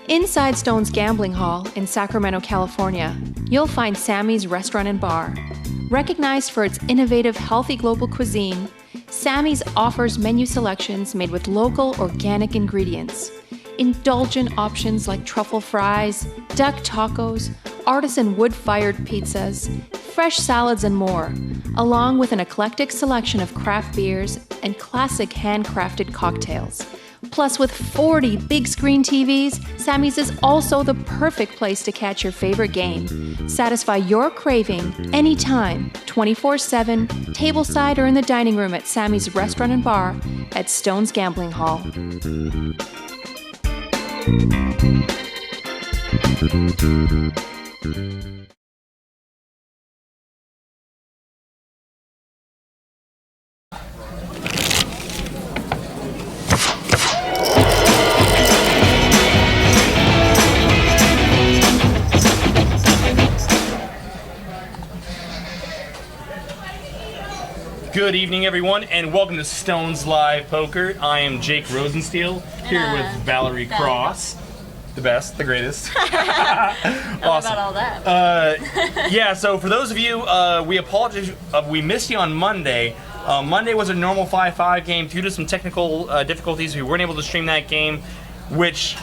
Inside Stone's Gambling Hall in Sacramento, California, you'll find Sammy's Restaurant and Bar. Recognized for its innovative, healthy global cuisine, Sammy's offers menu selections made with local, organic ingredients. Indulgent options like truffle fries, duck tacos, artisan wood-fired pizzas, fresh salads, and more, along with an eclectic selection of craft beers and classic handcrafted cocktails. Plus, with 40 big screen TVs, Sammy's is also the perfect place to catch your favorite game. Satisfy your craving anytime, 24/7, tableside or in the dining room at Sammy's Restaurant and Bar at Stone's Gambling Hall. Good evening, everyone, and welcome to Stone's Live Poker. I am Jake Rosensteel, here with Valerie Cross. The best, the greatest. Awesome. About all that. Yeah, so for those of you, we apologize. We missed you on Monday. Monday was a normal 5-5 game. Due to some technical difficulties, we weren't able to stream that game, which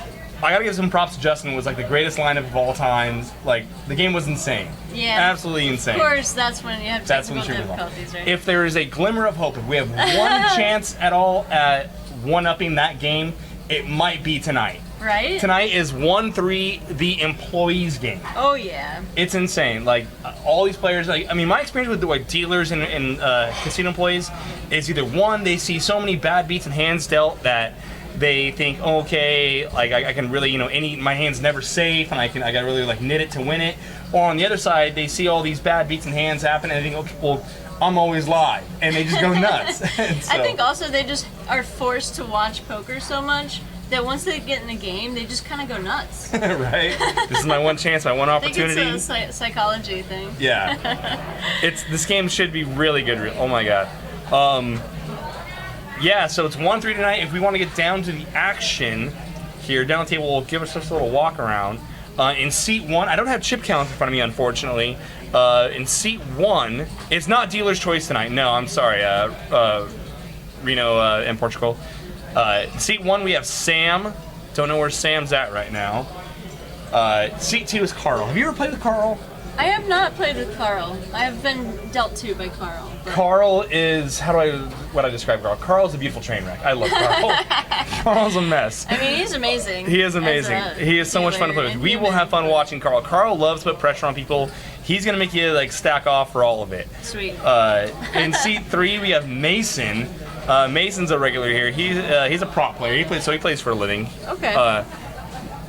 I gotta give some props to Justin. It was like the greatest lineup of all time. Like, the game was insane. Yeah. Absolutely insane. Of course, that's when you have technical difficulties, right? If there is a glimmer of hope, if we have one chance at all at one-upping that game, it might be tonight. Right? Tonight is 1-3, the employees game. Oh, yeah. It's insane. Like, all these players, like, I mean, my experience with like dealers and casino employees is either one, they see so many bad beats and hands dealt that they think, oh, okay, like I can really, you know, my hand's never safe, and I gotta really like knit it to win it. Or on the other side, they see all these bad beats and hands happen, and they think, okay, well, I'm always live, and they just go nuts. So, I think also they just are forced to watch poker so much that once they get in the game, they just kind of go nuts. Right? This is my one chance, my one opportunity. I think it's a psychology thing. Yeah. This game should be really good. Oh my god. Yeah, so it's 1-3 tonight. If we want to get down to the action here, down the table, we'll give us just a little walk around. In seat 1, I don't have chip counts in front of me, unfortunately. In seat 1, it's not dealer's choice tonight. No, I'm sorry, Reno and Portugal. Seat 1, we have Sam. Don't know where Sam's at right now. Seat 2 is Carl. Have you ever played with Carl? I have not played with Carl. I have been dealt to by Carl. But Carl is, what I describe Carl? Carl's a beautiful train wreck. I love Carl. Carl's a mess. I mean, he's amazing. He is amazing. He is so much fun to play with. We will have fun watching Carl. Carl loves to put pressure on people. He's going to make you like stack off for all of it. Sweet. In seat 3, we have Mason. Mason's a regular here. He's a prop player. He plays for a living. Okay.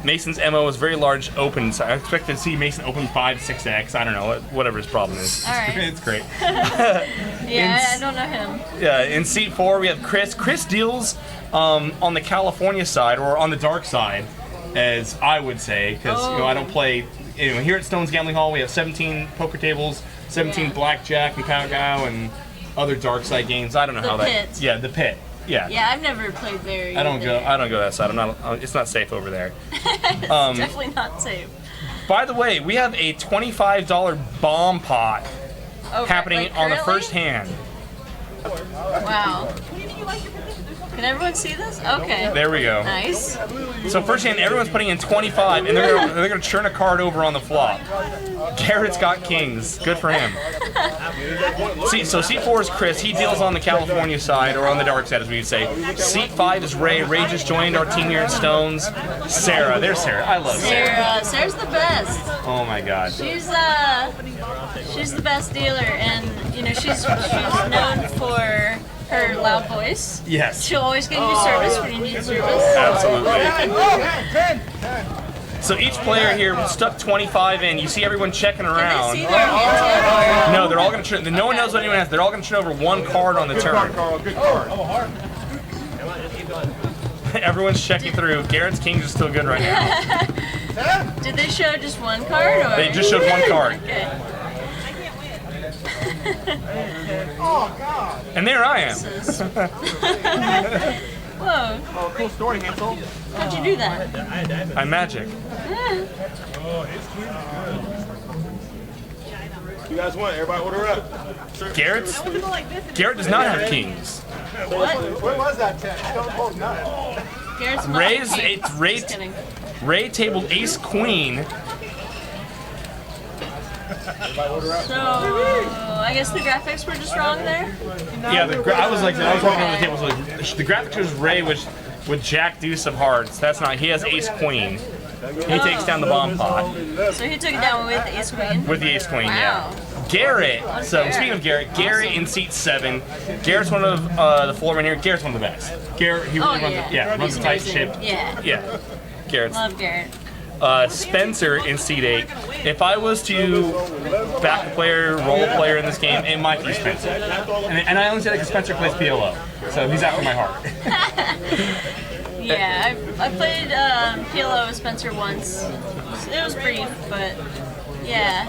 Mason's MO is very large open, so I expect to see Mason open 5-6x. I don't know, whatever his problem is. All right. It's great. Yeah, I don't know him. Yeah, in seat 4 we have Chris. Chris deals on the California side, or on the dark side, as I would say, because I don't play. Anyway, here at Stone's Gambling Hall we have 17 poker tables, 17 blackjack and pow and other dark side games. I don't know how that. Pit. Yeah, the pit. Yeah. Yeah, I've never played there. I don't go that side. It's not safe over there. It's definitely not safe. By the way, we have a $25 bomb pot happening on the first hand. Wow. Can everyone see this? Okay. There we go. Nice. So first hand, everyone's putting in 25, and they're gonna churn a card over on the flop. Garrett's got kings. Good for him. So seat 4 is Chris. He deals on the California side, or on the dark side, as we would say. Seat 5 is Ray. Ray just joined our team here at Stones. Sarah. There's Sarah. I love Sarah. Sarah's the best. Oh my God. She's the best dealer, and you know she's known for her loud voice. Yes. She'll always give you service when you need service. Absolutely. So each player here stuck 25 in. You see everyone checking around. Can they see their hands? No, they're all going to turn. No one knows what anyone has. They're all going to turn over one card on the turn. Good card. Everyone's checking through. Garrett's kings are still good right now. Did they show just one card? Or? They just showed one card. Okay. Oh, God. And there I am. Whoa. Oh, cool story, Hansel. How'd you do that? I'm magic. Yeah. You guys want? Everybody order up. Garrett does not have kings. What? Where was that tent? Stone Cold Nut. Garrett's Ray's not- it's Just kidding. Ray tabled ace queen. So, I guess the graphics were just wrong there? Yeah, I was walking over the table. So the graphics was Ray with Jack Deuce of Hearts. That's not. He has ace queen. He takes down the bomb pot So he took it down with the ace queen? with the ace queen. Wow. Yeah. Garrett. So Garrett? speaking of Garrett in seat 7. Garrett's one of the floormen here. Garrett's one of the best. Garrett, he really runs He's a tight amazing. ship. Yeah. Yeah. Garrett's. Love Garrett. Spencer in seat 8. If I was to back a player, role player in this game, it might be Spencer. And I only say that because Spencer plays PLO, so he's after my heart. Yeah, I played PLO with Spencer once. It was brief, but yeah.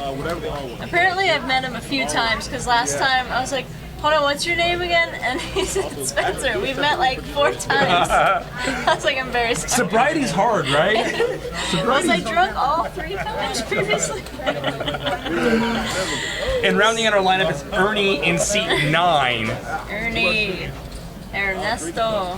Apparently I've met him a few times because last time I was like, hold on, what's your name again? And he said Spencer. We've met like 4 times. I was like, I'm very sorry. Sobriety's hard, right? Was I drunk all 3 times previously? And rounding out our lineup is Ernie in seat 9, Ernie. Ernesto.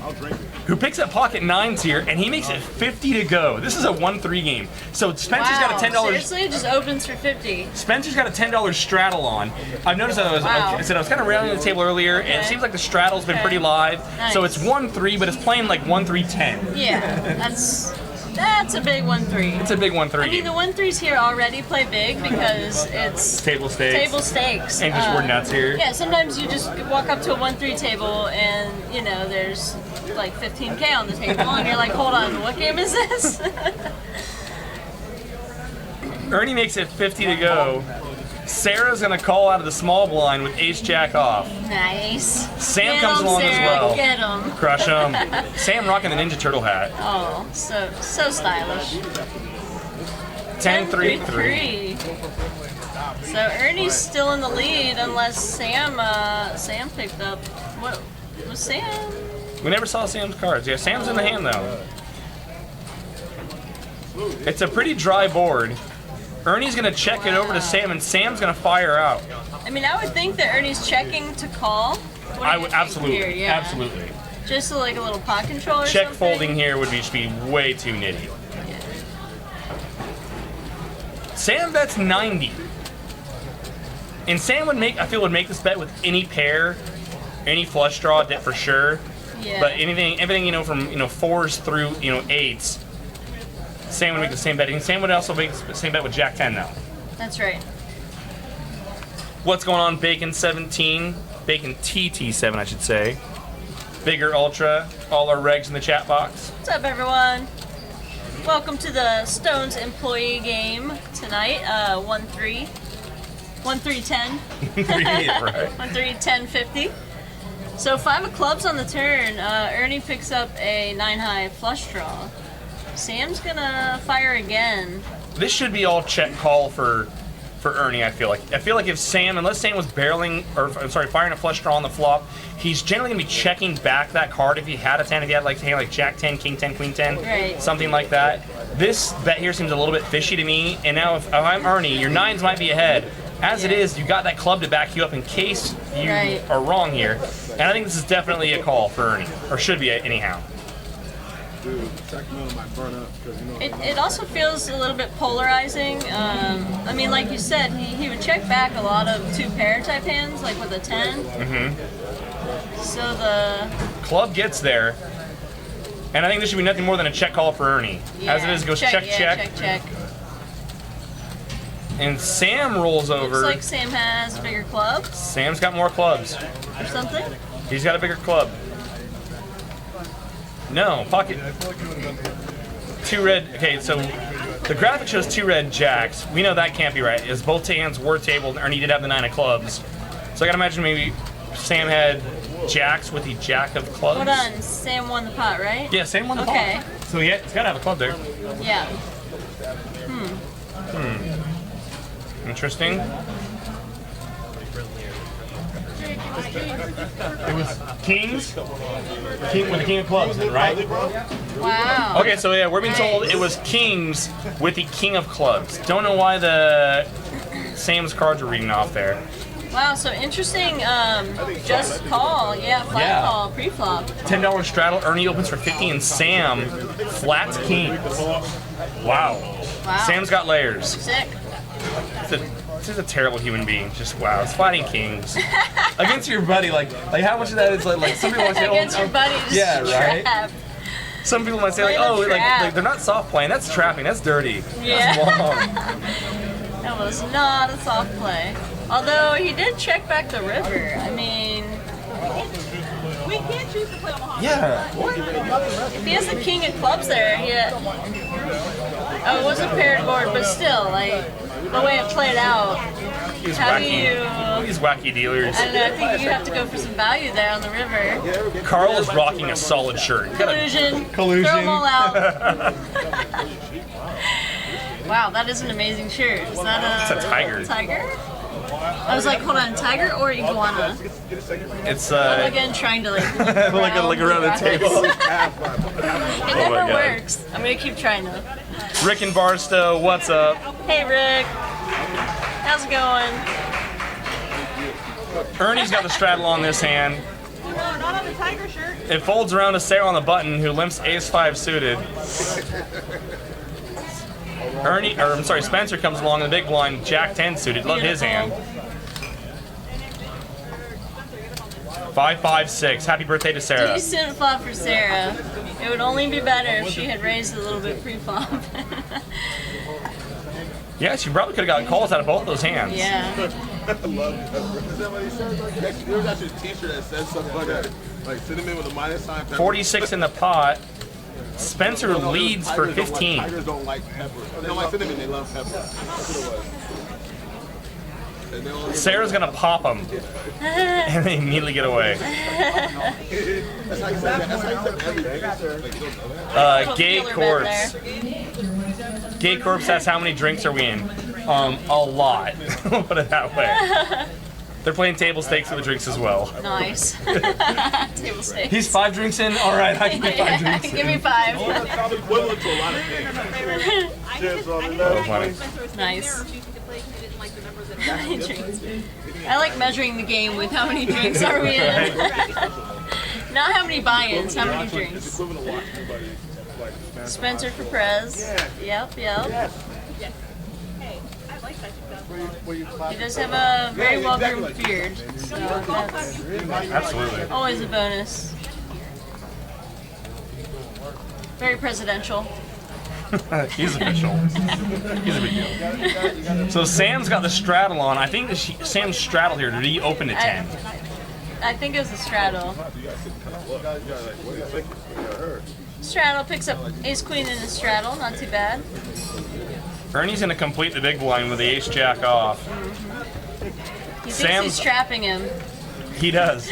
who picks up pocket 9s here, and he makes it 50 to go. This is a 1-3 game. So Spencer's Wow, got a $10. seriously? It just opens for 50. Spencer's got a $10 straddle on. I've noticed that Wow. I was kind of rounding the table earlier, and it Okay. seems like the straddle's been pretty live. So Nice. it's 1-3, but it's playing like 1-3-10. Yeah, that's a big 1-3. It's a big 1-3 I mean, game. the 1-3s here already play big because it's Table stakes. table stakes. And just we're nuts here. Yeah, sometimes you just walk up to a 1-3 table and, you know, there's like 15K on the table and you're like, hold on, what game is this? Ernie makes it 50 to go. Sarah's gonna call out of the small blind with ace jack off. Nice. Sam Get comes 'em, along as Sarah, well. Get him. Crush him. Sam rocking the Ninja Turtle hat. Oh, so stylish. 10-3-3. So Ernie's still in the lead unless Sam picked up. What was Sam? We never saw Sam's cards. Yeah, Sam's in the hand though. It's a pretty dry board. Ernie's gonna check it over to Sam, and Sam's gonna fire out. I mean, I would think that Ernie's checking to call. What do I you would think absolutely, here? Yeah. absolutely. Just like a little pot control or Check something? folding here would just be way too nitty. Sam bets 90. And Sam would make this bet with any pair, any flush draw for sure. Yeah. But everything from 4s through 8s, Sam would make the same bet. And Sam would also make the same bet with Jack 10 now. That's right. What's going on, Bacon 17? Bacon TT7, I should say. Bigger Ultra, all our regs in the chat box. What's up, everyone? Welcome to the Stones employee game tonight. 1-3. 1-3-10. Right. 1-3-10-50. So 5 of clubs on the turn. Ernie picks up a 9-high flush draw. Sam's gonna fire again. This should be all check call for Ernie, I feel like. I feel like if Sam, unless Sam was firing a flush draw on the flop, he's generally gonna be checking back that card if he had a 10, if he had like Jack 10, King 10, Queen 10, Right. something like that. This bet here seems a little bit fishy to me, and now if I'm Ernie, your 9s might be ahead. As it is, you got that club to back you up in case you Right. are wrong here. And I think this is definitely a call for Ernie, or should be anyhow. It also feels a little bit polarizing. I mean, like you said, he would check back a lot of 2-pair type hands, like with a 10. Mm-hmm. So the Club gets there, and I think this should be nothing more than a check call for Ernie. As it is, it goes check, check. And Sam rolls over. Looks like Sam has a bigger club Sam's got more clubs. or something. He's got a bigger club. No, pocket. 2 red. Okay, so the graphic shows 2 red jacks. We know that can't be right, as both hands were tabled, and Ernie did have the 9 of clubs. So I gotta imagine maybe Sam had jacks with the jack of clubs. Hold on, Sam won the pot, right? Yeah, Sam won the Okay. pot. So he's gotta have a club there. Yeah. Interesting. It was kings, with the king of clubs, right? Wow. Okay, so yeah, we're being told it was kings with the king of clubs. Don't know why the Sam's cards are reading off there. Wow, so interesting. Just call, yeah, flat call, pre-flop. $10 straddle. Ernie opens for 50, and Sam flats kings. Wow. Wow. Sam's got layers. Sick. This is a terrible human being. Just wow, it's fighting kings against your buddy. Like how much of that is like some people might say, Against your buddy, just yeah, trap. right. Some people might say like, Play the oh, like trap. they're not soft playing. That's trapping. That's dirty. Yeah. That's wrong. That was not a soft play. Although he did check back the river. I mean, We can't choose to play Omaha. Yeah. if he has the king of clubs there, yeah. Oh, it was a paired board, but still, like, the way it played out. These How do wacky, you... these wacky dealers. I don't know, I think you have to go for some value there on the river. Carl is rocking a solid shirt. Collusion. Collusion. Throw them all out. Wow, that is an amazing shirt. Is that It's a tiger. Tiger? I was like, hold on, tiger or iguana? It's I'm again trying to like look around the table. It Oh my never God. works. I'm gonna keep trying though. Rick and Barstow, what's up? Hey Rick, how's it going? Ernie's got the straddle on this hand. No, not on the tiger shirt. It folds around to Sarah on the button, who limps ace-5 suited. Spencer comes along in the big blind, Jack-10 suited. Love his hand. 5-5-6. Happy birthday to Sarah. Decent flop for Sarah. It would only be better if she had raised a little bit pre-flop. Yeah, she probably could have got calls out of both those hands. Yeah. I love it. There's actually a t-shirt that says something like that. Like cinnamon with a minus sign. 46 in the pot. Spencer leads for 15. Tigers don't like pepper. They don't like cinnamon, they love pepper. That's what it was. And they don't- Sarah's gonna pop them, and they immediately get away. That's how you say that. That's how you say everything. Like, you don't know that. Gay Feeler Corpse. bet Gay Corpse asks how many drinks are we in? A lot. We'll put it that way. They're playing table stakes for the drinks as well. there. Nice. Table stakes. He's 5 drinks in? Alright, I can be 5 drinks in. Give me 5. That's probably equivalent to a lot of things. Oh, funny. Nice. She could play, she didn't like the numbers that How many drinks? I like measuring the game with how many drinks are we in. Not how many buy-ins, how many drinks. Equivalent to watching somebody like Spencer for Prez. Yep. Hey, I like that. He does have a very well-groomed beard, so that's Absolutely. always a bonus. Very presidential. He's official. He's a big deal. So Sam's got the straddle on. I think that Sam's straddle here. Did he open to 10? I think it was a straddle. Straddle picks up ace-queen in a straddle, not too bad. Ernie's gonna complete the big blind with the ace-jack off. He thinks Sam's- he's trapping him. He does.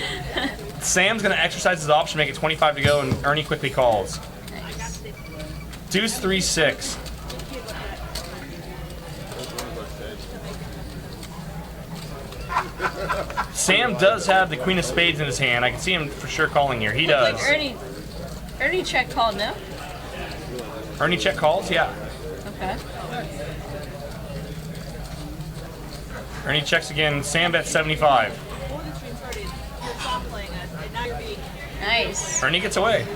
Sam's gonna exercise his option, make it 25 to go, and Ernie quickly calls. Nice. Deuce 3-6. Sam does have the queen of spades in his hand. I can see him for sure calling here. He does. Like Ernie check called, no? Ernie check calls? Yeah. Okay. Ernie checks again. Sam bets 75. Before the stream started, you're soft playing us, and now you're being Nice. Ernie gets away.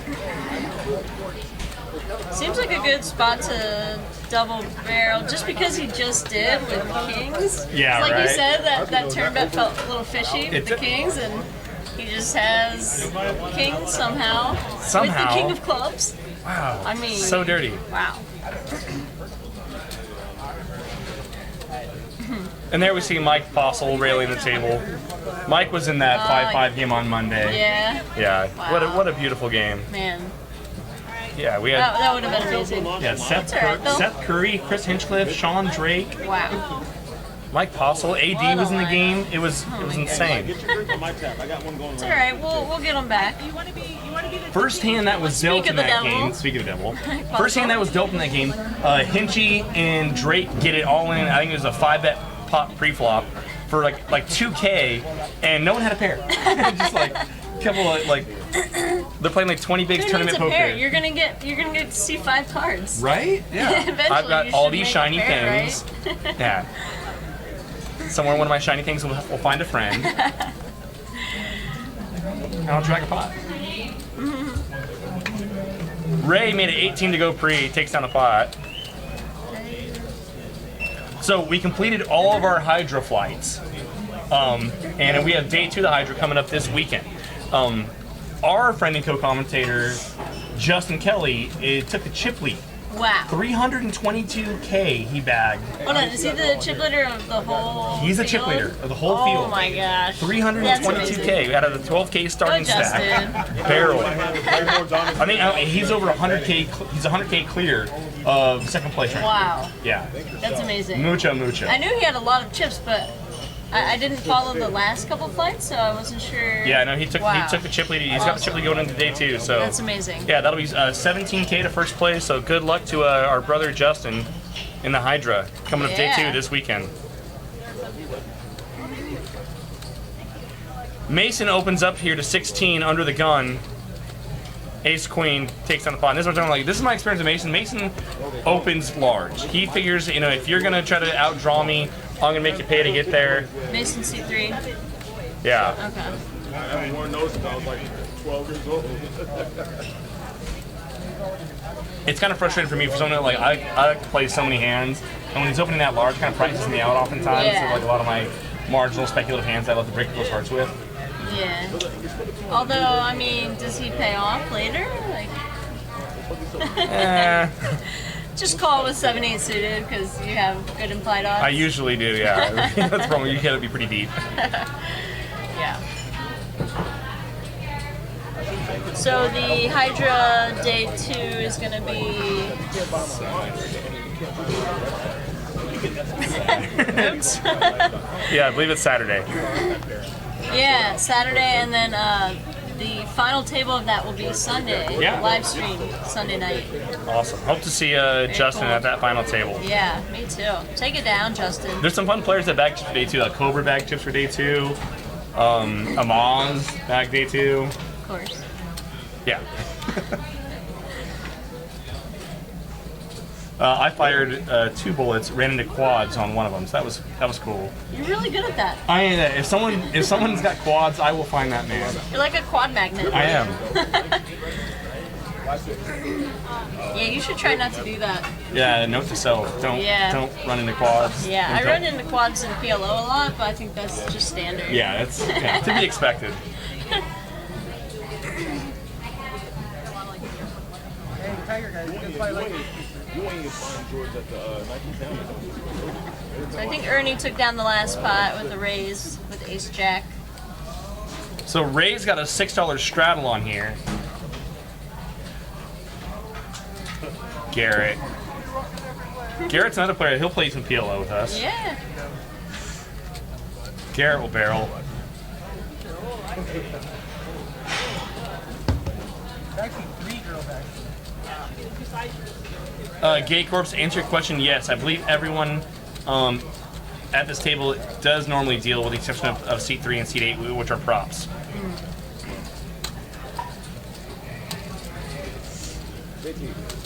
Seems like a good spot to double barrel, just because he just did with the kings. Yeah, Like right. you said, that turn bet felt a little fishy with It's the a- kings, and he just has kings somehow. With Somehow. the king of clubs. Wow. I mean- so dirty. Wow. And there we see Mike Postle railing the table. Mike was in that 5-5 game on Monday. Yeah, Yeah. Wow. What a beautiful game. man. Yeah, we had That would have been amazing. Seth, all right, though. Seth Curry, Chris Hinchcliffe, Sean Drake, Wow. Mike Postle, AD What a was in the lineup. game. It was insane. Get your drink on my tab. I got one going It's right. all right. We'll get him back. you want to be the First hand that was dealt Speak in of the that devil. game. Speaking of devil, first hand that was dealt in that game. Hinchy and Drake get it all in. I think it was a 5-bet pot pre-flop for like 2K, and no one had a pair. Just like a couple of like they're playing like 20 bigs Who tournament needs a poker. pair? You're gonna get to see 5 cards. Right? Yeah. Eventually, I've got you all should these make a shiny pair, things. right? Yeah. Somewhere one of my shiny things will find a friend. And I'll drag a pot. Ray made it 18 to go pre, takes down a pot. So we completed all of our Hydra flights. And we have day 2 of the Hydra coming up this weekend. Our friend and co-commentator, Justin Kelly, took the chip lead. Wow. 322K he bagged. Hold on, is he the chip leader of the whole He's a chip field? leader of the whole Oh field. my gosh. 322K out of the 12K starting Go, stack. Justin. Barely. I think he's over 100K. He's 100K clear of second place right now. Wow. Yeah. That's amazing. Mucho. I knew he had a lot of chips, but I didn't follow the last couple flights, so I wasn't sure. Yeah, no, he took Wow. the chip lead. He's got the chip lead going into day 2. So That's amazing. yeah, that'll be 17K to first place. So good luck to our brother Justin in the Hydra coming up day Yeah. 2 this weekend. Mason opens up here to 16 under the gun. Ace Queen takes down the pot. And this is what I'm talking about. This is my experience with Mason. Mason opens large. He figures, if you're gonna try to outdraw me, I'm gonna make you pay to get there. Mason C3. Yeah. Okay. I haven't worn those since I was like 12 years old. It's kind of frustrating for me for someone that I play so many hands, and when he's opening that large, kind of prices me out oftentimes. Yeah. So like a lot of my marginal speculative hands I love to break people's hearts with. Yeah. Although, I mean, does he pay off later? Like, just call with 7-8 suited because you have good implied odds. I usually do, yeah. That's the problem. You gotta be pretty deep. Yeah. So the Hydra day 2 is gonna be. Oops. Yeah, I believe it's Saturday. Yeah, Saturday, and then the final table of that will be Sunday. Yeah. Live stream Sunday night. Awesome. Hope to see Justin cool. at that final table. Yeah, me too. Take it down, Justin. There's some fun players that bag chips for day 2, like Cobra bag chips for day 2, Amaz bag day 2. Of course. Yeah. I fired 2 bullets, ran into quads on one of them, so that was cool. You're really good at that. If someone's got quads, I will find that man. You're like a quad magnet. I am. Yeah, you should try not to do that. Yeah, note to self: don't run into quads. Yeah, And I run into quads in PLO a lot, but I think that's just standard. Yeah, that's to be expected. So I think Ernie took down the last pot with the raise with Ace Jack. So Ray's got a $6 straddle on here. Garrett's another player. He'll play some PLO with us. Yeah. Garrett will barrel. Gay Corps, to answer your question, yes. I believe everyone at this table does normally deal, with the exception of seat 3 and seat 8, which are props.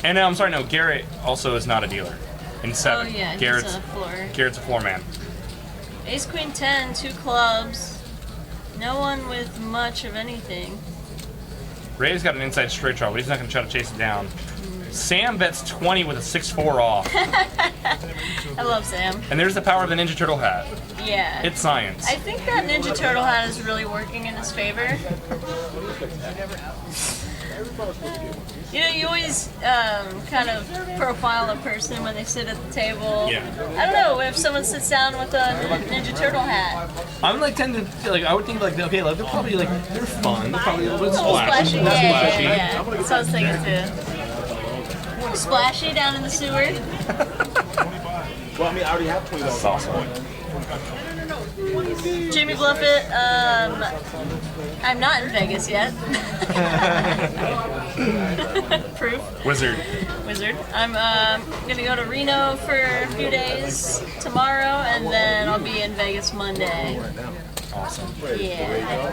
And I'm sorry, no, Garrett also is not a dealer. In 7. Oh yeah, Garrett's he's a floor. Garrett's a floor man. Ace Queen 10, 2 clubs. No one with much of anything. Ray's got an inside straight draw, but he's not going to try to chase it down. Sam bets 20 with a 6-4 off. I love Sam. And there's the power of the Ninja Turtle hat. Yeah. It's science. I think that Ninja Turtle hat is really working in his favor. You always kind of profile a person when they sit at the table. Yeah. I don't know, if someone sits down with a Ninja Turtle hat. I'm I would think okay, they're probably they're fun. They're probably a little bit A little splashy. splashy. Yeah. That's what I was thinking too. Splashy down in the sewer. Well, I mean, I already have $20. That's awesome. Jamie Bluffett. I'm not in Vegas yet. Proof. Wizard. I'm gonna go to Reno for a few days tomorrow, and then I'll be in Vegas Monday. Awesome. Yeah.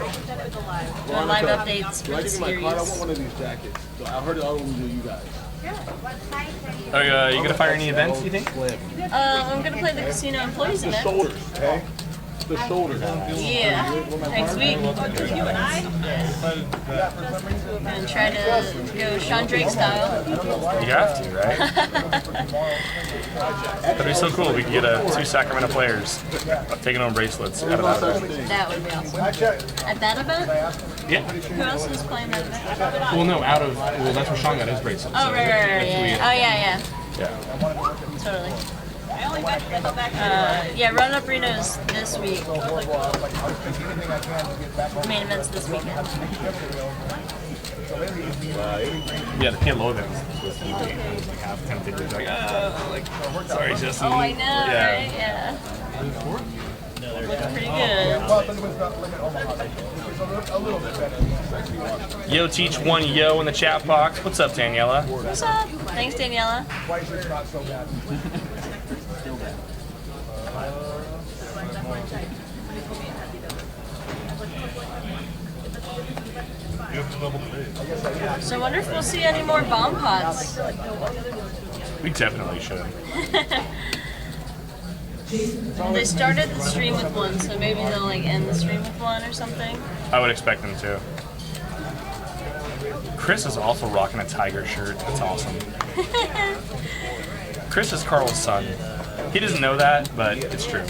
Doing live updates for the series. I want one of these jackets. So I heard the other one you guys. Are you gonna fire any events, you think? I'm gonna play the casino employees event. Shoulders, okay? The shoulders. Yeah. Next week. And try to go Sean Drake style. You have to, right? That'd be so cool if we could get 2 Sacramento players taking home bracelets out of that event. That would be awesome. At that event? Yeah. Who else is playing that event? Well, no, well, that's where Sean got his bracelet. Oh, right, yeah. Oh, yeah. Yeah. Totally. Yeah, Run Up Reno's this week. Main event's this weekend. Yeah, the PLO events was like half tempted to be like, sorry, Justin. Oh, I know, right? Yeah. Looks pretty good. Yo, teach one yo in the chat box. What's up, Daniela? What's up? Thanks, Daniela. So I wonder if we'll see any more bomb pots. We definitely should. They started the stream with one, so maybe they'll like end the stream with one or something. I would expect them to. Chris is also rocking a Tiger shirt. That's awesome. Chris is Carl's son. He doesn't know that, but it's true.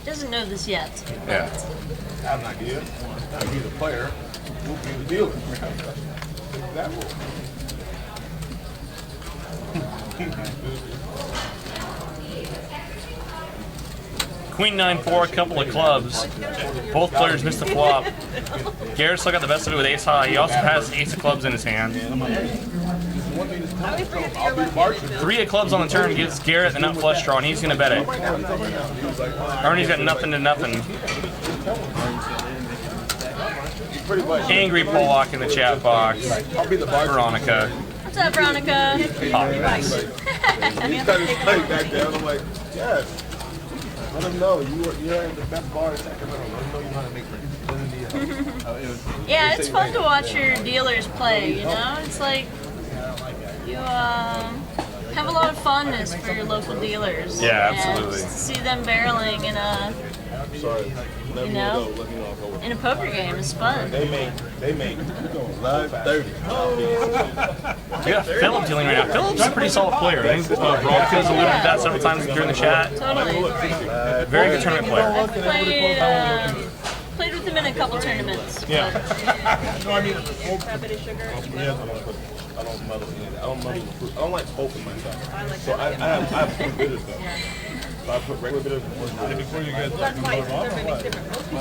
Doesn't know this yet. Yeah. I'm not good. I'll be the player. We'll be the dealer. That will. Queen 9-4, a couple of clubs. Both players missed the flop. Garrett still got the best of it with ace high. He also has ace of clubs in his hand. 3 of clubs on the turn gives Garrett the nut flush draw, and he's going to bet it. Ernie's got nothing to nothing. Angry Pollock in the chat box. Veronica. What's up, Veronica? He's got his plate back there. I'm like, yes. Let him know you're at the best bar in Sacramento. Let him know you know how to make drinks. Yeah, it's fun to watch your dealers play, you know? It's like you have a lot of fondness for your local dealers. Yeah, and absolutely. just to see them barreling in a, you know, in a poker game is fun. They make live 30. We got Philip dealing right now. Philip's a pretty solid player. I think Veronica's alluded to that several times during the chat. Totally. Very good tournament player. I've played with him in a couple tournaments. Yeah. No, I mean, I don't like both of myself. So I have 2 bitters though. So I put regular bitters in one. Before you guys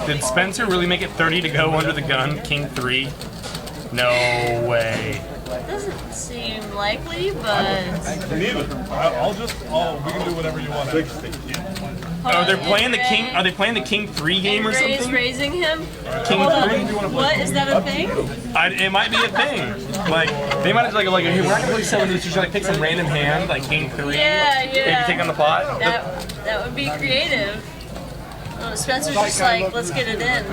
Did Spencer really make it 30 to go under the gun? King 3? No way. Doesn't seem likely, but neither. We can do whatever you want. Are they playing the king? Are they playing the King 3 game or Andre's something? raising him. King Hold on. 3? What is that a thing? It might be a thing. Like they might have hey, we're not gonna play 7 these. You should pick some random hand like King 3. Yeah. Maybe take on the pot. That would be creative. Oh, Spencer's just like, let's get it in.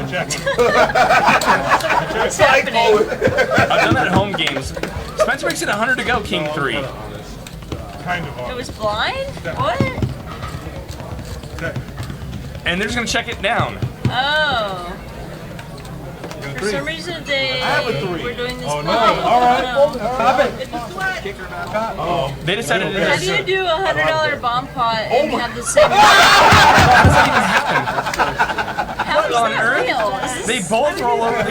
What's happening? I've done that at home games. Spencer makes it 100 to go. King 3. Kind of. It was blind? What? And they're just gonna check it down. Oh. For some reason they were doing this blind. They decided to How do you do a $100 bomb pot and have the same? How is on that earth? real? They both roll over the.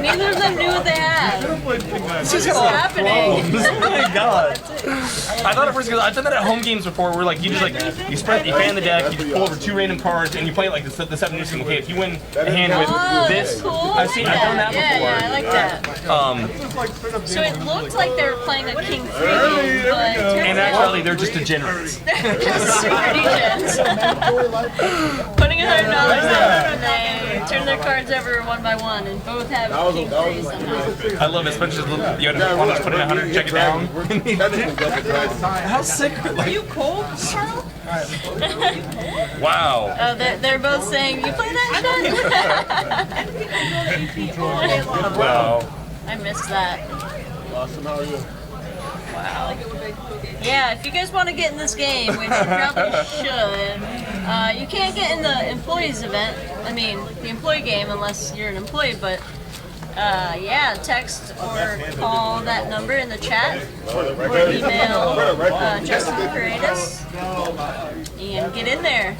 Neither of them knew what they had. This is What's happening? Oh my god. I thought at first, because I've done that at home games before, where like you just like you fan the deck, you just pull over 2 random cards, and you play it like the 7 deuce. Okay, if you win a hand with this, Cool. I've done that before. Yeah, I like that. So it looked like they were playing a King 3 game, but it turns And out actually, they're just degenerates. they're just super degens. Putting $100 down, and they turn their cards over 1 by 1, and both have King 3 somehow. I love it, especially you want to just put in 100, check it down. How sick? Are you cold, Carl? Wow. Oh, they're both saying, you play that shit? Wow. I missed that. Awesome, how are you? Wow. Yeah, if you guys want to get in this game, which you probably should, you can't get in the employees event, the employee game unless you're an employee, but yeah, text or call that number in the chat or email Justin Paredes and get in there.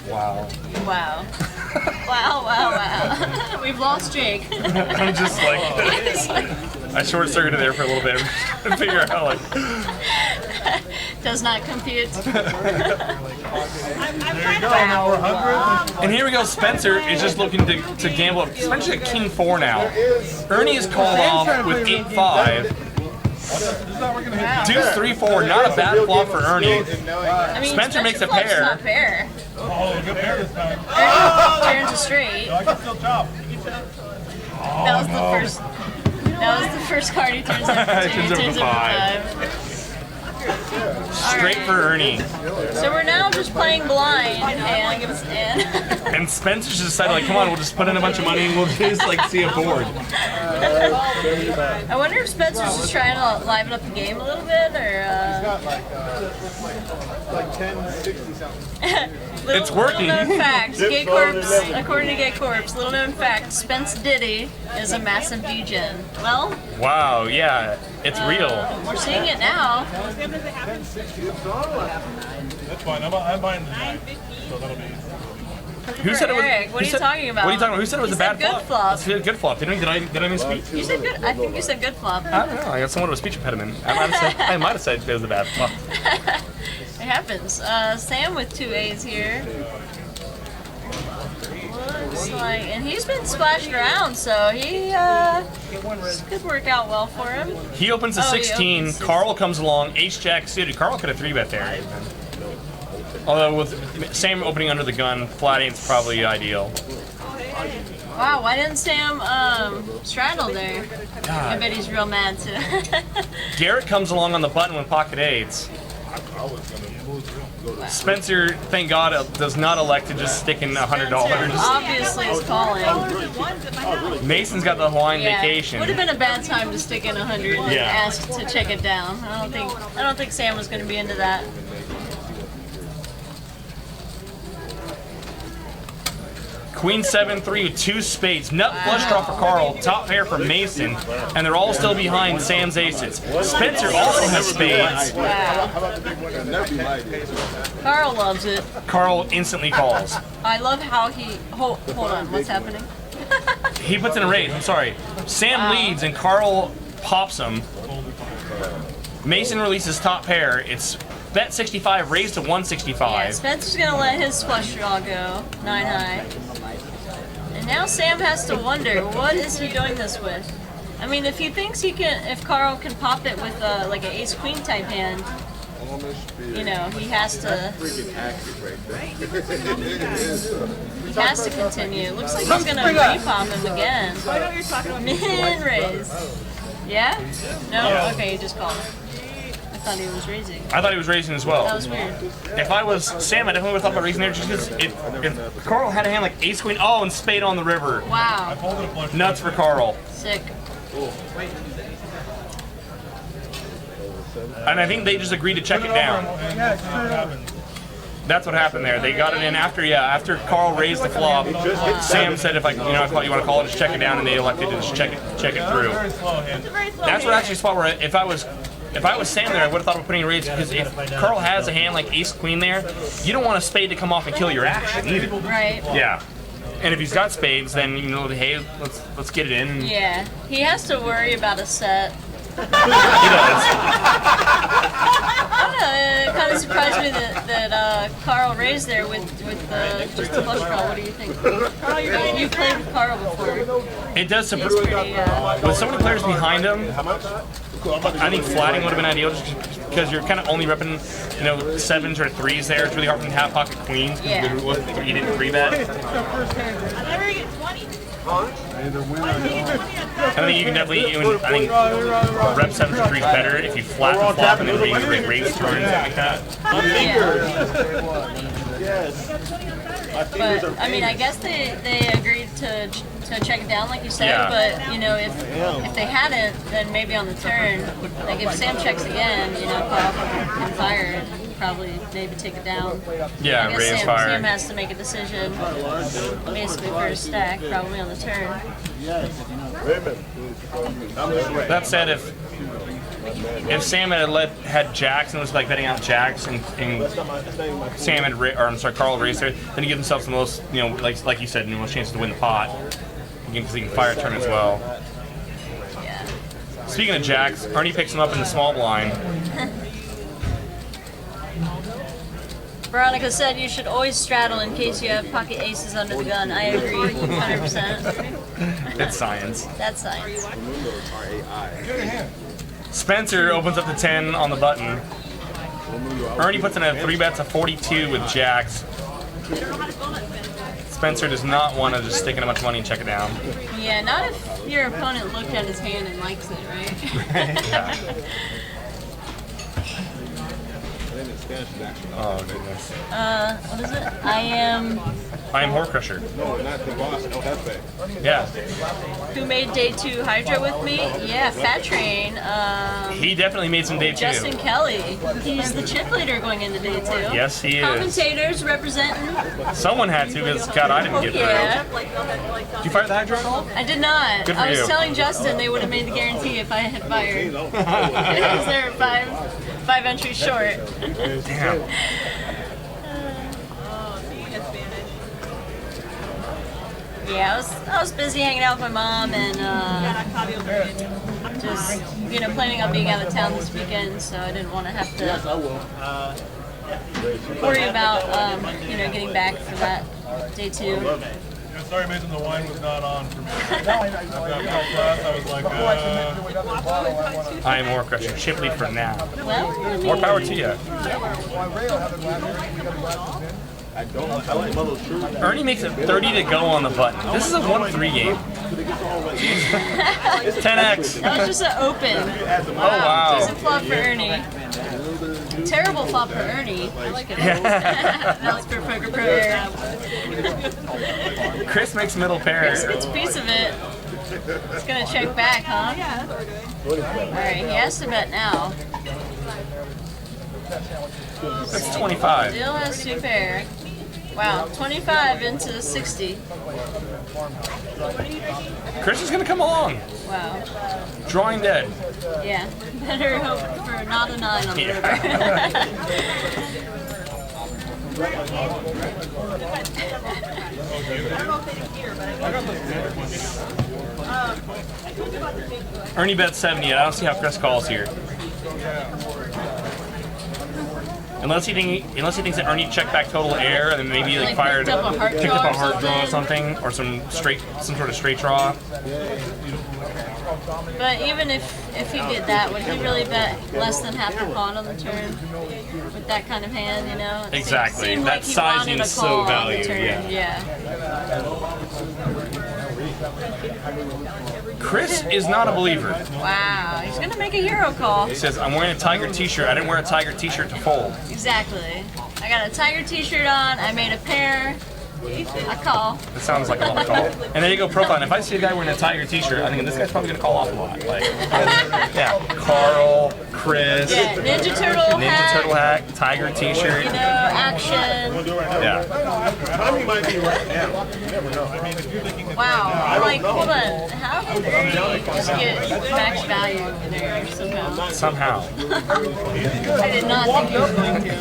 Wow. Wow. Wow. We've lost Jake. I'm just like, I short circuited there for a little bit to figure out like. Does not compute. And here we go, Spencer is just looking to gamble up. Spencer's at King 4 now. Ernie is called off with 8-5. Deuce 3-4, not a bad flop for Ernie. Spencer makes a flop's pair. Not pair. Oh, good pair this time. Ernie turns a straight. I can still chop. That was the first card he turns over to. Turns over to 5. Straight for Ernie. So we're now just playing blind, and And Spencer's just decided, like, come on, we'll just put in a bunch of money and we'll just, like, see a board. I wonder if Spencer's just trying to liven up the game a little bit, or Like 10, 60 something. It's working. Little known fact, Gay Corpse, according to Gay Corpse, little known fact, Spence Diddy is a massive degen. Well, Wow, yeah, it's real. we're seeing it now. That's fine. I'm buying the 9. So that'll be. Who said it was? Eric, what are you talking about? What are you talking about? Who said it was He a bad said good flop? flop. It's a good flop. Did I misspeak? You said good. I think you said good flop. I don't know. I got somewhat of a speech impediment. I might have said it was a bad flop. It happens. Sam with 2 A's here. Looks like, and he's been splashed around, so this could work out well for him. He opens a 16. opens Carl comes along. Ace-Jack suited. Carl could have 3-bet there. Although with Sam opening under the gun, flat eight's probably ideal. Wow, why didn't Sam straddle there? I bet he's real mad too. Garrett comes along on the button with pocket eights. Spencer, thank God, does not elect to just stick in $100. Obviously is calling. Mason's got the Hawaiian Yeah, vacation. would have been a bad time to stick in 100 and Yeah. ask to check it down. I don't think Sam was going to be into that. Queen 7-3 with 2 spades. Nut flush draw for Carl. Top pair for Mason. And they're all still behind Sam's aces. Spencer also has spades. Wow. Carl loves it. Carl instantly calls. I love how he. Hold on, what's happening? He puts in a raise. I'm sorry. Sam leads and Carl pops him. Mason releases top pair. It's bet 65 raised to 165. Yeah, Spencer's gonna let his flush draw go 9 high. And now Sam has to wonder, what is he doing this with? I mean, if he thinks he can, if Carl can pop it with like an ace queen type hand, you know, he has to. He has to continue. Looks like he's gonna repop him again. Min raise. Yeah? No? Okay, he just called. I thought he was raising. I thought he was raising as well. That was weird. If I was Sam, I definitely would have thought about raising there just because if Carl had a hand like ace queen, oh, and spade on the river. Wow. Folded a flush. Nuts for Carl. Sick. And I think they just agreed to check it down. That's what happened there. They got it in after Carl raised the flop. Sam said, if you want to call it, just check it down, and they elected to just check it through. Very slow hand. That's what actually a spot where if I was Sam there, I would have thought of putting a raise, because if Carl has a hand like ace queen there, you don't want a spade to come off and kill your action either. Right. Yeah. And if he's got spades, then you know, hey, let's get it in. Yeah, he has to worry about a set. He does. I don't know, it kind of surprised me that Carl raised there with just a flush draw. What do you think? Carl, you played with Carl before. It does He's surprise pretty, with so many players behind him. I think flatting would have been ideal just because you're kind of only repping, you know, sevens or threes there. It's really hard for him to have pocket queens because Yeah. you didn't free bet. I never get 20. I think you can definitely, I think rep sevens or threes better if you flat the flop and then raise turns like that. But I mean, I guess they agreed to check it down, like you said. Yeah. But you know, if they hadn't, then maybe on the turn, like if Sam checks again, you know, Carl can fire and probably maybe take it down. Yeah, I guess raise Sam, fire. Sam has to make a decision, basically for his stack, probably on the turn. That said, if Sam had jacks and was like betting out jacks and Sam had Carl raised there, then he gives himself the most, you know, like you said, the most chances to win the pot because he can fire a turn as well. Yeah. Speaking of jacks, Ernie picks him up in the small blind. Veronica said you should always straddle in case you have pocket aces under the gun. I agree, 100%. It's science. That's science. Spencer opens up the 10 on the button. Ernie puts in a 3-bets of 42 with jacks. Spencer does not want to just stick in a bunch of money and check it down. Yeah, not if your opponent looked at his hand and likes it, right? Yeah. Oh goodness. What is it? I am. I am Horcrusher. No, not the boss. El Jefe. Yeah. Who made day 2 Hydra with me? Yeah, Fat Train. He definitely made some day 2. Justin Kelly. He's the chip leader going into day 2. Yes, he is. Commentators representing. Someone had to because God, I didn't get through. Yeah. Did you fire the Hydra? I did not. Good for I was you. telling Justin they would have made the guarantee if I had fired. Because they're five entries short. Damn. Yeah, I was busy hanging out with my mom and just planning on being out of town this weekend, so I didn't want to have to worry about getting back for that day 2. Yeah, sorry, Mason, the wine was not on for me. After class, I was like, I am Horcrusher. Chip lead for now. Well, I mean, More power to you. I like Mother's True. Ernie makes it 30 to go on the button. This is a 1-3 game. 10x. that was just an open. Oh wow. Decent flop for Ernie. Terrible flop for Ernie. I like it. That was for Poker Pro era. Chris makes middle pair. Chris gets a piece of it. It's gonna check back, huh? Alright, he has to bet now. That's 25. Still has 2 pair. Wow, 25 into 60. Chris is gonna come along. Wow. Drawing dead. Yeah. Better hope for not a 9 on the river. Ernie bet 70. I don't see how Chris calls here. Unless he thinks that Ernie checked back total air and then maybe like picked up a heart draw or something, or some sort of straight draw. But even if he did that, would he really bet less than half a pawn on the turn with that kind of hand? You know. It Exactly. seemed That like he sizing wanted a is so call on the valued, turn. yeah. Chris is not a believer. Wow, he's gonna make a hero call. He says, "I'm wearing a Tiger T-shirt. I didn't wear a Tiger T-shirt to fold." Exactly. I got a Tiger T-shirt on. I made a pair. I call. That sounds like a lot of call. And there you go, profile. And if I see a guy wearing a Tiger T-shirt, I think this guy's probably gonna call off a lot. Like, yeah, Carl, Chris, Yeah, Ninja Turtle hat. Tiger T-shirt. You know, action. Yeah. Tommy might be right now. You never know. I mean, if you're thinking Wow. I'm like, hold on. How did they just get max value in there somehow? Somehow. I did not think he was going to.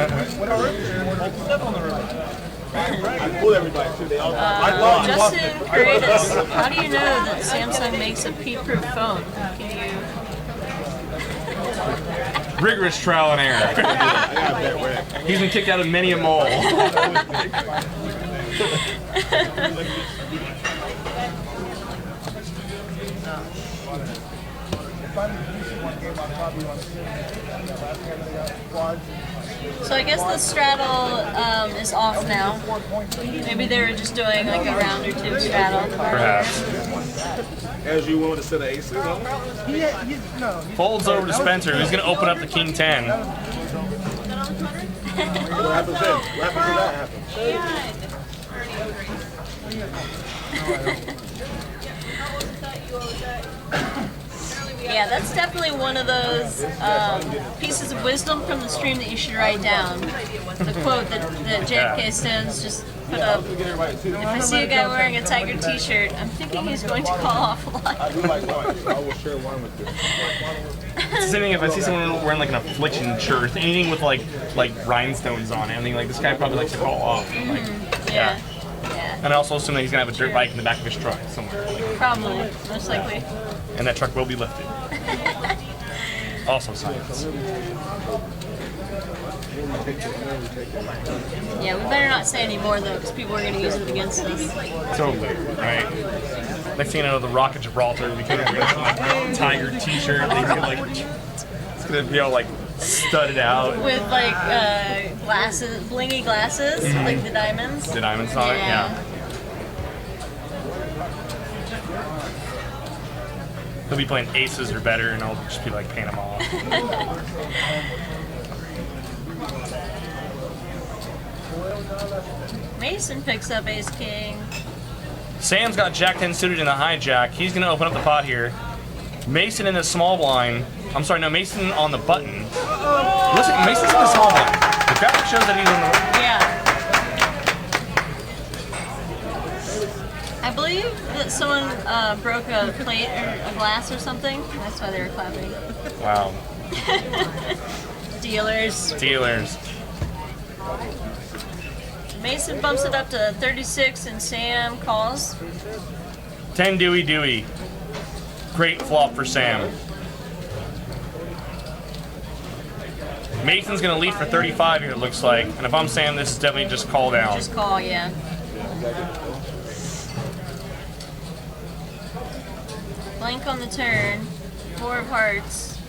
I pull everybody too. They all. I love Justin Creatus, how do you know that Samsung makes a pee-proof phone? Can you? Rigorous trial and error. He's been kicked out of many a mall. So I guess the straddle is off now. Maybe they were just doing like a round or two straddle. Perhaps. As you want to set an ace on. Folds over to Spencer, who's going to open up the King 10. What happens then? What happens when that happens? Yeah, that's definitely one of those pieces of wisdom from the stream that you should write down. The quote that JFK Stones just put up. If I see a guy wearing a Tiger t-shirt, I'm thinking he's going to call off a lot. I do like wine, so I will share wine with you. It's the same thing if I see someone wearing like an affliction shirt, anything with like rhinestones on it, I think like this guy probably likes to call off. Like, Yeah. And I also assume that he's going to have a dirt bike in the back of his truck somewhere. Probably, most likely. And that truck will be lifted. Also science. Yeah, we better not say any more though, because people are going to use it against us. Totally, right? Next thing you know, the Rock of Gibraltar became a like, Tiger t-shirt. He's gonna, like, it's going to be all like studded out. With like glasses, blingy glasses, like the diamonds. The diamonds on it, yeah. He'll be playing aces or better, and I'll just be like paying him off. Mason picks up ace king. Sam's got Jack 10 suited in the hijack. He's going to open up the pot here. Mason in the small blind. I'm sorry, no, Mason on the button. Listen, Mason's in the small blind. The graphic shows that he's on the... Yeah. I believe that someone broke a plate or a glass or something. That's why they were clapping. Wow. Dealers. Dealers. Mason bumps it up to 36 and Sam calls. 10 Dewey Dewey. Great flop for Sam. Mason's going to lead for 35 here, it looks like. And if I'm Sam, this is definitely just call down. Just call, yeah. Blank on the turn. 4 of hearts.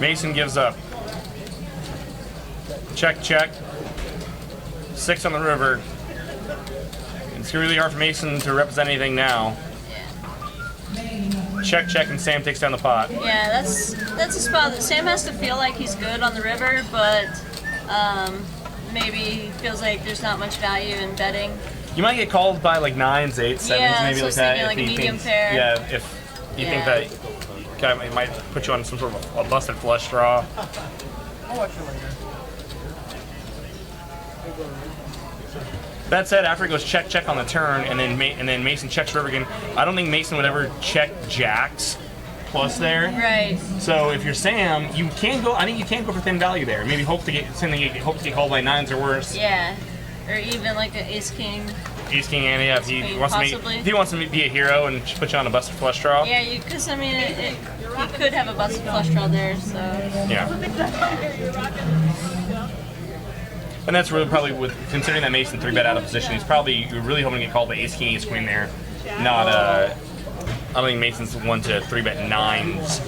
Mason gives up. Check, check. 6 on the river. It's really hard for Mason to represent anything now. Check, check, and Sam takes down the pot. Yeah, that's a spot that Sam has to feel like he's good on the river, but maybe he feels like there's not much value in betting. You might get called by like 9s, 8s, 7s, Yeah, maybe so like that. thinking, like if a he medium thinks, pair. Yeah, if you think that guy it might put you on some sort of a busted flush draw. I'll watch you later. That said, after he goes check, check on the turn, and then Mason checks river again, I don't think Mason would ever check jacks plus there. Right. So if you're Sam, you can go. I think you can go for thin value there. Maybe hope to get called by 9s or worse. Yeah. Or even like an ace king. Ace king ante, yeah, if he wants Possibly. if he wants to be a hero and put you on a busted flush draw. Yeah, because I mean, he could have a busted flush draw there, so. Yeah. And that's really probably with considering that Mason 3-bet out of position, he's probably really hoping to get called by ace king, ace queen there. Not I don't think Mason's the one to 3-bet 9s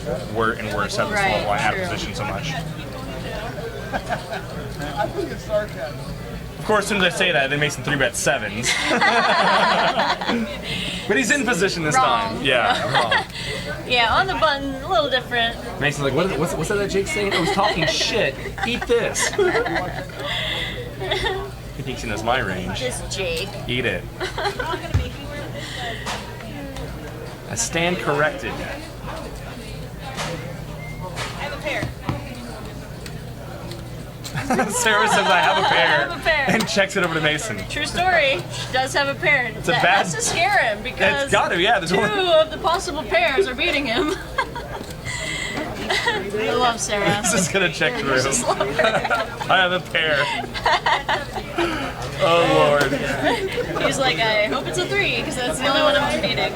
and worse out of this level out of position so much. I think it's sarcasm. Of course, as soon as I say that, then Mason 3-bet 7s. But he's in position this time. Yeah, wrong. Yeah, on the button, a little different. Mason's like, what's that Jake's saying? I was talking shit. Eat this. He thinks he knows my range. This Jake. Eat it. I stand corrected. I have a pair. Sarah says I have a pair. I have a pair. And checks it over to Mason. True story. She does have a pair. It's a bad. Has to scare him because It's got to, yeah. There's 2 only. of the possible pairs are beating him. I love Sarah. This is gonna check through. I have a pair. Oh Lord. He's like, I hope it's a 3, because that's the only one I'm beating.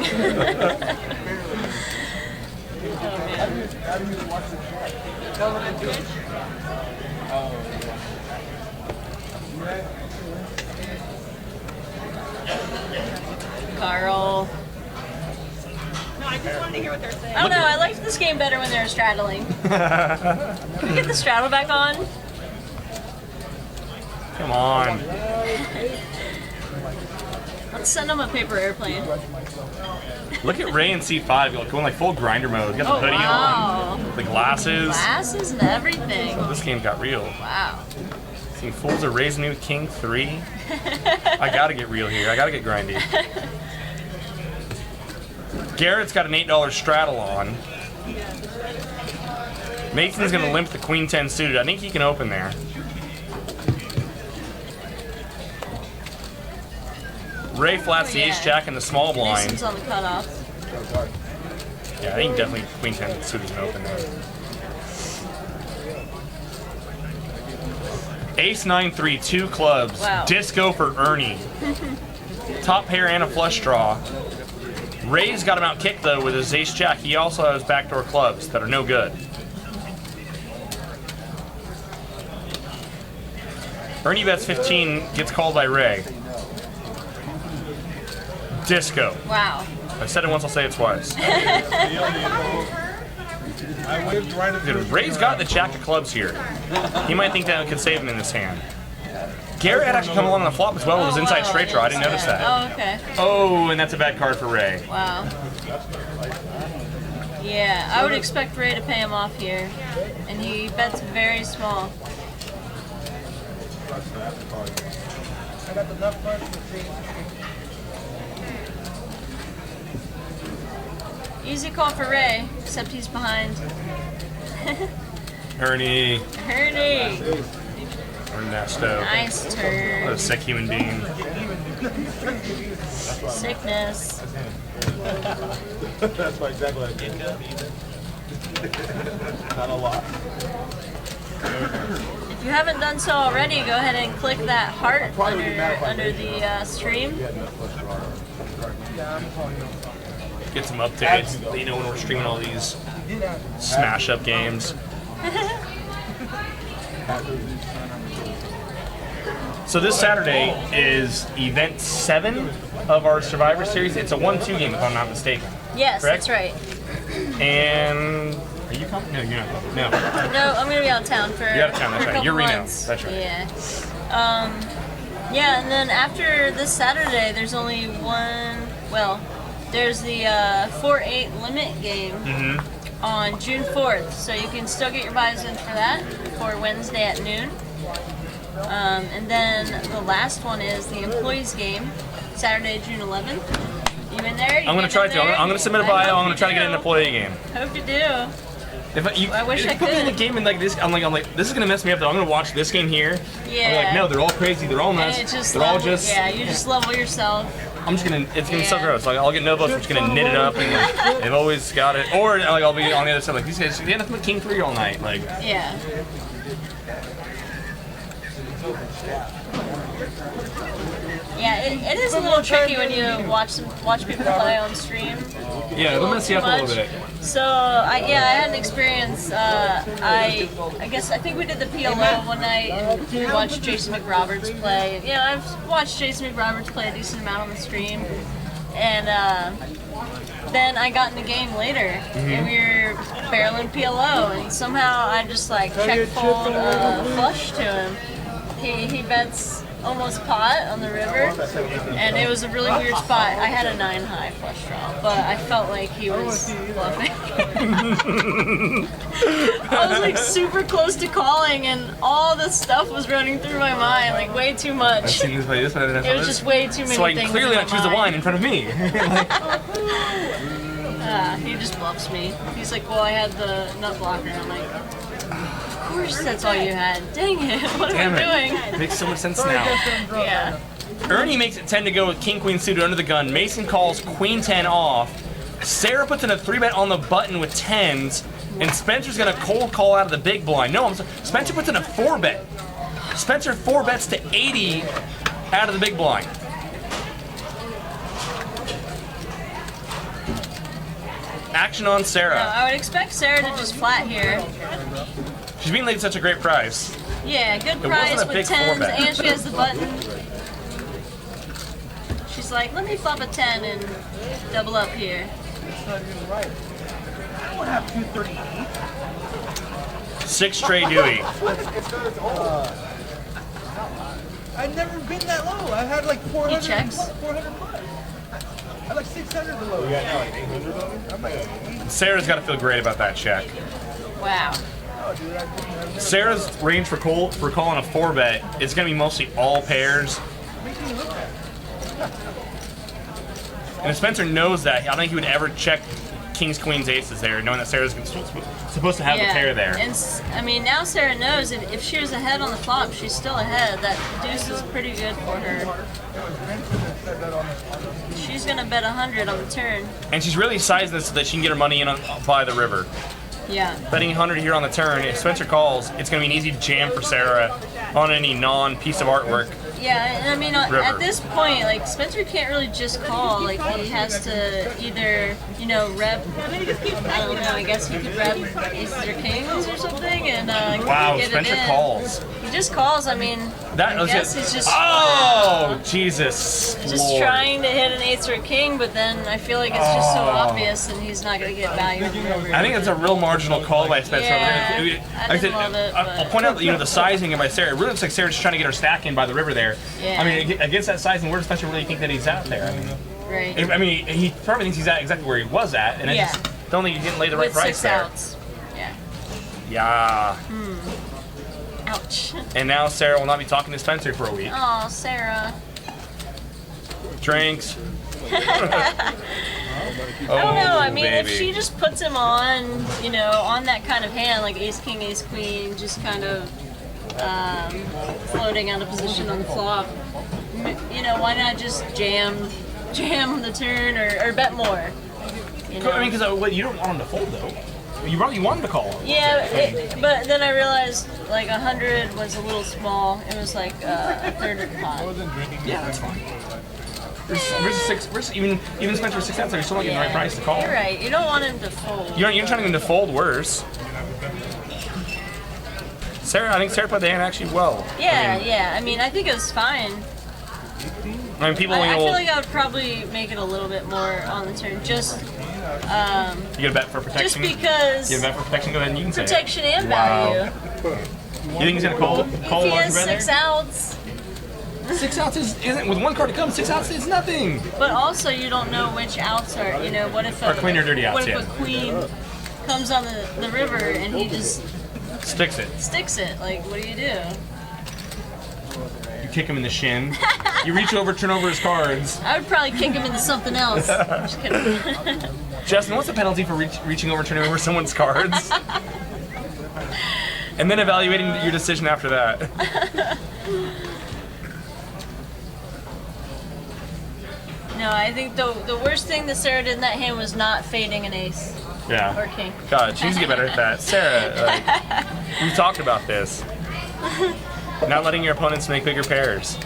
Oh man. Carl. No, I just wanted to hear what they're saying. I don't know, I liked this game better when they were straddling. Can we get the straddle back on? Come on. Let's send them a paper airplane. Look at Ray in C5 going like full grinder mode. Got the Oh, hoodie wow. on, the glasses. Glasses and everything. This game got real. Wow. Seeing fools are raising me with King 3. I gotta get real here. I gotta get grindy. Garrett's got an $8 straddle on. Mason's gonna limp the Queen 10 suited. I think he can open there. Ray flats the Ace Jack in the small blind. Mason's on the cutoff. Yeah, I think definitely Queen 10 suited can open there. Ace 9-3, 2 clubs. Wow. Disco for Ernie. Top pair and a flush draw. Ray's got him out kicked though with his Ace Jack. He also has backdoor clubs that are no good. Ernie bets 15, gets called by Ray. Disco. Wow. I said it once, I'll say it twice. I waved right at Dude, Ray's got the Jack of clubs here. He might think that could save him in this hand. Garrett had actually come along on the flop as well with his inside straight draw. I didn't notice that. Oh, okay. Oh, and that's a bad card for Ray. Wow. Yeah, I would expect Ray to pay him off here. And he bets very small. Easy call for Ray, except he's behind. Ernie. Ernie! Ernesto. Nice What turn. a sick human being. Sickness. That's my exactly what I did. Not a lot. If you haven't done so already, go ahead and click that heart under the stream. Get some updates. Let you know when we're streaming all these smash up games. So this Saturday is event 7 of our Survivor Series. It's a 1-2 game if I'm not mistaken. Yes, Correct? that's right. And are you coming? No, you're not coming. No. No, I'm gonna be out of town for, You're out of town, that's for a right. couple You're Reno. months. That's right. Yeah. Yeah, and then after this Saturday, there's only one. Well, there's the 4-8 limit game on June 4th, so you can still get your buys in for that for Wednesday at noon. And then the last one is the employees game, Saturday, June 11th. You in there? I'm gonna try to. I'm gonna submit a bio. I'm gonna try to get in the play game. Hope you do. If I wish I put me in the could. game and like this, I'm like, this is gonna mess me up. Though I'm gonna watch this game here. Yeah. I'm like, no, they're all crazy. They're all nuts. And it just They're all level- just. Yeah, you just level yourself. I'm just gonna. It's gonna be so Yeah. gross. Like I'll get no votes. I'm just gonna knit it up and like they've always got it. Or like I'll be on the other side. Like these guys, they had nothing but King 3 all night. Like. Yeah. Yeah, it is a little tricky when you watch people play on stream. Yeah, it'll mess you up a little bit. So I had an experience. I think we did the PLO one night and we watched Jason McRoberts play. Yeah, I've watched Jason McRoberts play a decent amount on the stream, and then I got in the game later and we were barreling PLO, and somehow I just like check fold flush to him. He bets almost pot on the river, and it was a really weird spot. I had a 9 high flush draw, but I felt like he was bluffing. I was like super close to calling, and all this stuff was running through my mind, like way too I've much. seen this play. This one. It was just way too many So I things. can clearly in not my choose the mind. wine in front of me. He just bluffs me. He's like, well, I had the nut blocker, and I'm like, of course that's all you had. Dang it, what am I doing? It makes so much sense now. Yeah. Ernie makes it 10 to go with King Queen suited under the gun. Mason calls Queen 10 off. Sarah puts in a 3-bet on the button with 10s. And Spencer's gonna cold call out of the big blind. No, Spencer puts in a 4-bet. Spencer 4-bets to 80 out of the big blind. Action on Sarah. I would expect Sarah to just flat here. She's being laid such a great price. Yeah, good It price wasn't a with big 10s, 4-bet. and she has the button. She's like, let me flop a 10 and double up here. I don't have 238. 6 Trey Dewey. I've never been that low. I've had like 400. He checks. 400 bucks. I had like 600 the low. Yeah, like 800 of them? I'm like, Sarah's got to feel great about that check. Wow. Sarah's range for calling a 4-bet is going to be mostly all pairs. And if Spencer knows that, I don't think he would ever check kings, queens, aces there, knowing that Sarah's supposed to have the pair there. And I mean, now Sarah knows if she was ahead on the flop, she's still ahead. That deuce is pretty good for her. She's gonna bet 100 on the turn. And she's really sizing this so that she can get her money in by the river. Yeah. Betting 100 here on the turn, if Spencer calls, it's going to be an easy jam for Sarah on any non-piece of artwork. Yeah, and I mean, River. at this point, like, Spencer can't really just call. Like, he has to either, you know, rep, I don't know, I guess he could rep aces or kings or something, and Wow, get Spencer it in. calls. He just calls, I mean, That I was guess it. he's just, Oh, Jesus just Lord. trying to hit an ace or a king, but then I feel like it's just so obvious, and he's not going to get value in the river. I think it's a real marginal call by Spencer. Yeah, I didn't love it, I'll but- point out that, the sizing by Sarah. It really looks like Sarah's just trying to get her stack in by the river there. Yeah. I mean, against that sizing, where does Spencer really think that he's at there? Right. I mean, he probably thinks he's at exactly where he was at, and I Yeah. just don't think he didn't lay the right With price 6 there. outs. Yeah. Yeah. Ouch. And now Sarah will not be talking to Spencer for a week. Oh, Sarah. Drinks. I don't know. I mean, if baby. she just puts him on, on that kind of hand, like ace, king, ace, queen, just kind of floating out of position on the flop, why not just jam the turn or bet more? I mean, because you don't want him to fold, though. You want him to call him. Yeah, but then I realized like 100 was a little small. It was like a third of the pot. Yeah, that's fine. Even Spencer with 6 outs, you're still not getting the right price to call. You're right. You don't want him to fold. You're trying to get him to fold worse. I think Sarah played the hand actually well. Yeah. I mean, I think it was fine. I mean, people. I feel like I would probably make it a little bit more on the turn, just you get a bet for protection. just because You get a bet for protection. Go ahead and you can say it. protection and Wow. value. You think he's gonna call If he large has bet 6 there? outs, 6 outs isn't with one card to come. 6 outs is nothing. but also you don't know which outs are. What if Or queen or dirty outs, What if yeah. a queen comes on the river and he just Sticks it. sticks it? Like, what do? You kick him in the shin. You reach over, turn over his cards. I would probably kick him into something else. Just kidding. Justin, what's the penalty for reaching over, turning over someone's cards? And then evaluating your decision after that. No, I think the worst thing that Sarah did in that hand was not fading an ace Yeah. or king. God, she needs to get better at that. Sarah, we've talked about this. Not letting your opponents make bigger pairs.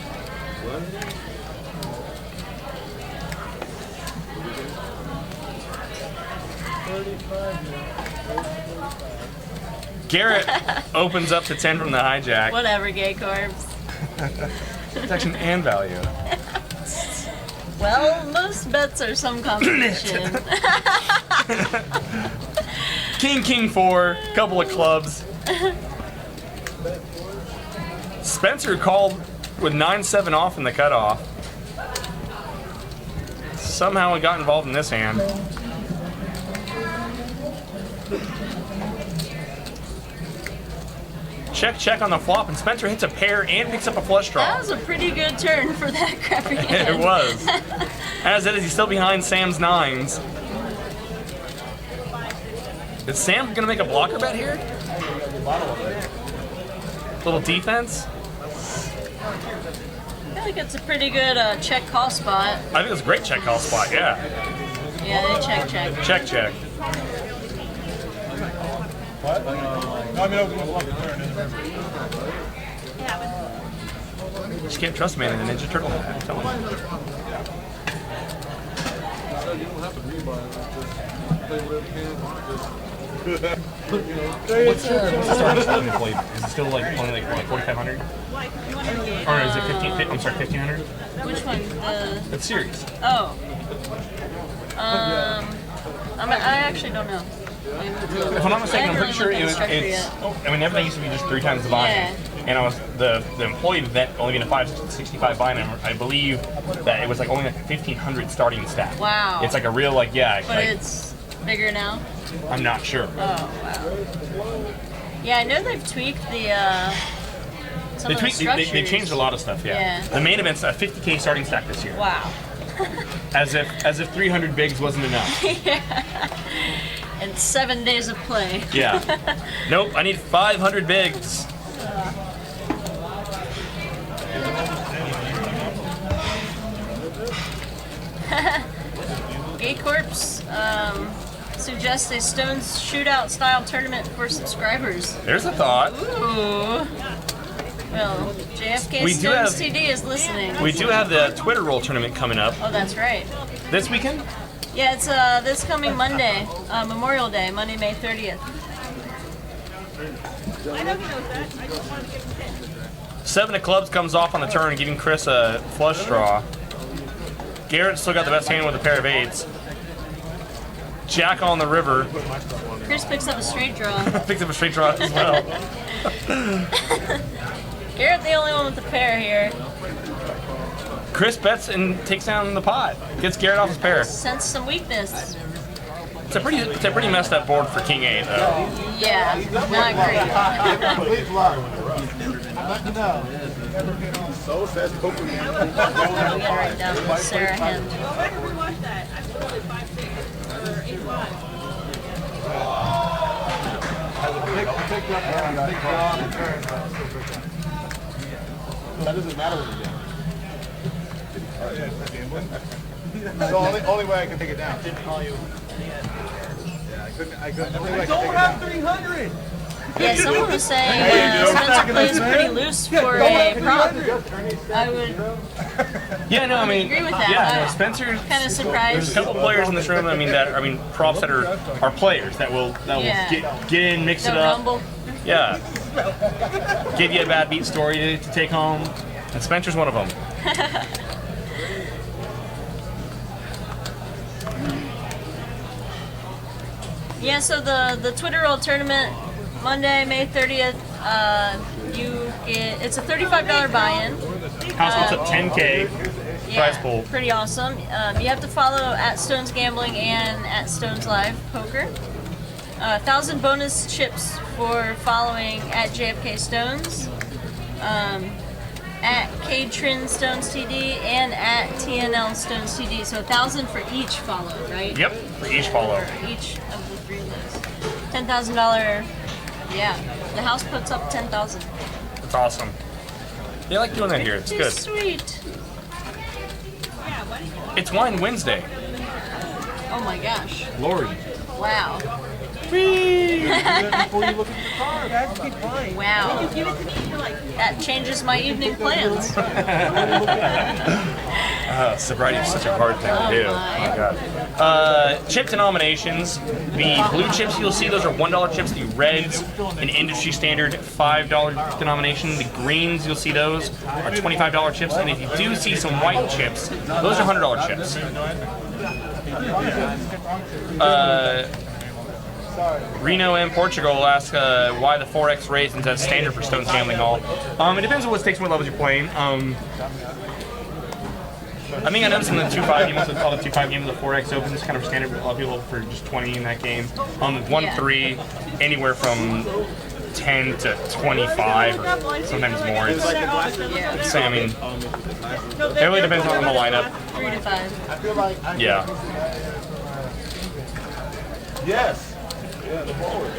Garrett opens up to 10 from the hijack. Whatever, gay corpse. Protection and value. Well, most bets are some combination. King, 4, couple of clubs. Spencer called with 9-7 off in the cutoff. Somehow he got involved in this hand. Check on the flop, and Spencer hits a pair and picks up a flush draw. That was a pretty good turn for that crappy hand. It was. As it is, he's still behind Sam's 9s. Is Sam gonna make a blocker bet here? Little defense? I feel like it's a pretty good check call spot. I think it's a great check call spot, yeah. Yeah, they check. Check. What? No, I mean, I was going to walk the turn in the river. You just can't trust man in a Ninja Turtle hat, I'm telling you. You don't have to rebuy it. Just play whatever you can. What's the starting salary employee? Is it still like only like 4,500? Or is it 15? I'm sorry, 1,500. Which one? That's series. Oh. I actually don't know. If I'm not mistaken, I'm pretty sure it's. I mean, everything used to be just 3 times the buy-in, Yeah. and I was the employee that only being a 565 buy-in. I believe that it was like only like 1,500 starting staff. Wow. It's like a real like But like, it's bigger now. I'm not sure. Oh wow. Yeah, I know they've tweaked the. Some of the They structures. changed a lot of stuff. Yeah. The main event's a 50K starting stack this year. Wow. As if 300 bigs wasn't enough. Yeah. And 7 days of play. Yeah. Nope. I need 500 bigs. A-Corps suggests a Stones shootout style tournament for subscribers. There's a thought. Ooh. Well, JFK We do Stones have- TD is listening. We do have the Twitter roll tournament coming up Oh, that's right. this weekend. Yeah, it's this coming Monday, Memorial Day, Monday, May 30th. I know he knows that. I just wanted to give him a hint. 7 of clubs comes off on the turn, giving Chris a flush draw. Garrett's still got the best hand with a pair of 8s. Jack on the river. Chris picks up a straight draw. Picks up a straight draw as well. Garrett, the only one with the pair here. Chris bets and takes down the pot. Gets Garrett off his pair. Sense some weakness. It's a pretty messed up board for King 8 though. Yeah, not great. Complete block. So says Coco. I'm gonna write down the Sarah hand. Well, where did we watch that? I thought it was 5-6 or 8-5. That doesn't matter what you do. So only way I can take it down. Didn't call you. Yeah, I couldn't. Only way I can take it down. 300! Yeah, someone was saying Spencer plays pretty loose for a prop. I would Yeah, no, I mean, agree with that. yeah, no, I'm Spencer's. kind of There's a surprised. couple players in this room. Props that are players that will Yeah. get in, mix The it up. rumble. Yeah. Give you a bad beat story to take home, and Spencer's one of them. Yeah, so the Twitter Roll tournament, Monday, May 30th, it's a $35 buy-in. House puts up 10K. Yeah, Prize pool. pretty awesome. You have to follow at Stones Gambling and at Stones Live Poker. 1,000 bonus chips for following at JFK Stones, at K-Trin Stones TD, and at TNL Stones TD. So 1,000 for each follow, right? Yep, for each follow. For each of the 3 of those. $10,000. Yeah, the house puts up 10,000. It's awesome. They like doing that here. It's Too good. sweet. It's Wine Wednesday. Oh my gosh. Lord. Wow. Before you look at your card. Guys, keep buying. Wow. Give it to me. You're like, That changes my evening plans. Sobriety is such a hard thing to do. Oh my god. Chip denominations. The blue chips you'll see, those are $1 chips. The reds, an industry standard $5 denomination. The greens, you'll see those are $25 chips. And if you do see some white chips, those are $100 chips. Reno and Portugal ask why the 4X raisins as standard for Stones Gambling Hall. It depends on what stakes, what levels you're playing. I think I noticed in the 2-5 games, all the 2-5 games, the 4X opens kind of standard. A lot of people for just 20 in that game. 1-3, anywhere from 10 to 25, or sometimes more. It's, I mean, it really depends on the lineup. 3 to 5. I feel like Yeah. Yes. Yeah, the forward.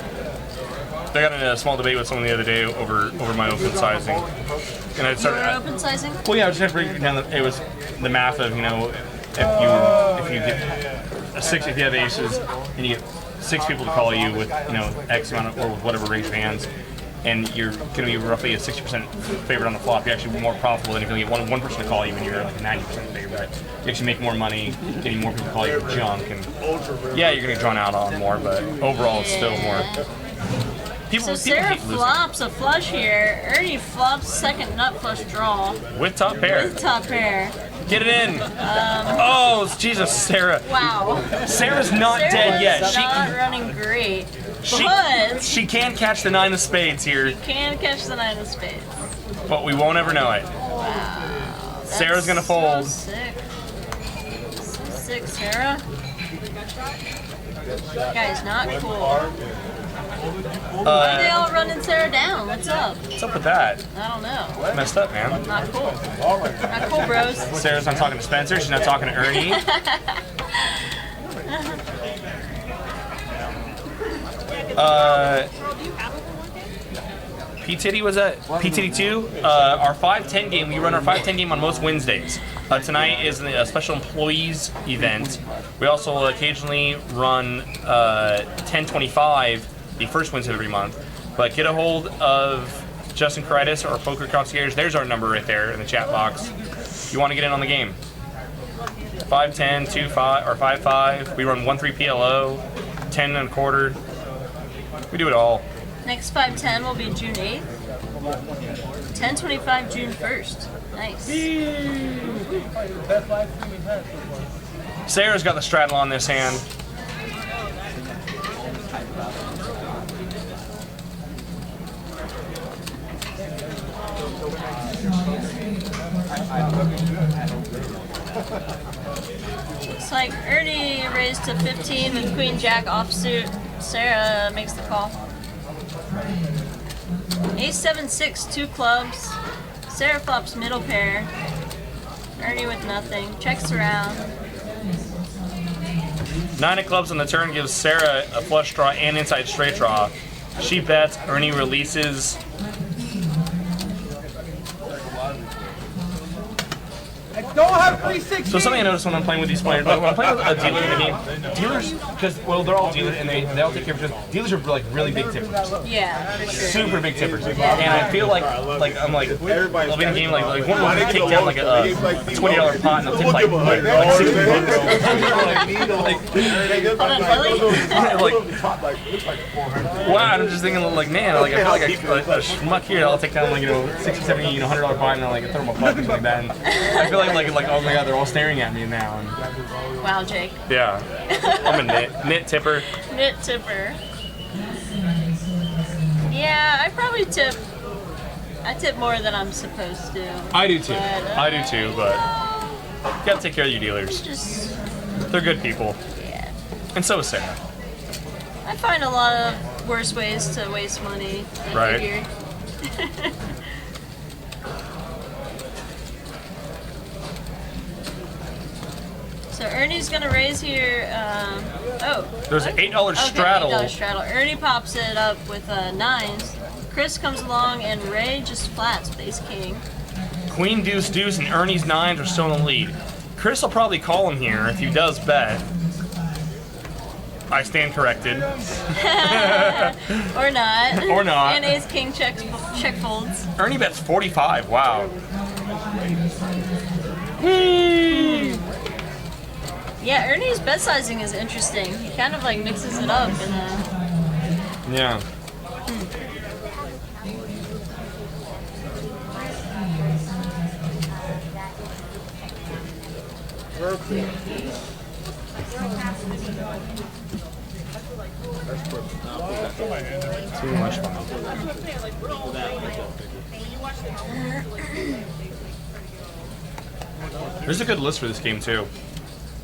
I got in a small debate with someone the other day over my open sizing, and I You started. were open sizing? Well, yeah, I just had to break down. It was the math of if you get a 6 if you have aces, and you get 6 people to call you with, you know, X amount of, or with whatever raised hands, and you're going to be roughly a 60% favorite on the flop, you're actually more profitable than if you get one person to call you and you're like a 90% favorite. You actually make more money getting more people to call you junk, and yeah, you're going to get drawn out on more, but overall it's still more. So Sarah flops a flush here. Ernie flops second nut flush draw. With top pair. With top pair. Get it in. Oh, Jesus, Sarah. Wow. Sarah's not dead yet. Sarah's not running great. She can catch the 9 of spades here. She can catch the 9 of spades. But we won't ever know it. Wow. Sarah's going to fold. So sick. So sick, Sarah. That guy's not cool. Why are they all running Sarah down? What's up? What's up with that? I don't know. Messed up, man. Not cool. Not cool, bros. Sarah's not talking to Spencer. She's not talking to Ernie. P-Titty was at P-Titty 2. Our 5-10 game, we run our 5-10 game on most Wednesdays. Tonight is a special employees event. We also occasionally run 10-25 the first Wednesday of every month. But get a hold of Justin Caritis or Poker Concierge. There's our number right there in the chat box. You want to get in on the game. 5-10, 2-5, or 5-5. We run 1-3 PLO, 10 and a quarter. We do it all. Next 5-10 will be June 8th. 10-25 June 1st. Nice. Sarah's got the straddle on this hand. Looks like Ernie raised to 15 with Queen Jack offsuit. Sarah makes the call. Ace 7-6, 2 clubs. Sarah flops middle pair. Ernie with nothing. Checks around. 9 of clubs on the turn gives Sarah a flush draw and inside straight draw. She bets. Ernie releases. Don't have 3-6. So something I noticed when I'm playing with these players, like when I'm playing with a dealer in the game, dealers, because well they're all dealers and they all take care of just dealers are like really big tippers, Yeah, for sure. super big tippers, and I feel like I'm like I'll be in a game like one will take down like a $20 pot and they'll take like 60 bucks. Wow, I'm just thinking like man, like I feel like a schmuck here, I'll take down like $60, $70, $100 pot and I'll like throw them a puck or something like that. And I feel like oh my god, they're all staring at me now. And, Wow, Jake. yeah, I'm a nit tipper. Knit tipper. Yeah, I probably tip. I tip more than I'm supposed to. I do too. But, But you gotta take care of your dealers. Just They're good people, yeah. and so is Sarah. I find a lot of worse ways to waste money. I Right. figure. So Ernie's gonna raise here. There's an $8 Okay, straddle. $8 straddle. Ernie pops it up with 9s. Chris comes along and Ray just flats with ace king. Queen, deuce, deuce, and Ernie's 9s are still in the lead. Chris will probably call him here if he does bet. I stand corrected. Or not. Or not. And ace king check folds. Ernie bets 45. Wow. Yeah, Ernie's bet sizing is interesting. He kind of like mixes it up and Yeah. Too much fun. There's a good list for this game too.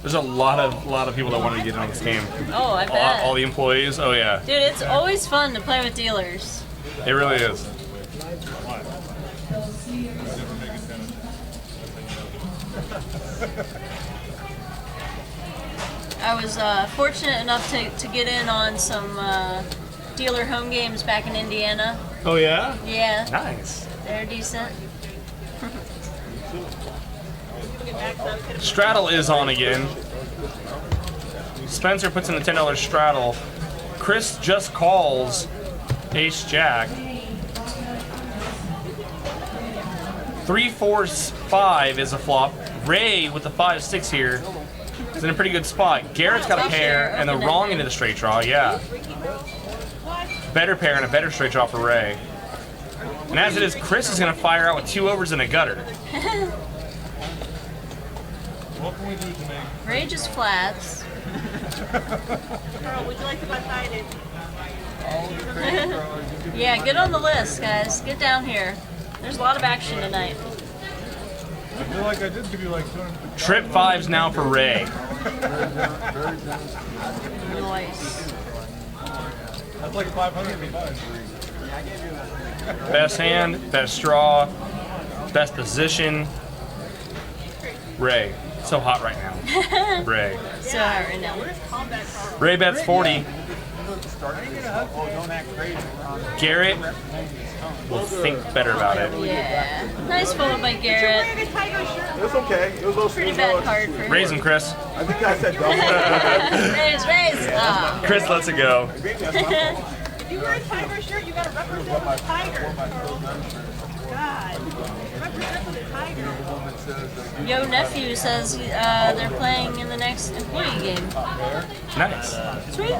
There's a lot of people that wanted to get in on this game. oh, I bet. All the employees. Oh yeah. Dude, it's always fun to play with dealers. It really is. I was fortunate enough to get in on some dealer home games back in Indiana. Oh yeah? Yeah, Nice. they're decent. Straddle is on again. Spencer puts in the $10 straddle. Chris just calls Ace Jack. 3, 4, 5 is a flop. Ray with the 5, 6 here is in a pretty good spot. Garrett's got a pair and the wrong end of the straight draw, yeah. Better pair and a better straight draw for Ray. And as it is, Chris is going to fire out with 2 overs and a gutter. What can we do to make? Ray just flats. Girl, would you like to buy sided? Yeah, get on the list, guys. Get down here. There's a lot of action tonight. I feel like I did give you like 250. Trip 5's now for Ray. Nice. That's like 505. Best hand, best draw, best position. Ray. So hot right now. Ray. So hot right now. Ray bets 40. Garrett will think better about it. Yeah. Nice follow by Garrett. Wearing a tiger shirt. It's okay. It was a little Pretty bad card for him. Raise him, Chris. I think I said don't. Raise. Ah. Chris lets it go. If you wear a tiger shirt, you gotta represent the tiger. God. Represent the tiger. Yo nephew says they're playing in the next employee game. Nice. Sweet.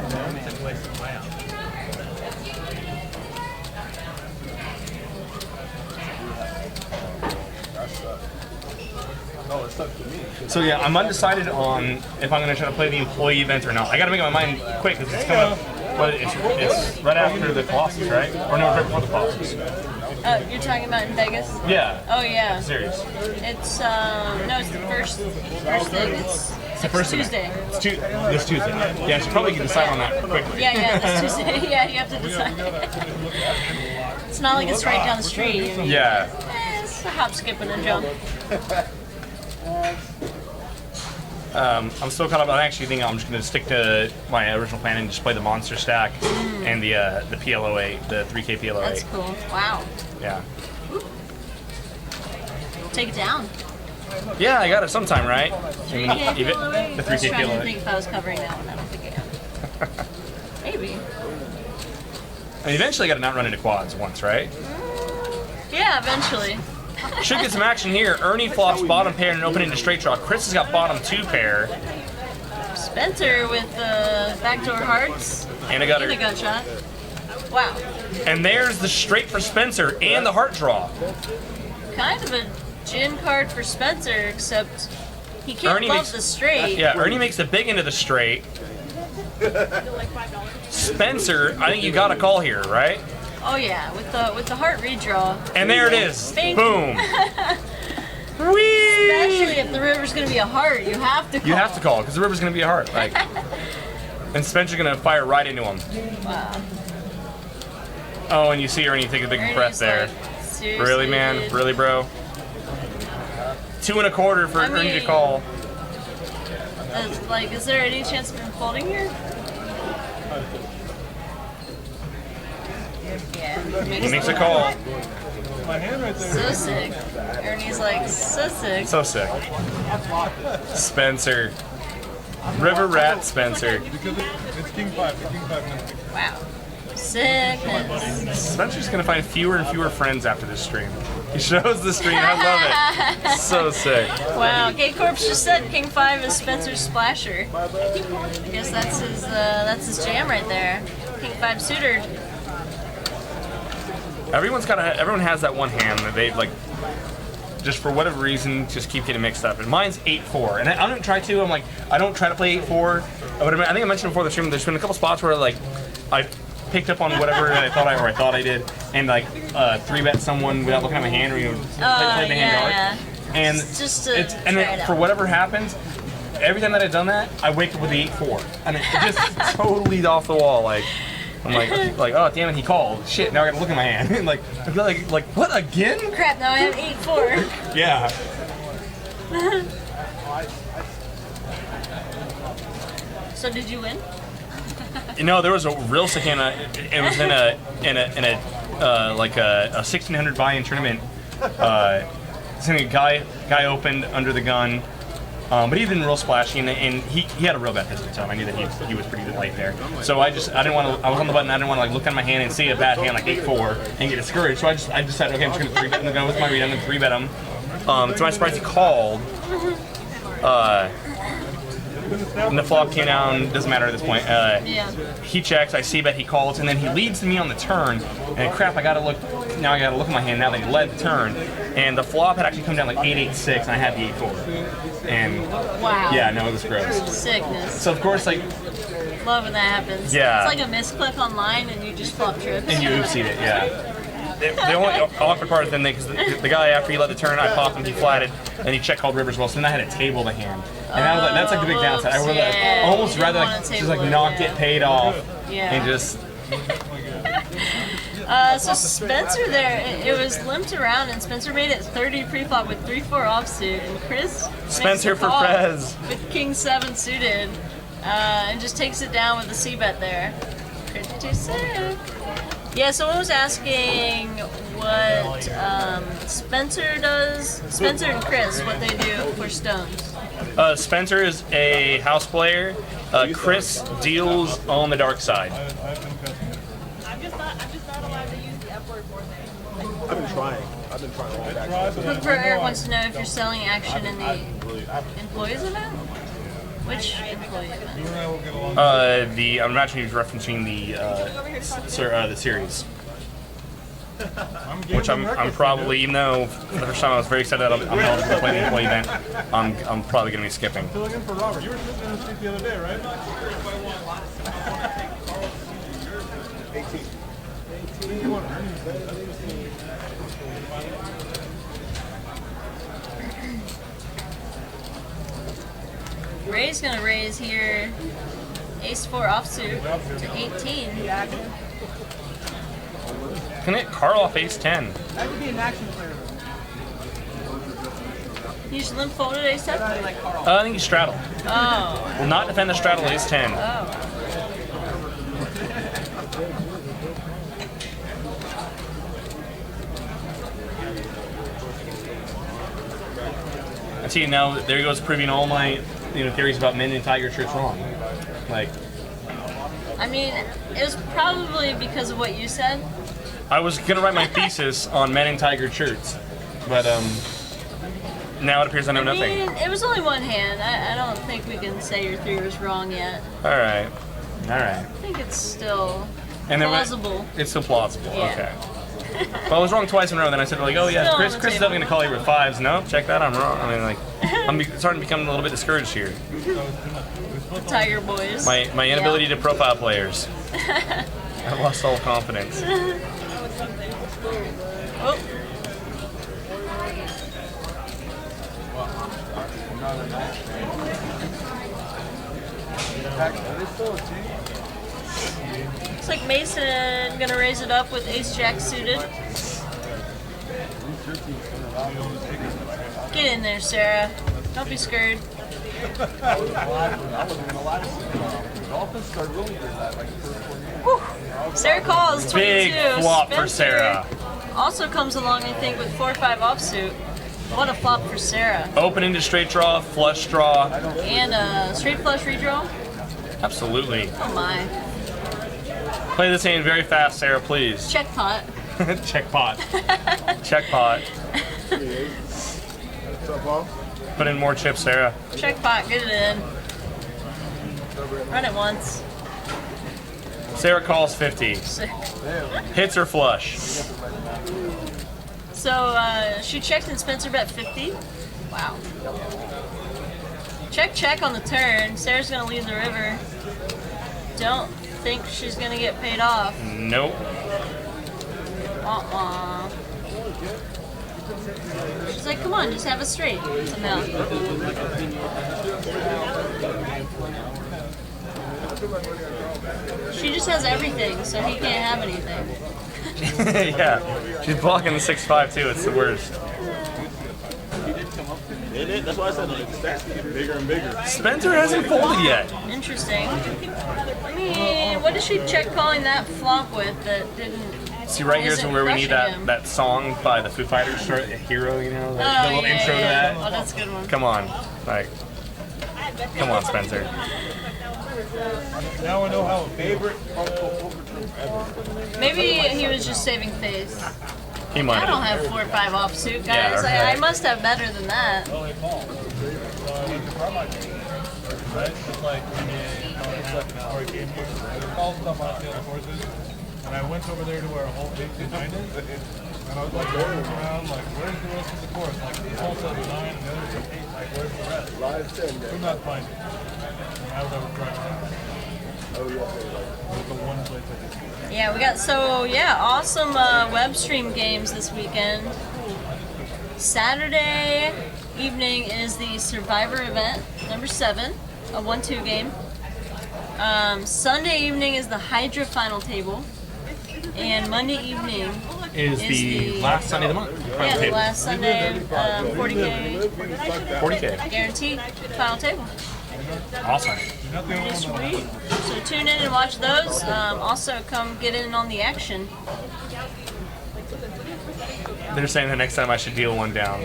No, it sucks to me. So yeah, I'm undecided on if I'm going to try to play the employee event or not. I got to make up my mind quick because it's coming up. But it's right after the Colossus, right? Or no, right before the Colossus. You're talking about in Vegas? Yeah. Oh yeah. Serious. It's no, it's the first thing. It's The first Tuesday. It's this Tuesday. Yeah, I should probably decide on that quickly. Yeah, this Tuesday. Yeah, you have to decide. It's not like it's right down the street. I mean, Yeah. it's a hop, skip, and a jump. I'm still caught up. I actually think I'm just going to stick to my original plan and just play the monster stack and the PLO8, the 3K PLO8. That's cool. Wow. Yeah. Take it down. Yeah, I got it sometime, right? 3K Even- PLO8? The I was 3K trying to PLO8. think if I was covering that one. I don't think I am. Maybe. And eventually I got to not run into quads once, right? Yeah, eventually. Should get some action here. Ernie flops bottom pair and opening to straight draw. Chris has got bottom 2 pair. Spencer with the backdoor hearts. And a gutter. And a gunshot. Wow. And there's the straight for Spencer and the heart draw. Kind of a gin card for Spencer, except he can't Ernie love makes- the straight. Yeah, Ernie makes the big end of the straight. Spencer, I think you got a call here, right? Oh yeah, with the heart redraw. And there it is. Bing. Boom. Whee! Especially if the river's gonna be a heart, you have to call. You have to call because the river's going to be a heart. Like, and Spencer's going to fire right into him. Wow. Oh, and you see Ernie take a big breath Ernie's there. like, seriously, Really, man? dude? Really, bro? 2 1/4 for I Ernie to mean- call. Like, is there any chance of him folding here? Yeah. He makes a call. My hand right there. So sick. Ernie's like, so sick. So sick. Spencer. River Rat Spencer. Because it's King 5. The King 5 minutes. Wow. Sickness. Spencer's going to find fewer and fewer friends after this stream. He shows the stream. I love it. So sick. Wow, K-Corp's just said King 5 is Spencer's splasher. I guess that's his jam right there. King 5 suitor. Everyone has that one hand that they like, just for whatever reason, just keep getting mixed up. And mine's 8-4, and I don't try to. I'm like, I don't try to play 8-4. But I think I mentioned before the stream. There's been a couple spots where like, I picked up on whatever I thought I did, and like 3-bet someone without looking at my hand, or play the hand guard. And Just to and try then it for out. whatever happens, every time that I've done that, I wake up with the 8-4, and it's just totally off the wall. Like, I'm like, oh damn it, he called. Shit, now I gotta look at my hand. And like what again? Crap, now I have 8-4. Yeah. So did you win? You know, there was a real sick hand. It was in a like a 1600 buy-in tournament. A guy opened under the gun, But he didn't real splashy, and he had a real bad pistol, so I knew that he was pretty light there. So I didn't want to. I was on the button. I didn't want to like look at my hand and see a bad hand like 8-4 and get discouraged. So I decided, okay, I'm just gonna 3-bet. I'm gonna go with my read. I'm gonna 3-bet him. To my surprise, he called. And the flop came down. Doesn't matter at this point. He checks. I see bet. He calls, and then he leads me on the turn. And crap, I gotta look. Now I gotta look at my hand. Now that he led the turn, and the flop had actually come down like 8-8-6, and I had the 8-4. And wow. Yeah, no, it was gross. Sickness. So of course, like. Love when that happens. Yeah. It's like a misclick online, and you just flop trips. And you oopsied it. Yeah. The only awkward part is then because the guy after he let the turn, I popped him, he flatted, and he check called river as well. So then I had to table the hand, and that was like, that's like the big downside. I would almost rather like just like not get paid off and just. So Spencer there, it was limped around, and Spencer made it 30 pre-flop with 3-4 offsuit, and Chris Spencer for Prez with King 7 suited, and just takes it down with the c-bet there. Pretty sick. Yeah, someone was asking what Spencer does. Spencer and Chris, what they do for stones. Spencer is a house player. Chris deals on the dark side. I'm just not allowed to use the F word more than. I've been trying all back. But Eric wants to know if you're selling action in the employees event? Which employee event? I'm actually referencing the series. Which I'm probably, even though for the first time I was very excited that I'm eligible to play the employee event, I'm probably going to be skipping. Fill in for Robert. You were sitting in the street the other day, right? 18. Ray's gonna raise here. Ace-4 offsuit to 18. Can it Carl off ace-10? That would be an action player. You just limp folded ace-7? I think he straddled. Oh. Will not defend the straddle ace-10. Oh. I see now. There goes proving all my theories about men in tiger shirts wrong. Like, I mean, it was probably because of what you said. I was gonna write my thesis on men in tiger shirts, but now it appears I know nothing. I mean, it was only one hand. I don't think we can say your theory was wrong yet. All right. I think it's still plausible. It's still plausible. Yeah. Okay. Well, I was wrong twice in a row. Then I said, like, oh yeah, Chris is definitely gonna call you with 5s. No, check that. I'm wrong. I mean, like, I'm starting to become a little bit discouraged here. Tiger boys. My inability to profile players. I lost all confidence. Oh. Looks like Mason gonna raise it up with ace-jack suited. Get in there, Sarah. Don't be scared. Whew. Sarah calls 22. Big flop for Spencer Sarah. Also comes along, I think, with 4-5 offsuit. What a flop for Sarah. Open into straight draw, flush draw. And a straight flush redraw. Absolutely. Oh my. Play this hand very fast, Sarah, please. Check pot. Check pot. Check pot. What's up, Paul? Put in more chips, Sarah. Check pot, get it in. Run it once. Sarah calls 50. Hits or flush. So she checked and Spencer bet 50. Wow. Check on the turn. Sarah's gonna lead the river. Don't think she's gonna get paid off. Nope. She's like, come on, just have a straight somehow. She just has everything, so he can't have anything. Yeah, she's blocking the 6-5 too. It's the worst. That's why I said the stats get bigger and bigger. Spencer hasn't folded yet. Interesting. I mean, what is she check calling that flop with that didn't? See, right here's isn't where we need crushing that him? song by the Foo Fighters, Hero, the little intro to that. Oh, that's a good one. Come on, like Come on, Spencer. Now I know how it feels. Favorite poker term ever. Maybe he was just saving face. He might. I don't have 4 or 5 offsuit, guys. Yeah, right. I must have better than that. Well, they call. So I went to Carmichael. Right? It's like when you before I came here. I called stuff on tail horses. And I went over there to where a whole big behind is. And I was like going around, like, where's the rest of the course? Like, this whole set of 9 and the other set 8. Like, where's the rest? Live 10 Could not find it. And I was over driving around. Oh, yeah. It was the one place I did. Yeah, we got awesome web stream games this weekend. Saturday evening is the Survivor event, number 7, a 1-2 game. Sunday evening is the Hydra final table. And Monday evening Is the last Sunday of the month. yeah, the last Sunday, 40K 40K. guaranteed final table. Awesome. Pretty sweet. So tune in and watch those. Also, come get in on the action. They're saying the next time I should deal one down.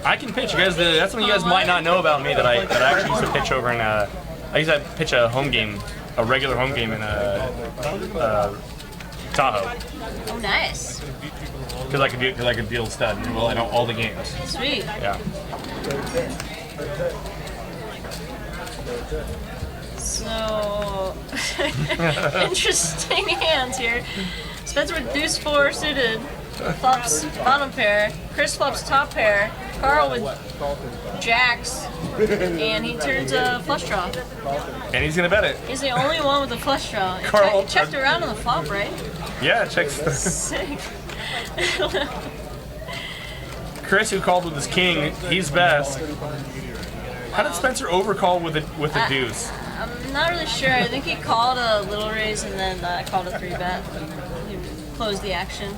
I can pitch. You guys, that's something you guys might not know about me that I actually used to pitch over in. I used to pitch a home game, a regular home game in Tahoe. Oh, nice. Because I could deal stud. Well, I know all the games. Sweet. Yeah. So, interesting hands here. Spencer with deuce 4 suited, flops bottom pair, Chris flops top pair, Carl with jacks, and he turns a flush draw. And he's gonna bet it. He's the only one with a flush draw. Carl- Checked around on the flop, right? Yeah, checks. Sick. Chris, who called with his king, he's best. How did Spencer overcall with a deuce? I'm not really sure. I think he called a little raise and then called a 3-bet. He closed the action.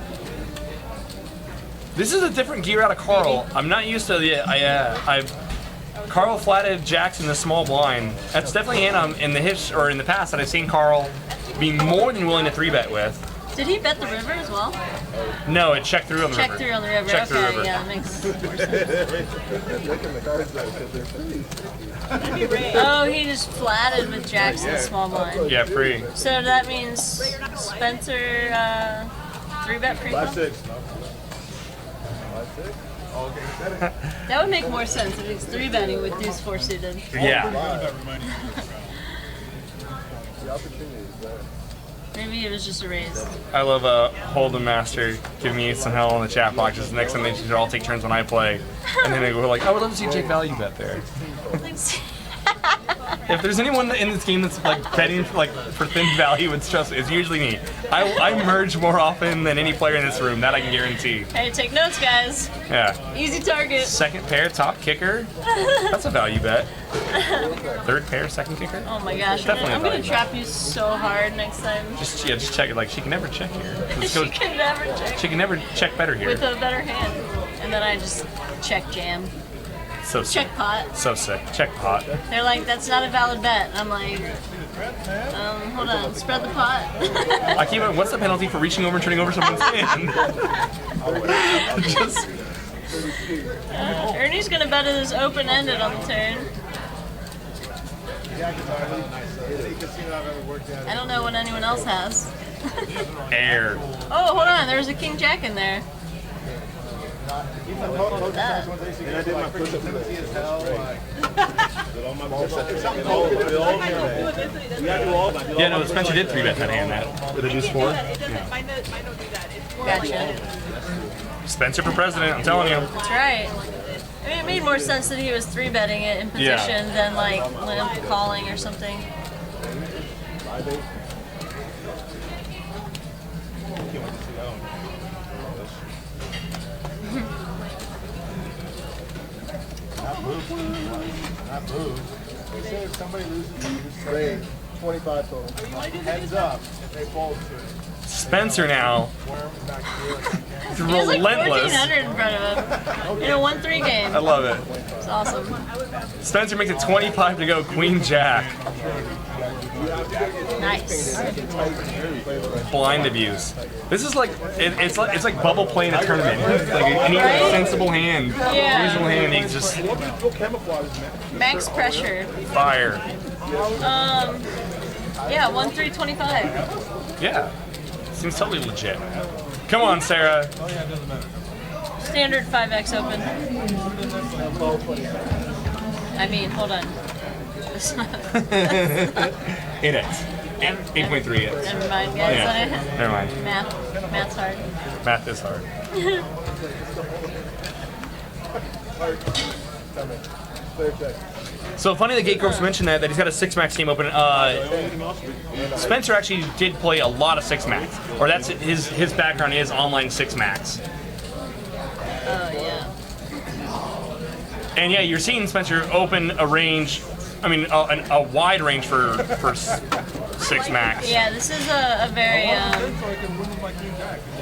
This is a different gear out of Carl. I'm not used to the. Carl flatted jacks in the small blind. That's definitely in the past that I've seen Carl be more than willing to 3-bet with. Did he bet the river as well? No, it checked through on the river. Checked through on the river. Checked through the Okay, river. yeah, that makes more sense. Oh, he just flatted with jacks in the small blind. Yeah, free. So that means Spencer 3-bet pre. Live 6. That would make more sense if he's 3-betting with deuce 4 suited. Yeah. The opportunity is there. Maybe it was just a raise. I love Holden Master giving me some hell in the chat boxes. The next time they should all take turns when I play. And then they go like, I would love to see Jake Value bet there. If there's anyone in this game that's like betting for thin value, it's usually me. I merge more often than any player in this room, that I can guarantee. Hey, take notes, guys. Yeah. Easy target. Second pair, top kicker. That's a value bet. Third pair, second kicker. Oh my gosh, Definitely I'm a gonna value trap you so hard next time. Just check it. Like she can never check here. Let's She go. can never check She can never check better here. with a better hand. And then I just check jam. So sick. Check pot. So sick. Check pot. They're like, that's not a valid bet. I'm like, hold on, spread the pot. I keep. What's the penalty for reaching over and turning over someone's hand? Just. Ernie's gonna bet it is open-ended on the turn. I don't know what anyone else has. Air. Oh, hold on, there's a king jack in there. That. And I did my push-up today. Yeah, no, Spencer did 3-bet that hand that with a deuce 4. Mine don't do that. It's Gotcha. Spencer for president, I'm telling you. That's right. I mean, it made more sense that he was 3-betting it in position than like limp calling or something. They say if somebody loses, you say 25 total. Heads up if they fold to it. Spencer now. He's He has like relentless. 1,400 in front of him in a 1-3 game. I love it. It's awesome. Spencer makes it 25 to go, Queen Jack. Nice. Blind abuse. This is like it's like bubble play in a tournament. Like any sensible hand, Yeah. reasonable hand, you just Max pressure. fire. Yeah, 1-3-25. Yeah, seems totally legit. Come on, Sarah. Standard 5x open. I mean, hold on. 8x. 8.3x. Never mind, guys. Yeah. Never mind. Math's hard. Math is hard. So funny that Gategross mentioned that he's got a 6-max team open. Spencer actually did play a lot of 6-max, or that's his background is online 6-max. Oh, yeah. And yeah, you're seeing Spencer open a range. I mean, a wide range for 6-max. Yeah, this is a very,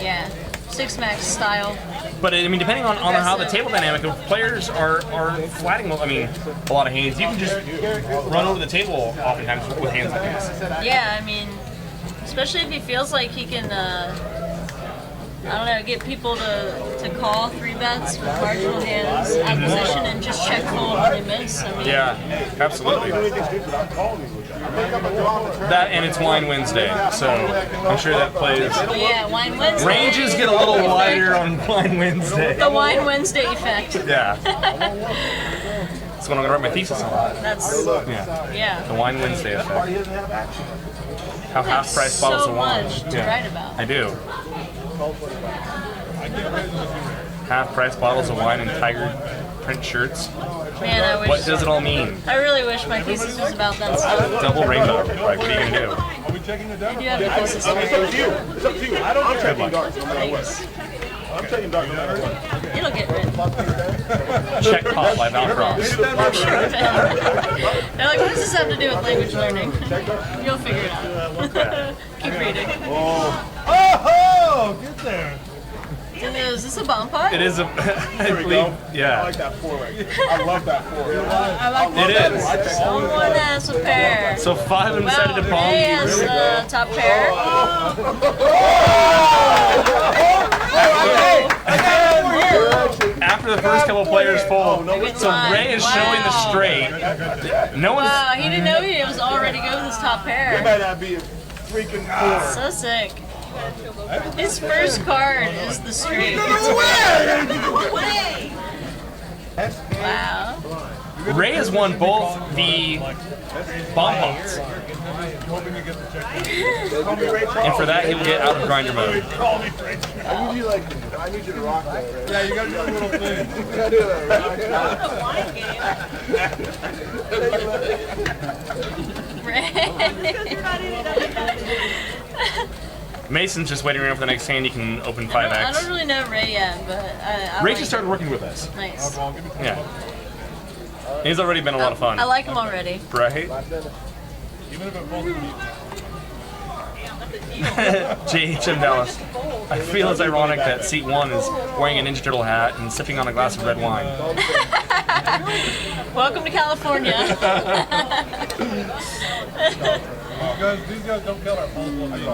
yeah, 6-max style. But I mean, depending on how the table dynamic of players are flatting, I mean, a lot of hands, you can just run over the table oftentimes with hands like this. Yeah, I mean, especially if he feels like he can, I don't know, get people to call 3-bets with marginal hands out of position and just check fold when they miss. I mean, Yeah, absolutely. That and it's Wine Wednesday, so I'm sure that plays. yeah, Wine Wednesday. Ranges get a little wider on Wine Wednesday. The Wine Wednesday effect. Yeah. That's what I'm gonna write my thesis on. That's, Yeah. yeah. The Wine Wednesday effect. How half-price bottles so of wine. much to write about. I do. Half-price bottles of wine and tiger print shirts. Man, I wish. What does it all mean? I really wish my thesis was about that stuff. Double rainbow. Like, what are you gonna do? Are we checking the I demo? do have a thesis. It's up to you. It's up to you. I'm checking darts no matter what. Thanks. I'm checking darts no matter what. It'll get written. Check pop by Valcross. They're like, what does this have to do with language learning? You'll figure it out. Keep reading. Oh, get there. Is this a bomb pot? It is a, I believe, I yeah. like that 4 right there. I love that 4. I like It that. is. Someone has a pair. So 5 and decided to palm. Ray has the top pair. After the first couple players fold, Good so line. Ray is showing the straight. No one's. Wow, he didn't know he was already good with his top It pair. might not be a freaking 4. So sick. His first card is the straight. Wow. Ray has won both the bomb pots, and for that he will get out of grinder mode. I need you to rock that, right? Yeah, you gotta do a little thing. You gotta do that, Mason's just waiting around for the next hand. He can open I don't 5x. really know Ray yet, but I Ray like just started working with us. him. Nice. Yeah, he's already been a lot of fun. I like him already. Right? Even if it falls JHM Dallas. I feel it's ironic that seat 1 is wearing a Ninja Turtle hat and sipping on a glass of red wine. Welcome to California. these guys don't kill our polls will be.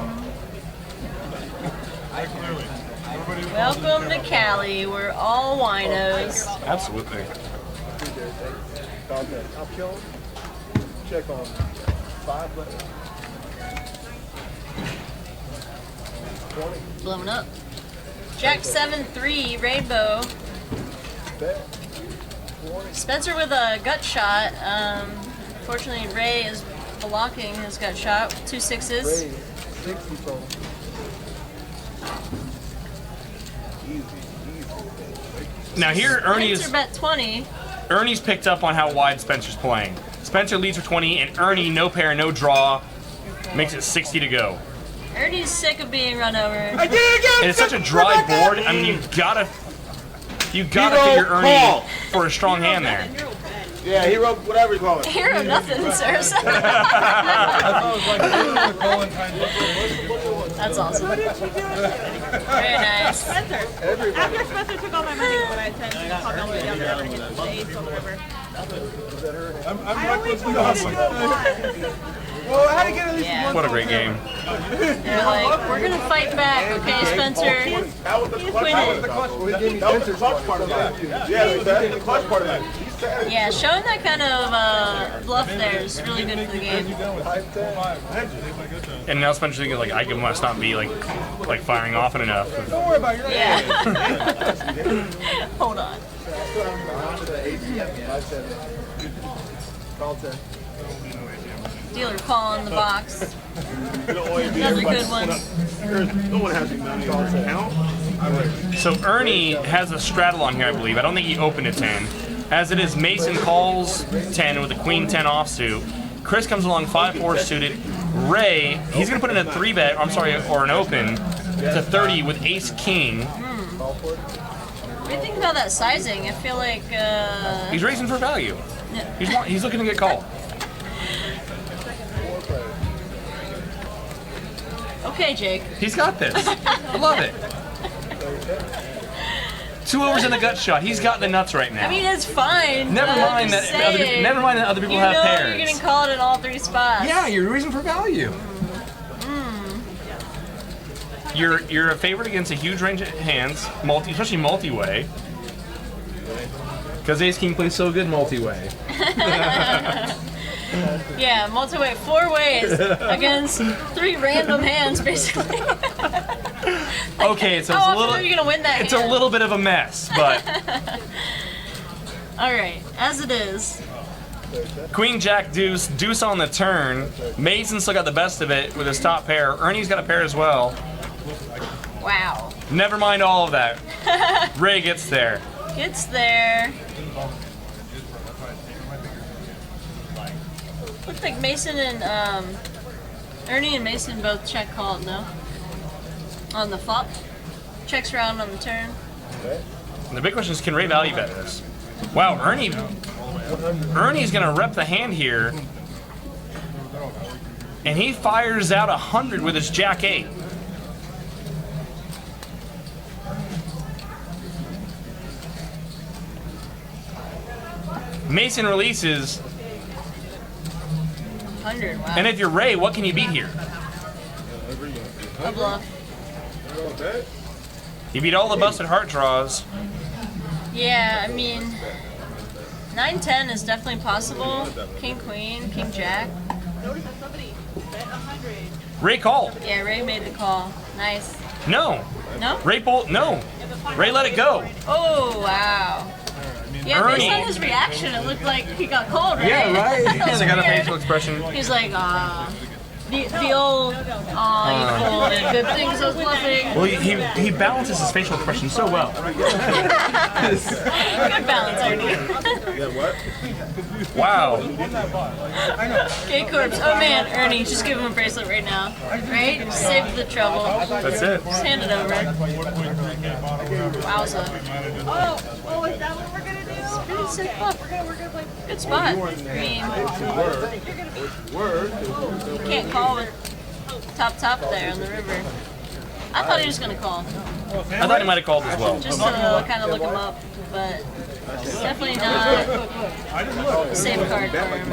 Clearly. Everybody Welcome to Cali. We're all winos. Absolutely. Okay, I'll kill him. Check on 5 letters. 20. Blowing up. Jack 7-3 Rainbow. Bet. 20. Spencer with a gut shot. Fortunately, Ray is blocking his gut shot with 2 6s. Ray, 60 total. Easy. Now here, Spencer bet 20. Ernie's picked up on how wide Spencer's playing. Spencer leads for 20, and Ernie, no pair, no draw, makes it 60 to go. Ernie's sick of being run over. And it's such a dry board. I mean, you gotta figure Ernie call. for a strong hand there. Yeah, he wrote whatever you call it. Hero nothing, sir. I thought it was like Colin kind of That's awesome. What did she do? Very nice. Spencer. After Spencer took all my money when I said she called me all the way down there to get the eights on the river. I only told you to do it once. Well, I had to get at least Yeah. What a great game. They're like, we're gonna fight back, okay, Spencer? That was the He's clutch. winning. That was the clutch part of that. Yeah, that's the clutch part of that. He said Yeah, showing that kind of bluff there is really good for the game. And now Spencer's thinking like, I must not be like firing often enough. Don't worry about it. Yeah. Hold on. Dealer call in the box. Another good one. no one has any money on their account. So Ernie has a straddle on here, I believe. I don't think he opened a 10. As it is, Mason calls 10 with a queen 10 offsuit. Chris comes along 5-4 suited. Ray, he's gonna put in a 3-bet, I'm sorry, or an open to 30 with ace king. What do you think about that sizing? I feel like He's raising for value. yeah. He's looking to get called. Okay, Jake. He's got this. I love it. 2 overs in the gut shot. He's got the nuts right now. I mean, it's fine. Never but I'm mind just that other, saying, never mind that other people you have know pairs. you're getting called in all 3 spots. Yeah, you're raising for value. You're a favorite against a huge range of hands, especially multi-way. Because Ace King plays so good multi-way. Yeah, multi-way 4 ways against 3 random hands, basically. Okay, so How it's a often little. are you gonna win that It's hand? a little bit of a mess, but All right, as it is. Queen Jack Deuce, Deuce on the turn. Mason still got the best of it with his top pair. Ernie's got a pair as well. Wow. Never mind all of that. Ray gets there. Gets there. Looks like Mason and Ernie and Mason both check called, no? On the flop. Checks around on the turn. And the big question is, can Ray value bet this? Wow, Ernie's gonna rep the hand here. And he fires out 100 with his Jack 8. Mason releases, 100, wow. and if you're Ray, what can you beat here? A bluff. You beat all the busted heart draws. Yeah, I mean, 9-10 is definitely possible. King Queen, King Jack. Notice that somebody bet 100. Ray called. Yeah, Ray made the call. Nice. No. No? Ray bolt. No. Ray let it go. Oh, wow. Yeah, Ernie. based on his reaction, it looked like he got called, right? Yeah, right. That was They got a weird. facial expression. He's like, the old, you folded. Good things I was bluffing. Well, he balances his facial expression so well. Good balance, Ernie. Yeah, what? Wow. K-Corps. Oh man, Ernie, just give him a bracelet right now. Right? Save the trouble. That's it. Just hand it over. Wowza. Oh, is that what we're gonna do? Pretty sick bluff. We're gonna play. Good spot. I mean, you can't call with top there on the river. I thought he was gonna call, I thought he might have called as well. just to kind of look him up, but it's definitely not a safe card for him.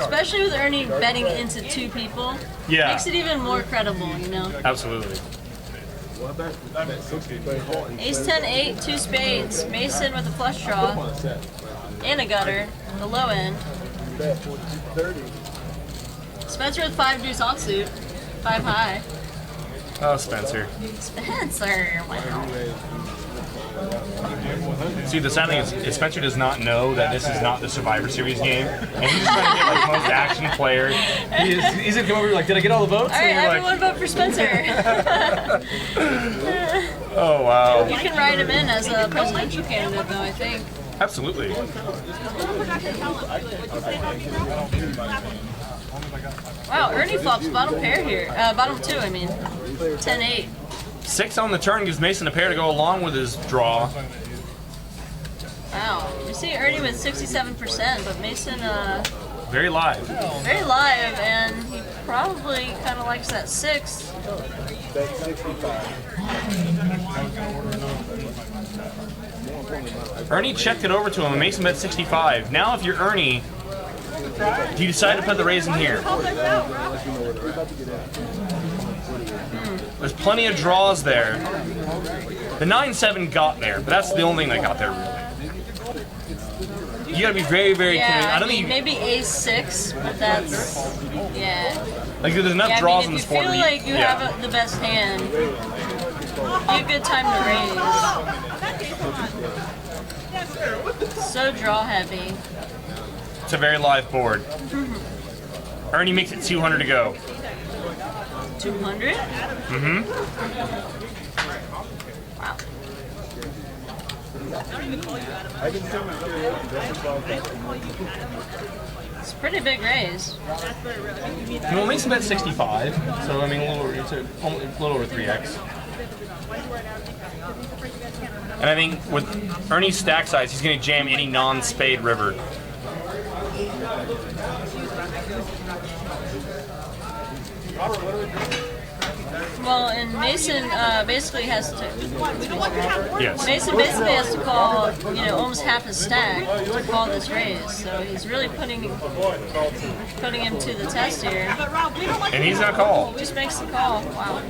Especially with Ernie betting into 2 people. Yeah. Makes it even more credible, you know. Absolutely. Ace 10 8, 2 spades. Mason with a flush draw and a gutter, the low end. Spencer with 5 deuce offsuit, 5 high. Oh, Spencer. Spencer, wow. See, the sad thing is Spencer does not know that this is not the Survivor Series game, and he's just trying to get like most action player. He's gonna come over like, did I get all the votes? All right, And you're everyone vote for Spencer. Oh wow. You can write him in as a presidential candidate, though, I think. Absolutely. Wow, Ernie flops bottom pair here. Bottom 2, I mean. 10 8. 6 on the turn gives Mason a pair to go along with his draw. Wow. You see Ernie with 67%, but Mason Very live. Very live, and he probably kind of likes that 6. Bet 65. Ernie checked it over to him and Mason bet 65. Now if you're Ernie, do you decide to put the raise in here? There's plenty of draws there. The 9-7 got there, but that's the only thing that got there really. You gotta be very, very Yeah, I don't think maybe Ace-6, but that's, yeah. like there's enough Yeah, draws I on mean, this if you board. feel like you have the best hand, be a good time to raise. So draw heavy. It's a very live board. Ernie makes it 200 to go. 200? Mm-hmm. Wow. It's a pretty big raise. Well, Mason bet 65, so I mean it's a little over 3x. And I think with Ernie's stack size, he's going to jam any non-spade river. Well, and Mason basically has to. Yes. Mason basically has to call, almost half his stack to call this raise. So he's really putting him to the test here. And he's going to call. Just makes the call. Wow.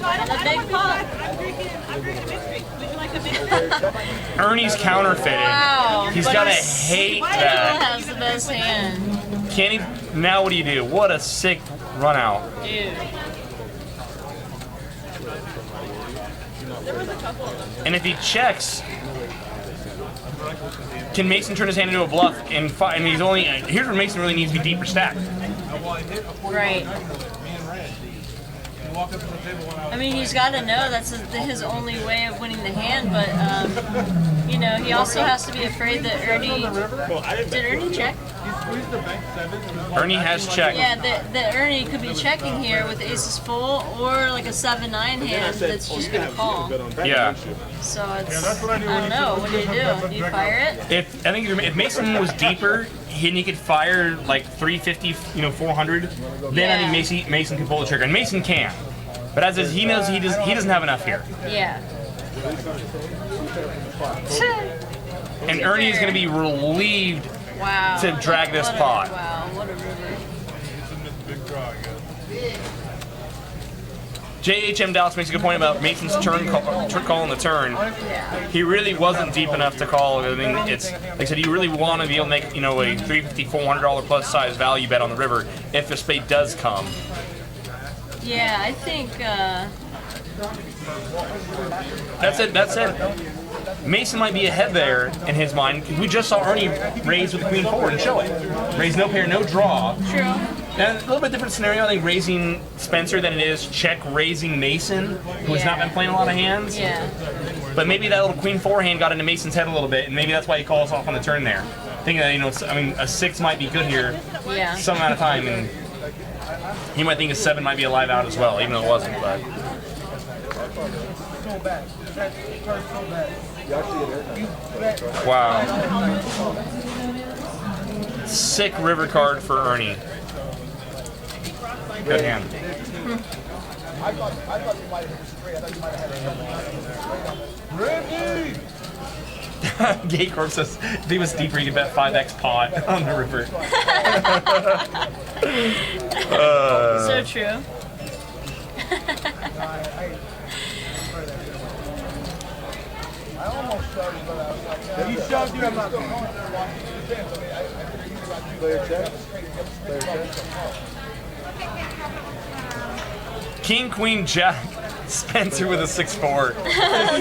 And a big pot. Ernie's counterfeiting. Wow. He's but got to he hate still that. has the best hand. Can he? Now what do you do? What a sick run out. Dude. And if he checks, can Mason turn his hand into a bluff? And he's only here's where Mason really needs to be deeper stacked. Right. I mean, he's got to know that's his only way of winning the hand, but, he also has to be afraid that Ernie... Did Ernie check? Ernie has checked. Yeah, that Ernie could be checking here with aces full or like a 7-9 hand that's just going to call. Yeah. So it's... I don't know. What do you do? Do you fire it? If Mason was deeper, he could fire like 350, 400. Then I think Mason can pull the trigger, and Mason can. But as is, he knows he doesn't have enough here. Yeah. And Ernie is going to be relieved Wow. to drag this pot. Wow, what a river. JHM Dallas makes a good point about Mason's turn call on the turn. He really wasn't deep enough to call. I mean, it's like I said, you really want to be able to make a $350, $400 plus size value bet on the river if the spade does come. Yeah, I think. That's it. Mason might be ahead there in his mind. We just saw Ernie raise with the queen forward and show it. Raise no pair, no draw. True. And a little bit different scenario, I think, raising Spencer than it is check raising Mason, who has not been playing a lot of hands. Yeah. But maybe that little queen forehand got into Mason's head a little bit, and maybe that's why he calls off on the turn there. Thinking that, a 6 might be good here Yeah. some amount of time, and he might think a 7 might be a live out as well, even though it wasn't. But wow. Sick river card for Ernie. Good hand. Gate Corp says if he was deeper, he could bet 5x pot on the river. So true. King, Queen, Jack, Spencer with a 6-4.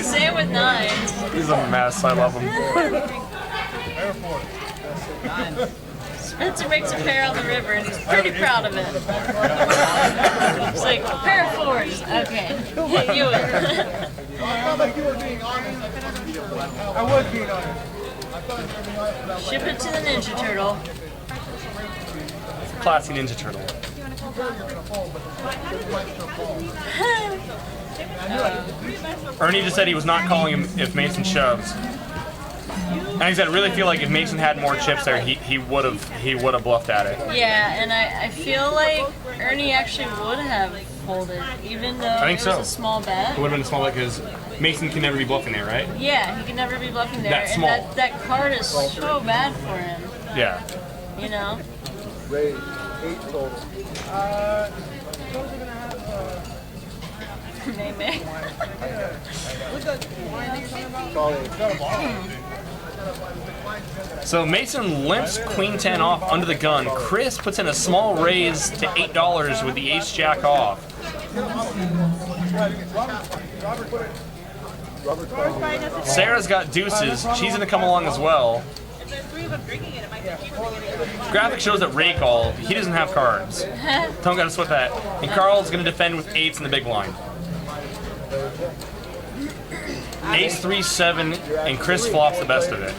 Same with 9s. He's a mess. I love him. Spencer makes a pair on the river and he's pretty proud of it. It's like, pair of 4s. Okay. You win. I was being honest. Ship it to the Ninja Turtle. Classy Ninja Turtle. Ernie just said he was not calling him if Mason shoves. And I said, I really feel like if Mason had more chips there, he would have bluffed at it. Yeah, and I feel like Ernie actually would have folded, even though I think it was so. a small bet. It would have been a small bet because Mason can never be bluffing there, right? Yeah, he can never be bluffing there. That small. And that card is so bad for him, Yeah. you know? Raise 8 total. Maybe. Call it. So Mason limps Queen 10 off under the gun. Chris puts in a small raise to $8 with the Ace Jack off. Sarah's got deuces. She's going to come along as well. If there's 3 of them drinking it, it might be cheaper to get it at Graphic shows that Ray called. He doesn't have cards. Don't got to sweat that. And Carl's going to defend with 8s in the big blind. Ace 3 7, and Chris flops the best of it.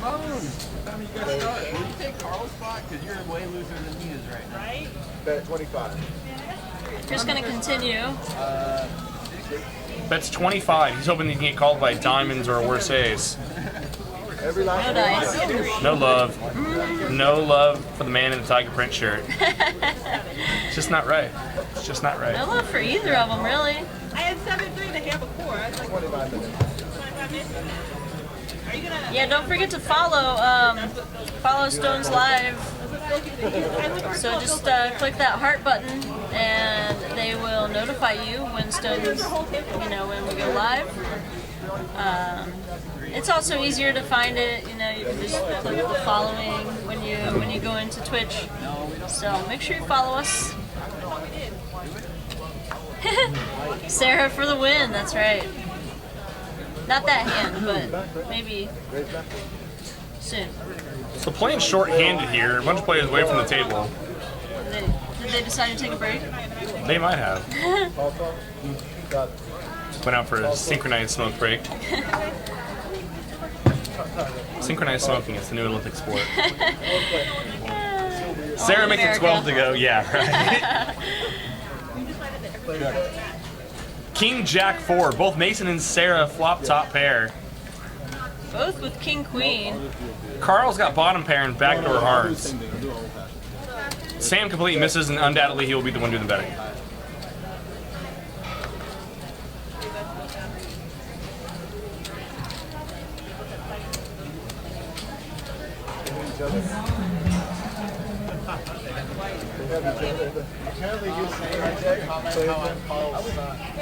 right? Bet 25. Just gonna continue. Bets 25. He's hoping he can get called by diamonds or a worse ace. Every last No dice. No love. No love for the man in the tiger print shirt. It's just not right. It's just not No right. love for either of them, really. I had 7-3 the hand before. I was like, 25 minutes. 25 minutes? Are you gonna... Yeah, don't forget to follow Stones Live. So just click that heart button, and they will notify you when Stones, when we go live. It's also easier to find it. You can just click the following when you go into Twitch. So make sure you follow us. Sarah for the win. That's right. Not that hand, but maybe soon. So playing short-handed here, a bunch of players away from the table. Did they decide to take a break? They might have. Got it. Went out for a synchronized smoke break. Synchronized smoking is the new Olympic sport. Sarah makes it 12 to go. Yeah, right. King Jack 4. Both Mason and Sarah flop top pair. Both with King Queen. Carl's got bottom pair and backdoor hearts. Sam completely misses, and undoubtedly he will be the one doing the betting.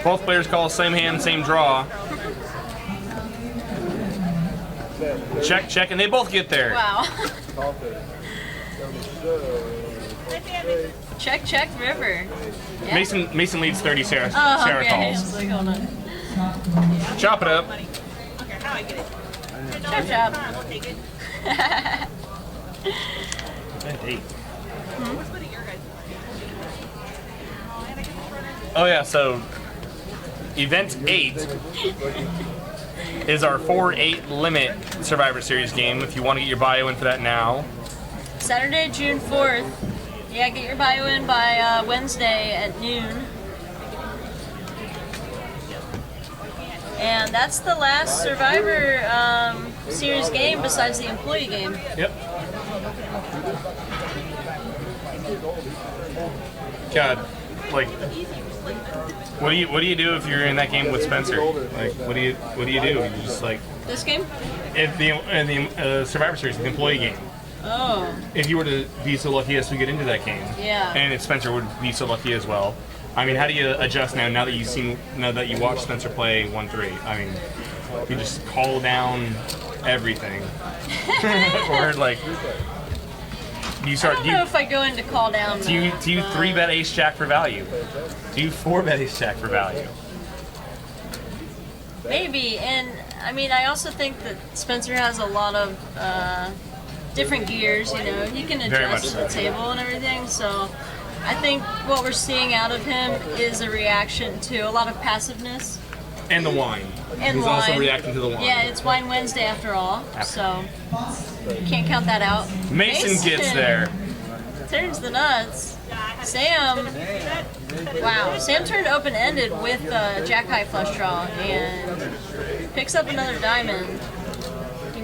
Both players call same hand, same draw. Check, check, and they both get there. Wow. Check, check, river. Yeah. Mason leads 30. Sarah Okay. I calls. was like, hold on. Chop it up. I don't care how I get it. Chop, chop. I'll take it. What's with your guys? Oh yeah, so event 8 is our 4-8 limit Survivor Series game. If you want to get your bio in for that now. Saturday, June 4th. Yeah, get your bio in by Wednesday at noon. And that's the last Survivor Series game besides the employee game. Yep. God, like, what do you do if you're in that game with Spencer? Like, what do you do? You just like This game? if the Survivor Series, the employee game. Oh, If you were to be so lucky as to get into that game, yeah. and if Spencer would be so lucky as well. I mean, how do you adjust now that you watch Spencer play 1-3? I mean, you just call down everything, or like you start. I don't know if I go into call down. Do you 3-bet Ace Jack for value? Do you 4-bet Ace Jack for value? Maybe, and I mean, I also think that Spencer has a lot of different gears. He can Very much adjust so. the table and everything. So, I think what we're seeing out of him is a reaction to a lot of passiveness. And the wine. And He's wine. also reacting to the wine. Yeah, it's Wine Wednesday after all, so you can't count that out. Mason gets there. Turns the nuts. Sam, wow, Sam turned open-ended with Jack High flush draw and picks up another diamond.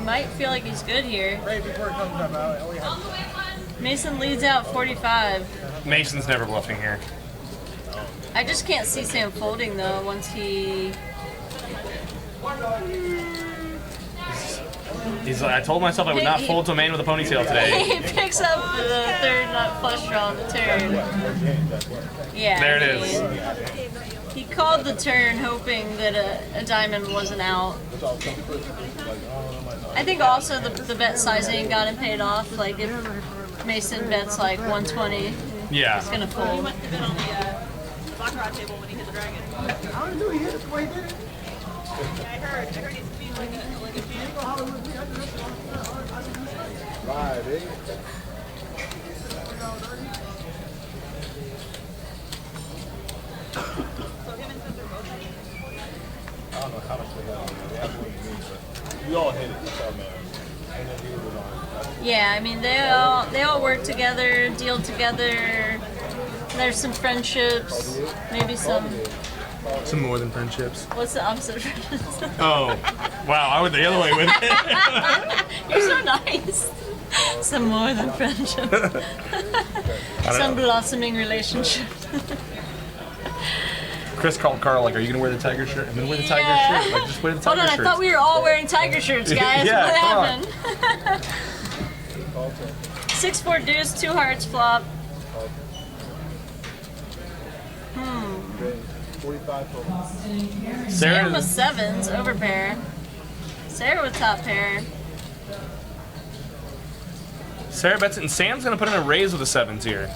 might feel like he's good here. Right before it comes up, Mason leads out 45. Mason's never bluffing here. I just can't see Sam folding though once he. He's like, I told myself I would not fold to a man with a ponytail today. He picks up the third nut flush draw on the turn. Yeah. There it is. He called the turn hoping that a diamond wasn't out. I think also the bet sizing got him paid off. Like if Mason bets like 120, Yeah. he's gonna fold. He must have been on the baccarat table when he hit the dragon. Yeah, I heard he's being like a fan. Right, eh? So him and Spencer both had it. I don't know how much they got. They have what you mean, but we all hit it. That's all matters. And then he was on. Yeah, I mean they all work together, deal together. There's some friendships, maybe some. Some more than friendships. What's the opposite of friendships? Oh, wow! I went the other way with it. You're so nice. Some more than friendship. Some blossoming relationship. Chris called Carl like, "Are you gonna wear the tiger shirt? I'm gonna wear the tiger Yeah. shirt. Like, just wear the Hold tiger on, shirt." I thought we were all wearing tiger shirts, guys. Yeah, what come on. happened? 6-4 deuce, 2 hearts flop. 45 total. Sam with Sarah, 7s, overpair. Sarah with top pair. Sarah bets it, and Sam's gonna put in a raise with the 7s here.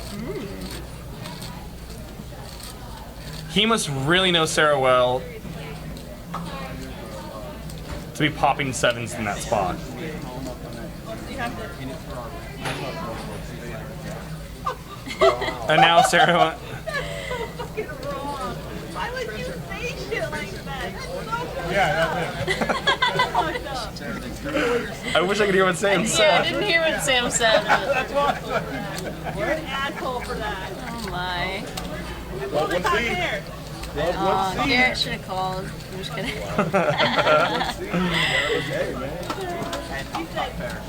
He must really know Sarah well to be popping 7s in that spot. And now Sarah. Why would you say shit like that? Yeah, I wish I could hear what Sam Yeah, I said. didn't hear what Sam said. But, You're an asshole for that. oh my. Pull the top pair. Oh, Garrett should have called. I'm just kidding.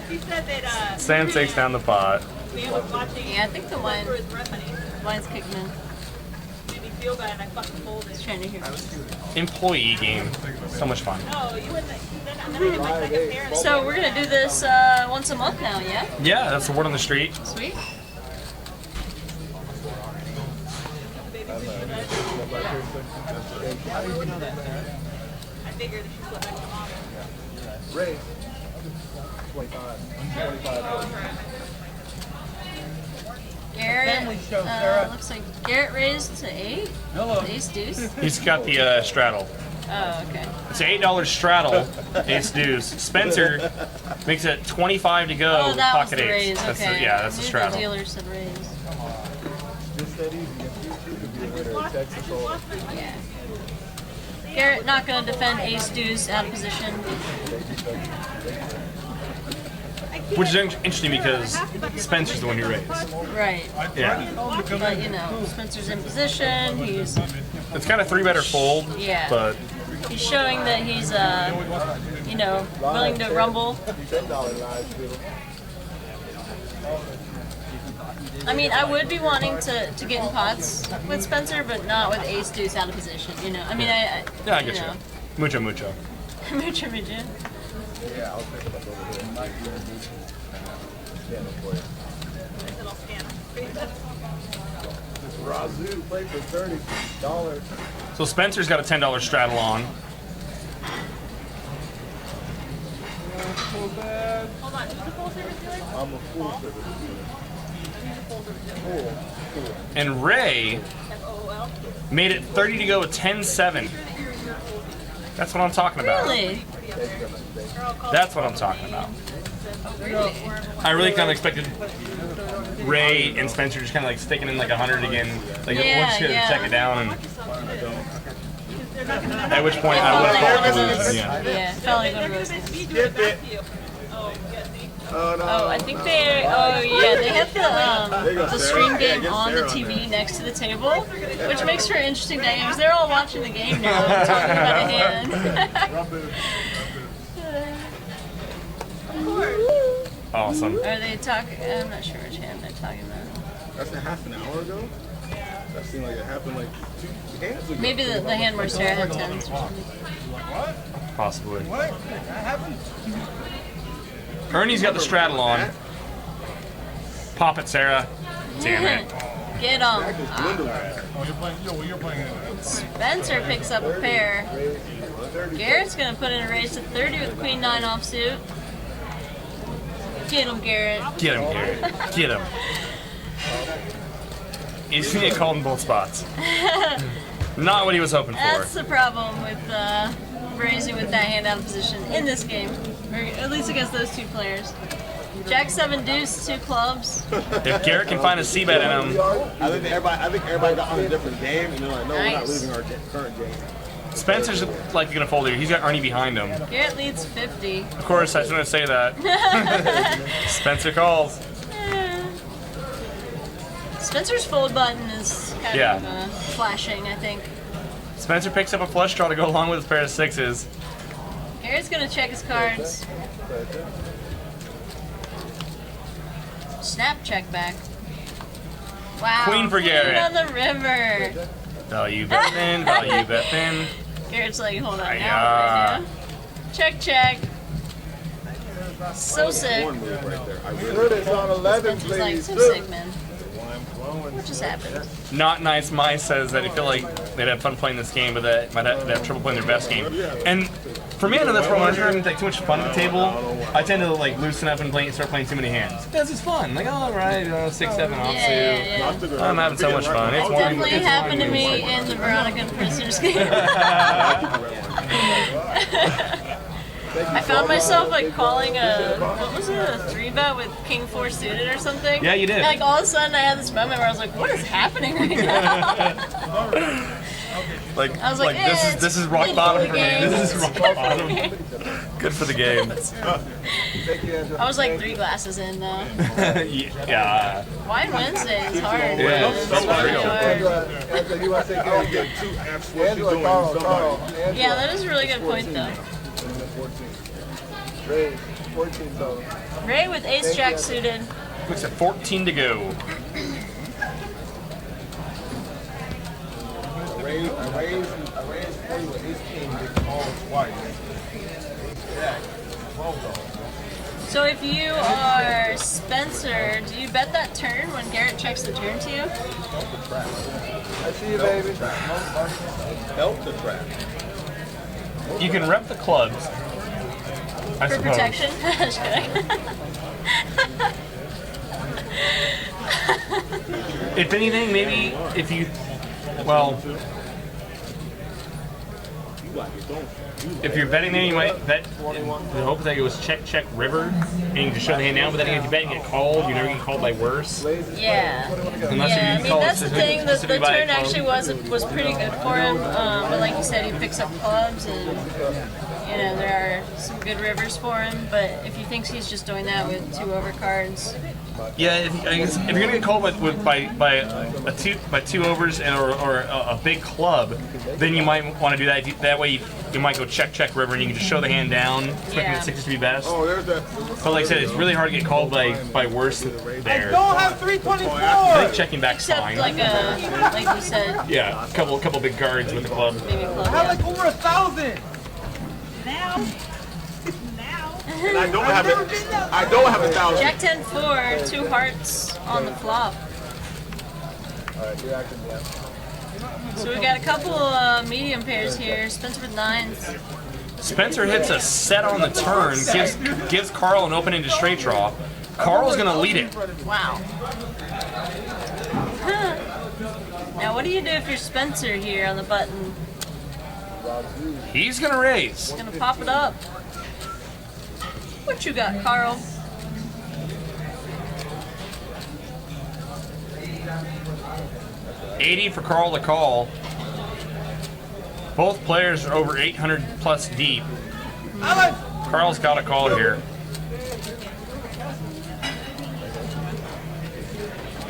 He said that Sam takes down the pot. we was watching Yeah, I think the wine, for his breath, honey. wine's kicking in. Made me feel bad and I fucking folded. Just trying to hear. Employee game. So much fun. No, you wouldn't. Then I did my second pair. So we're gonna do this once a month now, yeah? Yeah, that's the word on the street. Sweet. I figured if she slipped back to mom. Ray. 25. 25. Garrett, looks like Garrett raised to 8. Ace deuce. He's got the straddle. Oh, okay. It's an $8 straddle, ace deuce. Spencer makes it 25 to go, Oh, that was pocket the eights. raise. That's Okay. the, yeah, that's I the knew straddle. The dealer said raise. Just that easy. If you choose to be a winner in Texas or Yeah. Garrett not gonna defend ace deuce out of position. Which is interesting because Spencer's the one who raised. Right. Yeah. But you know, Spencer's in position. He's It's kind of 3-better fold, Yeah. but he's showing that he's you know, willing to rumble. $10 live too. I mean, I would be wanting to get in pots with Spencer, but not with ace deuce out of position. You know, I mean, I yeah, I get you. Mucho, mucho. Mucho, mucho. Yeah, I'll pick it up over here. Might be in the stand up for you. Nice little scanner. This Razoo play for $30. So Spencer's got a $10 straddle on. Hold on, who's the full service dealer? I'm a full service dealer. Cool. And Ray FOOL. made it 30 to go with 10-7. That's what I'm talking about. Really? That's what I'm talking about. I really kind of expected Ray and Spencer just kind of like sticking in like 100 again. Like, Yeah, we're just going to yeah. check it down. And at which point I would have called the lose. Yeah. Yeah, felt like one of those Me things. doing it back to you. Oh, yeah, see? Oh, no. Oh, I think they. Oh, yeah, they have the stream game on the TV next to the table, which makes for an interesting day because they're all watching the game now and talking about a hand. Of course. Awesome. Are they talking? I'm not sure which hand they're talking about. That's a half an hour ago? That seemed like it happened like 2 hands ago. Maybe the hand where Sarah had tens or something. Possibly. What? That happened? Ernie's got the straddle on. Pop it, Sarah. Damn it. Get on. Oh, you're playing it. Spencer picks up a pair. Garrett's gonna put in a raise to 30 with Queen 9 offsuit. Get him, Garrett. Get him, Garrett. Get him. He's gonna get called in both spots. Not what he was hoping for. That's the problem with raising with that hand out of position in this game, or at least against those two players. Jack 7 deuce, 2 clubs. If Garrett can find a C-bet in him, I think everybody got on a different game, and they're like, no, we're not Nice. losing our current game. Spencer's like gonna fold here. He's got Ernie behind him. Garrett leads 50. Of course, I shouldn't say that. Spencer calls. Spencer's fold button is kind Yeah. of flashing, I think. Spencer picks up a flush draw to go along with his pair of sixes. Garrett's gonna check his cards. Snap check back. Wow. Queen for Garrett. on the river. Value bet thin, value bet thin. Garrett's like, hold on Hiya. now. Check, check. So sick. One move right there. I We really heard it's on 11, Spencer's like, please. so sick, man. What just happened? Not Nice Mice says that they feel like they'd have fun playing this game, but that might have trouble playing their best game. And for me, I know that's where when I'm having like too much fun at the table, I tend to like loosen up and start playing too many hands. Because it's fun. Like, all right, 6, 7 offsuit. Yeah. I'm having so much fun. It's warm. Definitely happened to me in the Veronica and Prisoners game. I found myself like calling what was it, a 3-bet with King 4 suited or something? Yeah, you did. And, like all of a sudden I had this moment where I was like, what is happening right now? Like, I was like, this is rock it's bottom the for me. game. This is rock bottom. Good for the game. I was like 3 glasses in though. Yeah. Wine Wednesday is hard. Yeah, man. it's It's really real. hard. Angela, you want to say don't get too abs what you're Angela, doing. Carl, Somebody. Yeah, that is a really good point though. 14. 14 total. Ray with Ace Jack suited. Looks at 14 to go. I raised 40 with ace king, they called twice. Jack, 12 though. So if you are Spencer, do you bet that turn when Garrett checks the turn to you? I see you, baby. Help the trap. You can rep the clubs. I For suppose. protection? Just kidding. If anything, maybe if you, well, if you're betting there, you might bet the hope that it was check river, and you just show the hand down. But then if you bet and get called, you never get called by worse. Yeah. Unless Yeah, I you mean call that's the thing. The specifically by a turn club. actually was pretty good for him. But like you said, he picks up clubs, and you know there are some good rivers for him. But if he thinks he's just doing that with 2 overcards, Yeah, I guess if you're gonna get called by two overs and or a big club, then you might want to do that. That way you might go check river and you can just show the hand down, expecting Yeah. the sixes to be best. Oh, there's that. But like I said, it's really hard to get called by worse there. Don't have 324! I think checking back's except fine. like you said, Yeah, a couple big cards with the club. maybe club. I have Yeah. like over 1,000! Now? Now? And I don't have it. I don't have 1,000. Jack 10-4, 2 hearts on the flop. Alright, you're acting down. So we got a couple medium pairs here. Spencer with 9s. Spencer hits a set on the turn, gives Carl an open into straight draw. Carl's gonna lead it. Wow. Now what do you do if you're Spencer here on the button? He's gonna raise. Gonna pop it up. What you got, Carl? $80 for Carl to call. Both players are over 800 plus deep. Carl's got a call here.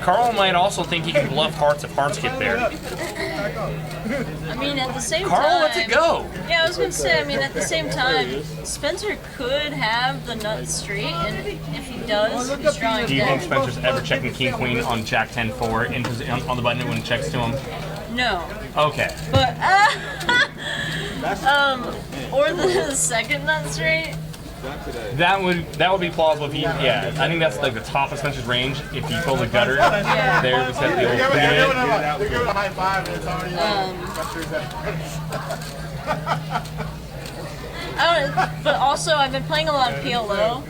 Carl might also think he can bluff hearts if hearts get there. I mean, at the same Carl time. lets it go. Yeah, I was gonna say. I mean, at the same time, Spencer could have the nut straight, and if he does, he's drawing Do you think dead. Spencer's ever checking king queen on Jack 10 4 on the button when it checks to him? No, Okay. but or the second nut straight. That would be plausible if he, yeah. I think that's like the top of Spencer's range if you pull the gutter Yeah. there. It's got the old They're clean giving it. a high five and it's already I don't, but also I've been playing a lot of PLO,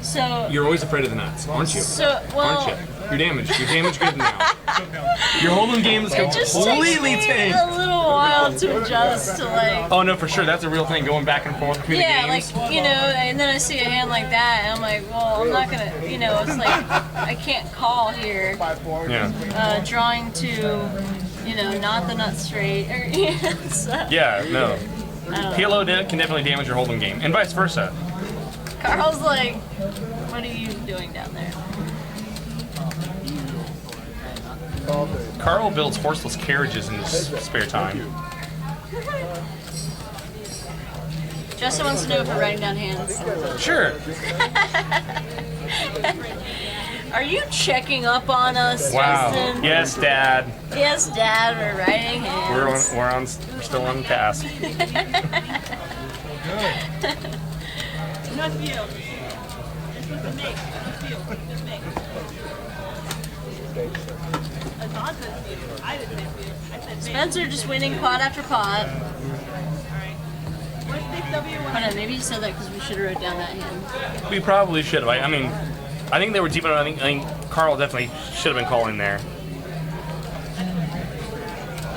so You're always afraid of the nuts, aren't you? Aren't well. you? You're damaged. You're damaged good now. Your hold'em game is It just completely takes me tamed. a little while to adjust to like. Oh no, for sure. That's a real thing. Going back and forth between Yeah, the games. like, and then I see a hand like that, and I'm like, well, I'm not gonna, it's like, I can't call here, Yeah. drawing to, not the nut straight, or, so, Yeah. No. I don't know. PLO can definitely damage your hold'em game, and vice versa. Carl's like, what are you doing down there? Carl builds horseless carriages in his spare time. Justin wants to know if we're writing down hands. Sure. Are you checking up on us, Wow. Justin? Yes, Dad. Yes, Dad, we're writing hands. We're still on task. Not you. This was a make. Not you. Just make. It's not just you. I didn't say you. I said make. Spencer just winning pot after pot. Alright. What's 6W? Hold on, maybe you said that because we should have wrote down that hand. We probably should have. I mean, I think they were deep enough. I think Carl definitely should have been calling there.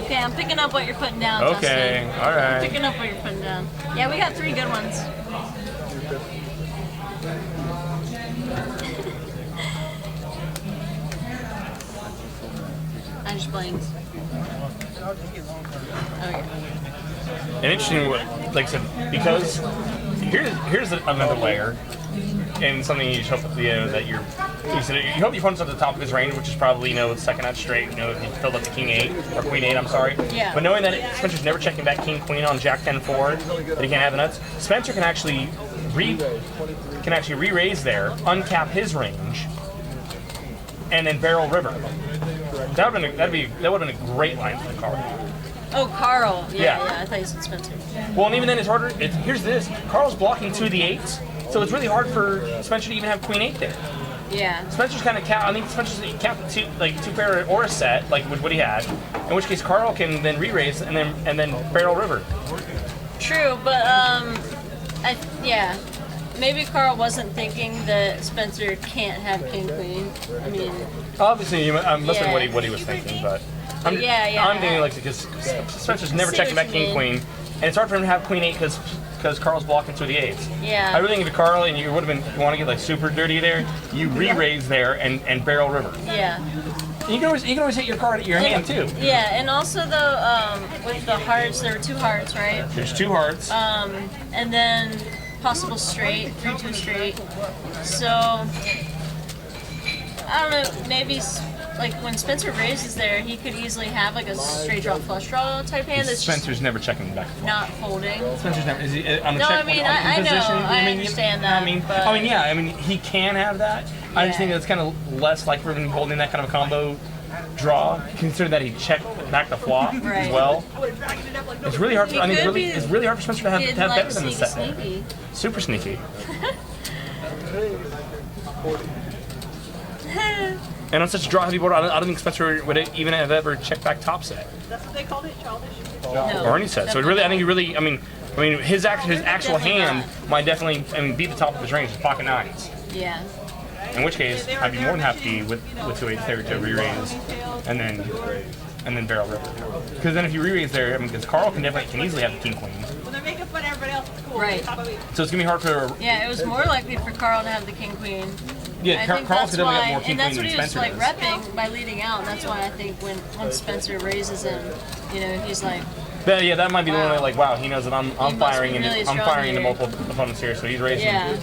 Okay, I'm picking up what you're putting down, Okay, Justin. all right. Picking up what you're putting down. Yeah, we got 3 good ones. I just blinked. Okay. An interesting, like I said, because here's another layer, and something you just hope that you hope your opponent's at the top of his range, which is probably second nut straight. If he filled up the king 8 or queen 8, I'm sorry. Yeah. But knowing that Spencer's never checking back king queen on Jack 10 4, that he can't have the nuts, Spencer can actually re-raise there, uncap his range, and then barrel river. That would have been a great line for Carl. Oh, Carl. Yeah. Yeah, I thought you said Spencer. Well, and even then it's harder. Here's this. Carl's blocking 2 of the 8s, so it's really hard for Spencer to even have queen 8 there. Yeah. Spencer's kind of capped. I think Spencer's capped 2 pair or a set, like with what he had. In which case, Carl can then re-raise and then barrel river. True, but maybe Carl wasn't thinking that Spencer can't have king queen. I mean, Obviously, I'm listening Yeah. to what he was thinking, but I'm Yeah. I'm thinking because Spencer's never See checking what back you king mean. queen, and it's hard for him to have queen 8 because Carl's blocking 2 of the 8s. Yeah. I really think if Carl and you would have been want to get like super dirty there, you re-raise there and barrel river. yeah. You can always hit your card at your hand too. Yeah, and also though, with the hearts, there were 2 hearts, right? There's 2 hearts. And then possible straight, 3-2 straight. So I don't know, maybe like when Spencer raises there, he could easily have like a straight draw flush draw type hand that's just Spencer's never checking back. not folding. Spencer's never. Is he on the No, check? I mean, on I know, position? I understand that, but- yeah. I mean, he can have that. I just Yeah. think that's kind of less likely for him holding that kind of a combo draw. Consider that he checked back the flop Right. as well. It's really hard. He I mean, could be it's really hard for Spencer to have getting, better like, than the sneaky, set. sneaky. Super sneaky. And on such a draw heavy board, I don't think Spencer would even have ever checked back top set That's what they called it, childish. No, or any set. So it really, I think he really, I mean, his actual Definitely hand not. might definitely, beat the top of his range, his pocket 9s. Yeah. In which case, I'd be more than happy with 2 8s there to re-raise and then barrel river. Because then if you re-raise there, because Carl can easily have the king queen. When they're making fun of everybody else, it's cool. Right. Top of it. So it's gonna be hard for Yeah, it was more likely for Carl to have the king queen. yeah. I think Carl's that's gonna why, have more king and that's queen what than he was Spencer like does. repping by leading out, and that's why I think once Spencer raises him, he's like, That might be the one Wow. that like, wow, he knows that I'm must firing be really I'm strong firing into here. multiple opponents here, so he's raising. yeah,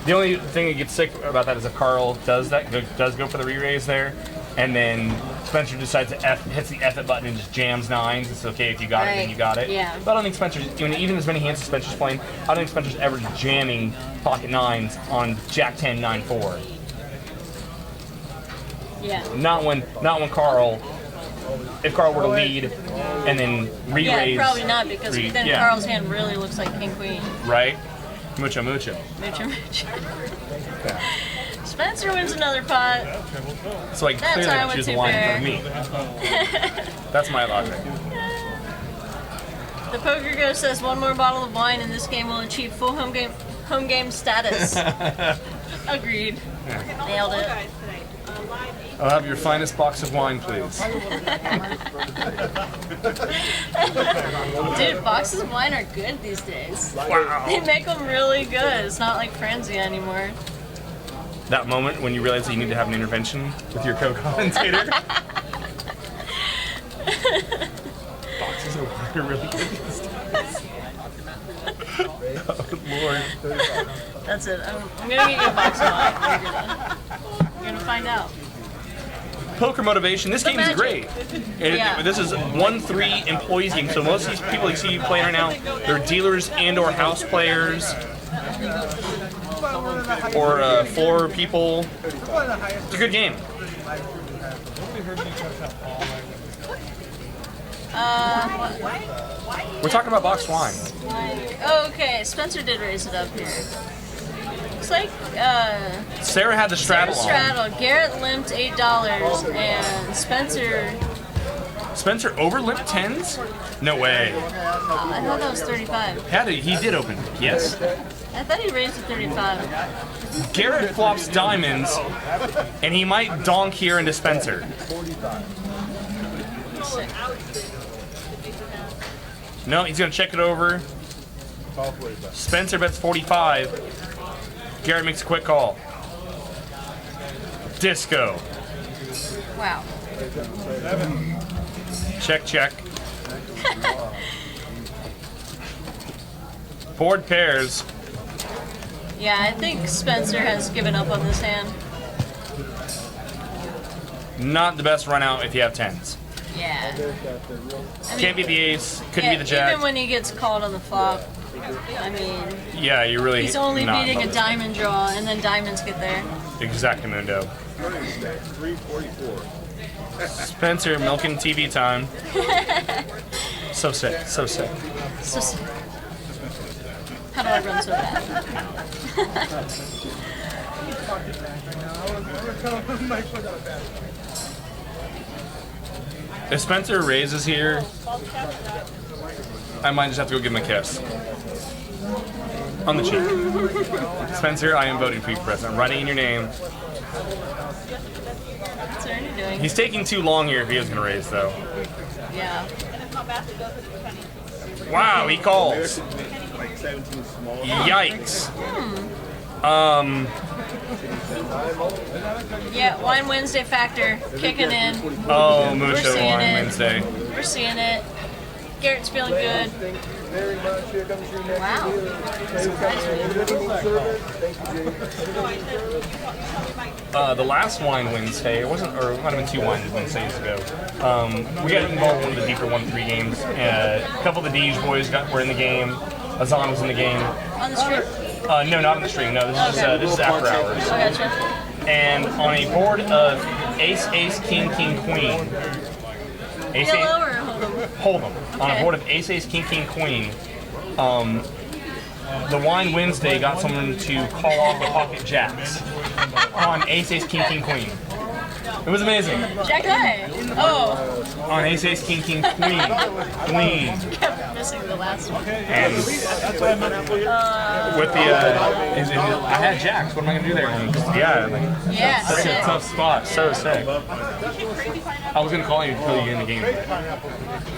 The only thing that gets sick about that is if Carl does go for the re-raise there, and then Spencer decides to hits the F it button and just jams 9s. It's okay if you got it, then you got it. Yeah. But I don't think Spencer's, even as many hands as Spencer's playing, I don't think Spencer's ever jamming pocket 9s on Jack 10, 9-4. Yeah. Not when Carl, if Carl were to lead and then re-raise. Yeah, probably not, because then Carl's hand really looks like King Queen. Right? Mucho, mucho. Mucho, mucho. Spencer wins another pot. So I That's clearly how I have to went choose to a line bear. for me. That's my logic. The Poker Ghost says 1 more bottle of wine and this game will achieve full home game status. Agreed. Nailed it. I'll have your finest box of wine, please. Dude, boxes of wine are good these days. Wow. They make them really good. It's not like Frenzy anymore. That moment when you realize that you need to have an intervention with your co-commentator. Boxes of wine are really good these days. Oh, Lord. That's it. I'm gonna get you a box of wine. You're gonna find out. Poker motivation. This game is great. This is 1-3 employees game. So most of these people you see playing right now, they're dealers and/or house players, or floor people. It's a good game. We're talking about boxed wine. Oh, okay, Spencer did raise it up here. Looks like Sarah had the straddle on. straddle. Garrett limped $8, and Spencer over limped 10s? No way. I thought that was 35. He did open. Yes. I thought he raised to 35. Garrett flops diamonds, and he might donk here into Spencer. Sick. No, he's gonna check it over. Spencer bets 45. Garrett makes a quick call. Disco. Wow. Check, check. Board pairs. Yeah, I think Spencer has given up on this hand. Not the best run out if you have 10s. Yeah. Can't be the ace, couldn't be the jack. Even when he gets called on the flop, I mean, Yeah, you're really he's only not beating a above diamond draw, and then diamonds get there. it. Exactamundo. 344. Spencer milking TV time. So sick, so sick. So, how do I run so bad? If Spencer raises here, I might just have to go give him a kiss. On the cheek. Spencer, I am voting for you for president. I'm writing in your name. What's Ernie doing? He's taking too long here if he is going to raise, though. Yeah. Wow, he calls. Like 17 small. Yikes. Yeah, Wine Wednesday factor kicking in. Oh, Mucho seeing Wine it. Wednesday. We're seeing it. Garrett's feeling good. Very much. Here comes your next Wow. The last Wine Wednesday, it wasn't, or it might have been 2 Wine Wednesdays ago. We got involved in one of the deeper 1-3 games. A couple of the Deej boys were in the game. Azan was in the game. On the street. No, not on the stream. No, this is after hours. Oh, gotcha. And on a board of Ace, Ace, King, King, Queen. Ace, Yellow Ace, or Hold'em? Hold'em. On a Okay. board of Ace, Ace, King, King, Queen. The Wine Wednesday got someone to call off the pocket jacks on Ace, Ace, King, King, Queen. It was amazing. Jack High. Oh, On Ace, Ace, King, King, Queen. Queen. kept missing the last one. And with the, I had jacks. What am I gonna do there? And yeah, like, Yeah, such a sick. tough spot. So sick. I was gonna call you until you in the game.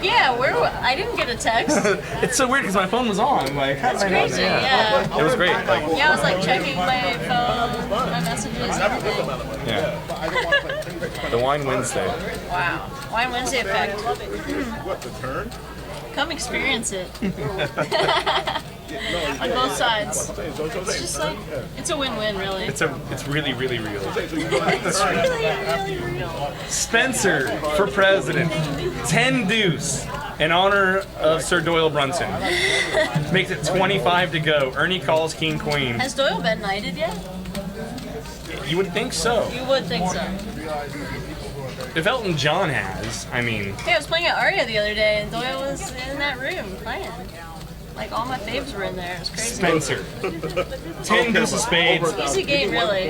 Yeah, I didn't get a text. It's so weird because my phone was on. Like, how did I know? Crazy, yeah. It was great. Like, Yeah, I was like checking my phone, my messages, everything. yeah. The Wine Wednesday. Wow. Wine Wednesday effect. What, the turn? Come experience it. On both sides. It's just like, it's a win-win, really. It's really, really real. It's really real. Spencer for president. 10 deuce in honor of Sir Doyle Brunson. Makes it 25 to go. Ernie calls king queen. Has Doyle been knighted yet? You would think so. You would think so. If Elton John has, I mean. Hey, I was playing at Aria the other day, and Doyle was in that room playing. Like, all my faves were in there. It was crazy. Spencer. 10 deuce of spades. Easy game, really.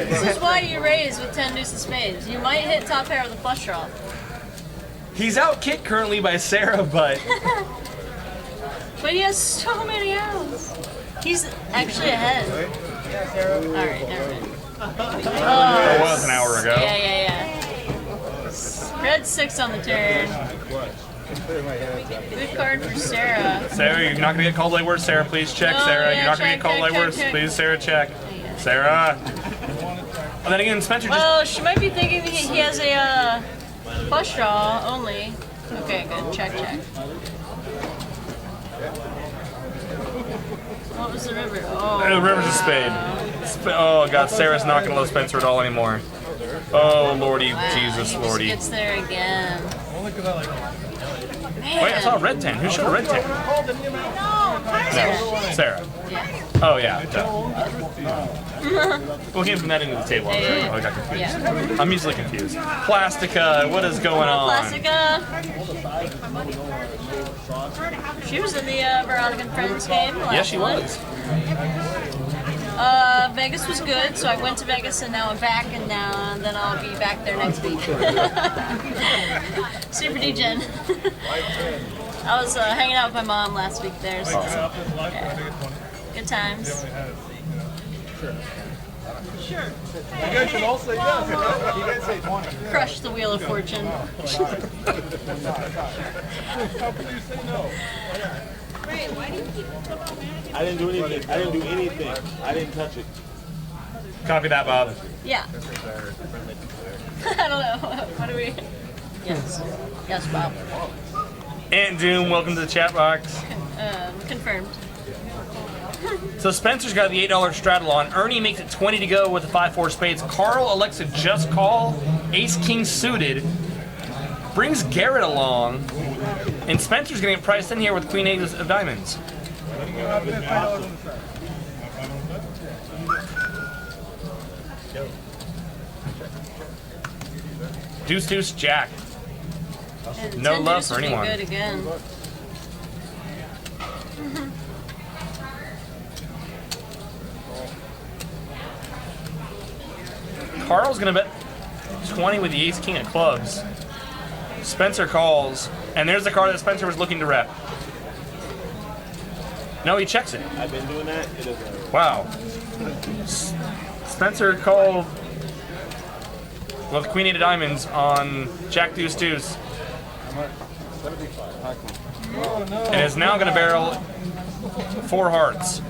This is why you raise with 10 deuce of spades. You might hit top pair with a flush draw. He's out kicked currently by Sarah, but But he has so many outs. He's actually ahead. Alright, never mind. that was an hour ago. Yeah. Red 6 on the turn. Good card for Sarah. Sarah, you're not going to get called like worse. Sarah, please check. No, Sarah, yeah, you're not going to get check, called check, like check, worse. check. Please, Sarah, check. Sarah. And then again, Spencer just. Well, she might be thinking he has a flush draw only. Okay, good. Check. What was the river? The river's a spade. Oh, God, Sarah's not going to love Spencer at all anymore. Oh, Lordy, Wow, Jesus, he Lordy. just gets there again. Man. Wait, I saw a red 10. Who showed a red 10? Sarah. Sarah. Yeah. Oh, yeah. We'll came from that end of the table. Yeah. I got confused. Yeah. I'm easily confused. Plastica, what is going on? Plastica. She was in the Veronica and Friends game. the Yes, last she one. was. Vegas was good, so I went to Vegas and now I'm back, and then I'll be back there next week. Super D-Gen. I was hanging out with my mom last week there, so yeah. Good times. Sure. You guys should all say yes. You guys say 20. Crush the Wheel of Fortune. How can you say no? I didn't do anything. I didn't touch it. Copy that, Bob. Yeah. I don't know. What do we? Yes. Yes, Bob. Aunt Doom, welcome to the chat box. Confirmed. So Spencer's got the $8 straddle on. Ernie makes it 20 to go with the 5-4 spades. Carl elects to just call. Ace-King suited. Brings Garrett along. And Spencer's going to get priced in here with Queen 8 of diamonds. Deuce, Jack. And No 10 love deuce for will be anyone. Good again. Carl's going to bet 20 with the Ace-King of clubs. Spencer calls, and there's the card that Spencer was looking to rep. No, he checks it. I've been doing that. It doesn't. Wow. Spencer called with Queen 8 of diamonds on Jack Deuce, and is now going to barrel 4 hearts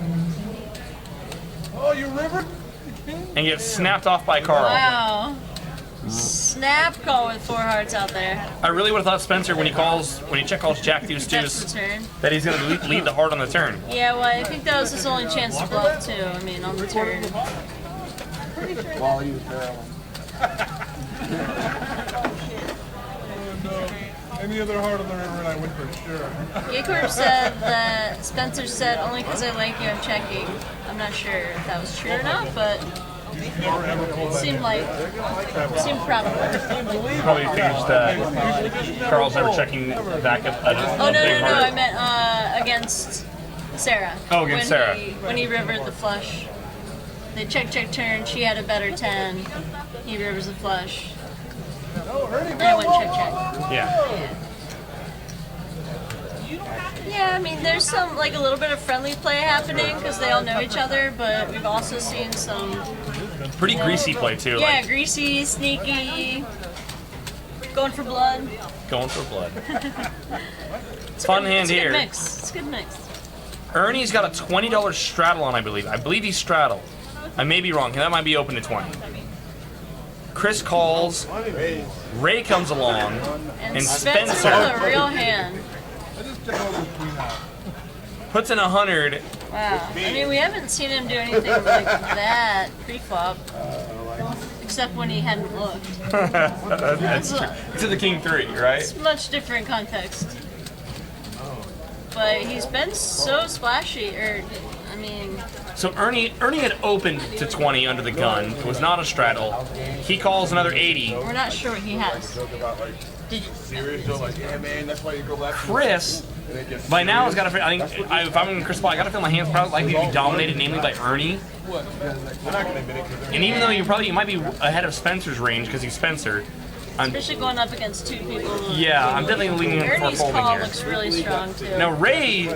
Oh, you rivered? and get snapped off by Carl. Wow. Snap call with 4 hearts out there. I really would have thought Spencer, when he calls Jack Deuce, That's the turn. that he's going to lead the heart on the turn. Yeah, well, I think that was his only chance to bluff too. I mean, on the turn. While he was barreling. Any other heart on the river and I win for sure. Gacorp said that Spencer said, only because I like you, I'm checking. I'm not sure if that was true or not, but it seemed proud of her. Probably figures that Carl's never checking back up. Oh, no, I meant against Sarah. Oh, against when Sarah. When he rivered the flush. They check, turn, she had a better 10. He rivers the flush. And I went check. Yeah. Yeah, I mean, there's some, like, a little bit of friendly play happening because they all know each other, but we've also seen some, Pretty greasy play, too. yeah, Like greasy, sneaky, going for blood. going for blood. It's a Fun good- hand it's a here. Good mix. It's a good mix. Ernie's got a $20 straddle on, I believe. I believe he's straddled. I may be wrong. That might be open to 20. Chris calls. Ray comes along. And And Spencer Spencer. with a real hand. I just check all those green out. Puts in 100. Wow. I mean, we haven't seen him do anything like that pre-flop. Except when he hadn't looked. That's true. It's in the king 3, right? It's much different context. But he's been so splashy, I mean... So Ernie had opened to 20 under the gun. It was not a straddle. He calls another 80. We're not sure what he has. Did you... Serious though, like, yeah, man, that's why you go back. Chris, by now, has got a. I think if I'm in Chris' spot, I got to feel my hands probably likely to be dominated, namely by Ernie. And even though you might be ahead of Spencer's range because he's Spencer. Especially going up against 2 people. Yeah, I'm definitely leaning for Ernie's folding call here. looks really strong too. Now Ray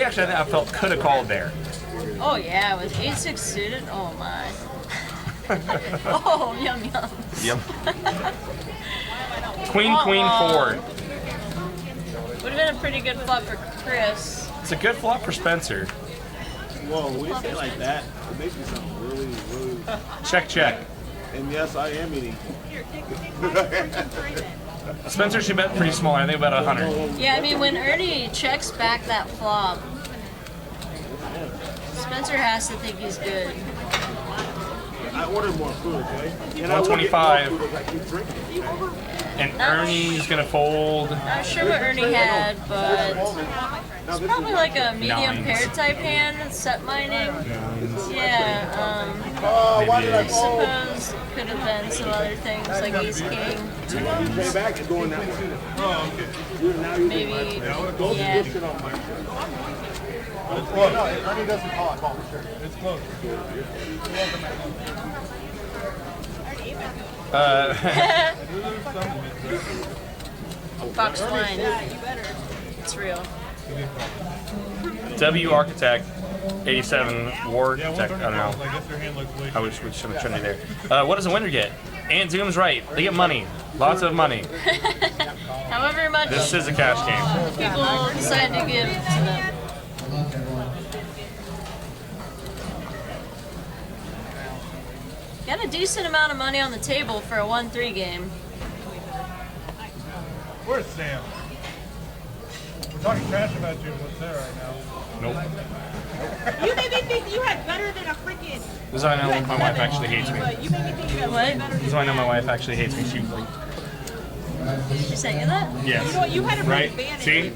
actually I felt could have called there. Oh yeah, with 8-6 suited. Oh my. Oh yum yum. Yep. Queen 4. Would have been a pretty good flop for Chris. It's a good flop for Spencer. Whoa, when you say it like that, it makes me sound really, really. Check. And yes, I am eating. Spencer should bet pretty small. I think about 100. Yeah, I mean when Ernie checks back that flop, Spencer has to think he's good. I ordered more food, okay? 125. And Ernie's gonna fold. Not sure what Ernie had, but it's probably like a medium pair type hand, set mining. Yeah, Why did I I suppose it could have been some other things like ace king, 2 pay back and going that way? maybe, yeah. No, Ernie doesn't call it. Call sure. It's close. Box wine. It's real. W Architect, 87 War Yeah, Tech. I don't know. I guess your hand looks way I wish we should have trendy there. What does the winner get? And Zoom's right. They get money. Lots of money. However much This is a cash game. people decide to give to them. Got a decent amount of money on the table for a 1-3 game. Where's Sam? We're talking trash about you. What's there right now? Nope. You made me think you had better than a freaking. This is how I know my wife actually hates me. But you made me think you had What? better This is how I know my wife actually hates me. She like, She sent you that? yes. You know what? You had a Right? advantage. See?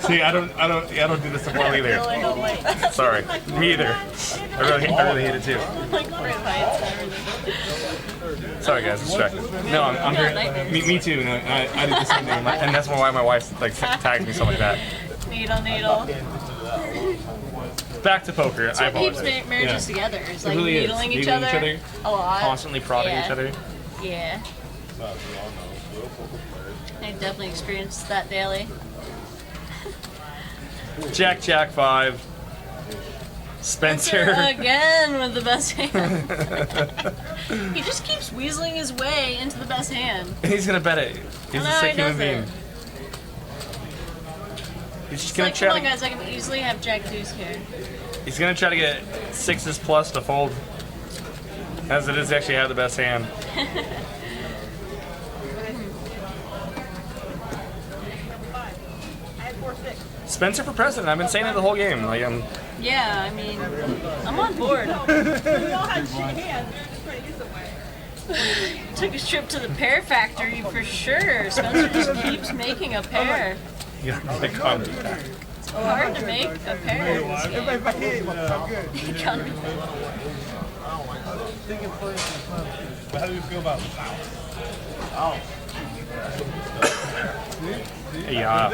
See, I don't do this so well either. Really don't like Sorry. Me either. I really hate it too. like fruit fights and everything. Sorry guys, distracted. No, I'm Yeah, very, nightmares. me too. No, I did the same thing, and that's why my wife like tags me so like that. Needle. Back to poker. That's I what keeps apologize. marriages together. It's like really is. needling each Needling other each a lot. Constantly prodding Yeah. each other. Yeah. I definitely experienced that daily. Jack 5. Spencer. Again with the best hand. He just keeps weaseling his way into the best hand. He's gonna bet it. He's No, a sick he human being. doesn't. He's just It's gonna like, try come on to. guys, I can easily have Jack Deuce here. He's gonna try to get 6s plus to fold. As it is actually have the best hand. I had 4-6. Spencer for president. I've been saying it the whole game. Like Yeah, I mean, I'm on board. We all had shit hands. Trying to get somewhere. Took a trip to the pear factory for sure. Spencer just keeps making a pair. you gotta like calm me back. It's hard to make a pair in this game. If I hit it, I'm good. You can't- But how do you feel about Yeah.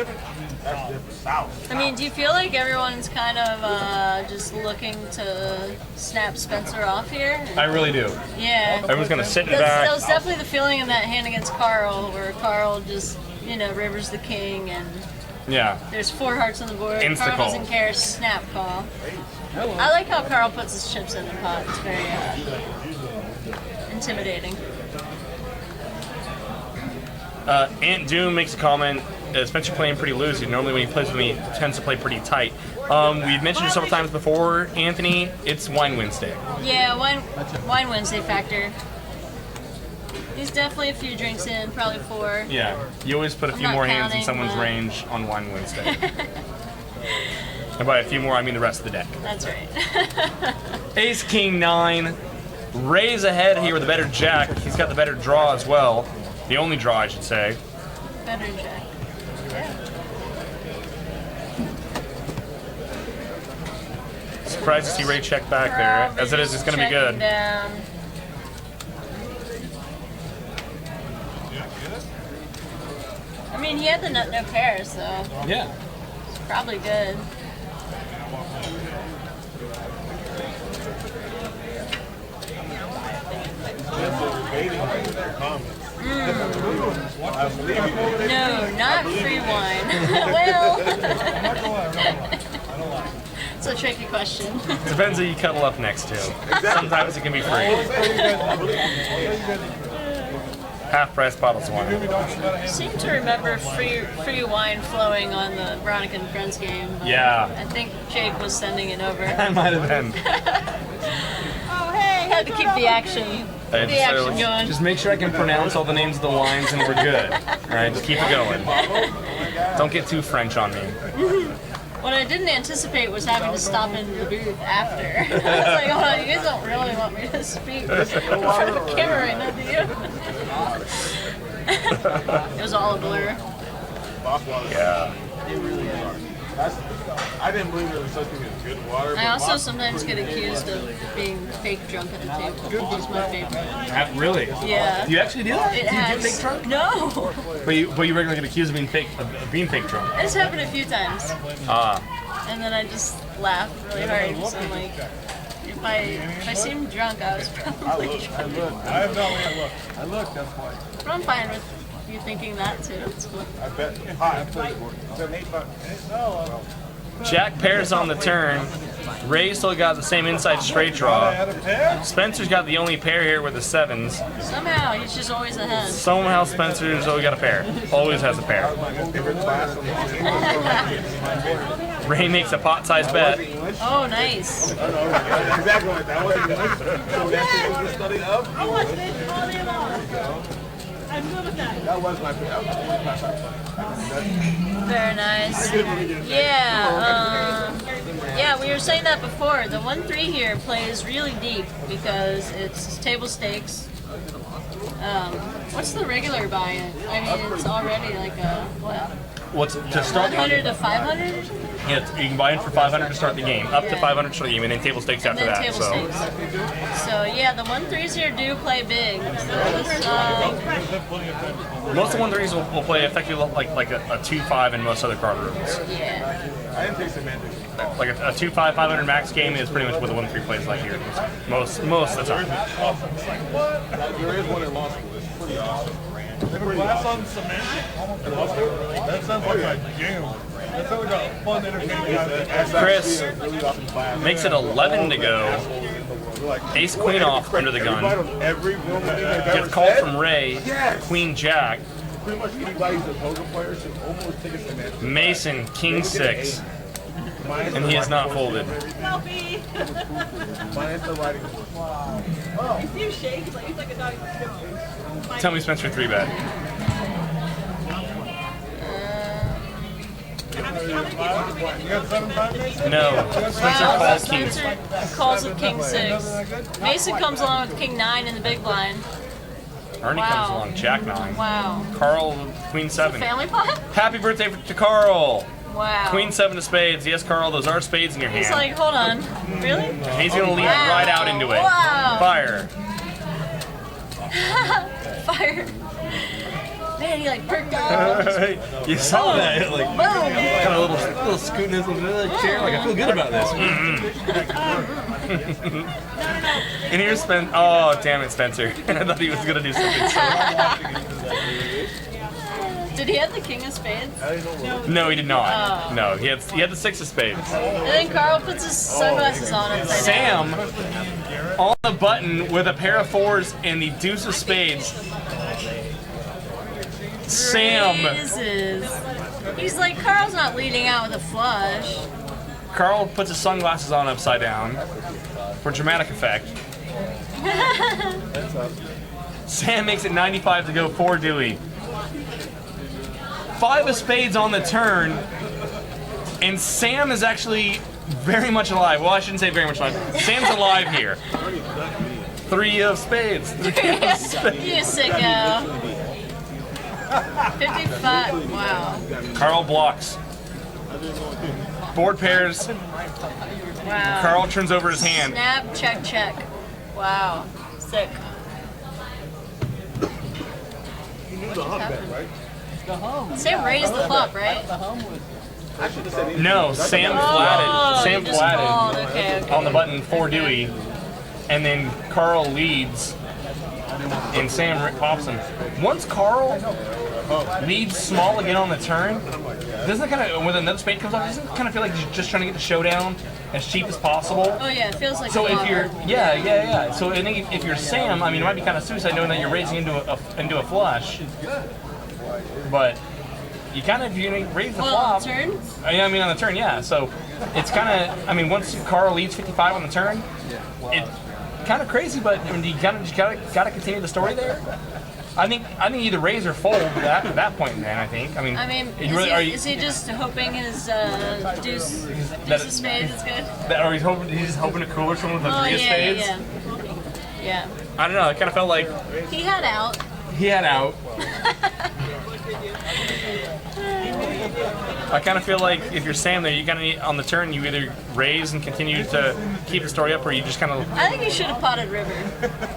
I mean, do you feel like everyone's kind of just looking to snap Spencer off here? I really do. Yeah. Everyone's gonna sit in That back. was definitely the feeling in that hand against Carl, where Carl just, rivers the king, and Yeah. there's 4 hearts on the board. Insta Carl call. doesn't care, snap call. I like how Carl puts his chips in the pot. It's very intimidating. Aunt Doom makes a comment. Spencer playing pretty loosey. Normally when he plays with me, he tends to play pretty tight. We've mentioned it several times before, Anthony. It's Wine Wednesday. Yeah, wine Wednesday factor. He's definitely a few drinks in, probably 4. Yeah. You always put a few not more hands in counting, someone's but- range on Wine Wednesday. And by a few more, I mean the rest of the deck. That's right. Ace, King, 9. Ray's ahead here with a better jack. He's got the better draw as well. The only draw, I should say. Better jack. Yeah. Surprised to see Ray check back there. As it is, it's going to be good. Down. I mean, he had the nut no pairs, so Yeah. it's probably good. No, not free wine. Well, it's a tricky question. Depends who you cuddle up next to. Sometimes it can be free. Half-price bottles of wine. I seem to remember free wine flowing on the Veronica and Friends game. Yeah. I think Jake was sending it over. I might have been. Oh, hey. Had to keep the action. The action going. Just make sure I can pronounce all the names of the wines and we're good. Alright, just keep it going. Don't get too French on me. What I didn't anticipate was having to stop in the booth after. I was like, hold on, you guys don't really want me to speak in front of the camera right now, do you? It was all a blur. Yeah. I didn't believe there was such thing as good water. I also sometimes get accused of being fake drunk at a table, which is my favorite. Really? Yeah. You actually do that? It Do you has. get fake drunk? No. But you regularly get accused of being fake drunk. It's happened a few times. And then I just laugh really hard. So I'm like, if I seem drunk, I was probably drunk. I have no way to look. I look, that's why. But I'm fine with you thinking that too. It's cool. I bet. Hi, I'm playing for No, Jack pairs on the turn. Ray still got the same inside straight I draw. had a pair. Spencer's got the only pair here with the 7s. Somehow he's just always ahead. Somehow Spencer's always got a pair. Always has a pair. Ray makes a pot-sized bet. Oh, nice. exactly like that. Wasn't good. So that's what you studied up. I watched it all day long. I'm good with that. That was my favorite. Very nice. Yeah, we were saying that before. The 1-3 here plays really deep because it's table stakes. What's the regular buy-in? I mean, it's already like a, what? What's to start? 100 to 500 or something? Yeah, you can buy in for 500 to start the game, up to Yeah. 500 to start the game, and then table stakes And after then that. table So stakes. So yeah, the 1-3s here do play big. most of the 1-3s will play effectively like a 2-5 in most other card rooms. Yeah. I didn't take semantics. Like a 2-5 500 max game is pretty much what the 1-3 plays like here. Most of the time. There is one in law school. It's pretty awesome. Class on semantics? That sounds like a game. That sounds like a fun, entertaining idea. Chris makes it 11 to go. Ace Queen off under the gun. Every woman I've ever Gets called said, from Ray. Yes. Queen Jack. Pretty much anybody who's a poker player should almost take a semantics. Mason King 6, and he is not folded. Selfie. Minus the writing. You see him shake? He's like a dog. Tell me Spencer 3-bet. You got 7-5 Mason? No. Spencer Wow, calls King. Spencer calls with King 6. Mason comes along with King 9 in the big blind. Ernie Wow. comes along, Jack 9. Wow. Carl Queen 7. Family pot? Happy birthday to Carl. Wow. Queen 7 of spades. Yes, Carl, those are spades in your hand. He's like, hold on. Really? He's gonna lead Wow. right out into it. Wow. Fire. Fire. Man, he like perked up. You saw that, like Boom. kind of little scooting his little chair. Like I feel good about this. And here's Spencer. Oh, damn it, Spencer! I thought he was gonna do something. Did he have the King of Spades? No, he did not. No, he had the 6 of spades. And then Carl puts his sunglasses on upside down. Sam on the button with a pair of 4s and the deuce of spades. Sam. Raises. He's like, Carl's not leading out with a flush. Carl puts his sunglasses on upside down for dramatic effect. Sam makes it 95 to go for Dewey. 5 of spades on the turn, And Sam is actually very much alive. Well, I shouldn't say very much alive. Sam's alive here. 3 of spades. 3 of spades. You sicko. 55. Wow. Carl blocks. Board pairs. Wow. Carl turns over his hand. Snap, check, check. Wow. Sick. Sam raised the flop, right? No, Sam flatted. Sam he just called. flatted Okay. on the button for Dewey, and then Carl leads, and Sam pops him. Once Carl leads small again on the turn, doesn't it kind of, when another spade comes off, doesn't it kind of feel like you're just trying to get the showdown as cheap as possible? Oh yeah, it feels like So a if lot. you're, yeah. So I think if you're Sam, I mean, it might be kind of suicide knowing that you're raising into a flush, but you kind of, you raise the flop. Turn? Yeah, I mean on the turn, yeah. So it's kind of, I mean, once Carl leads 55 on the turn, it's kind of crazy, but I mean, you kind of just gotta continue the story there. I think either raise or fold at that point. Then I think. I mean, is he just hoping his deuce of spades is good? Or he's just hoping to cooler someone with a 3 of spades. Yeah. I don't know. It kind of felt like He had out. he had out. I kind of feel like if you're Sam there, you kind of need, on the turn, you either raise and continue to keep the story up, or you just kind of I think you should have potted river.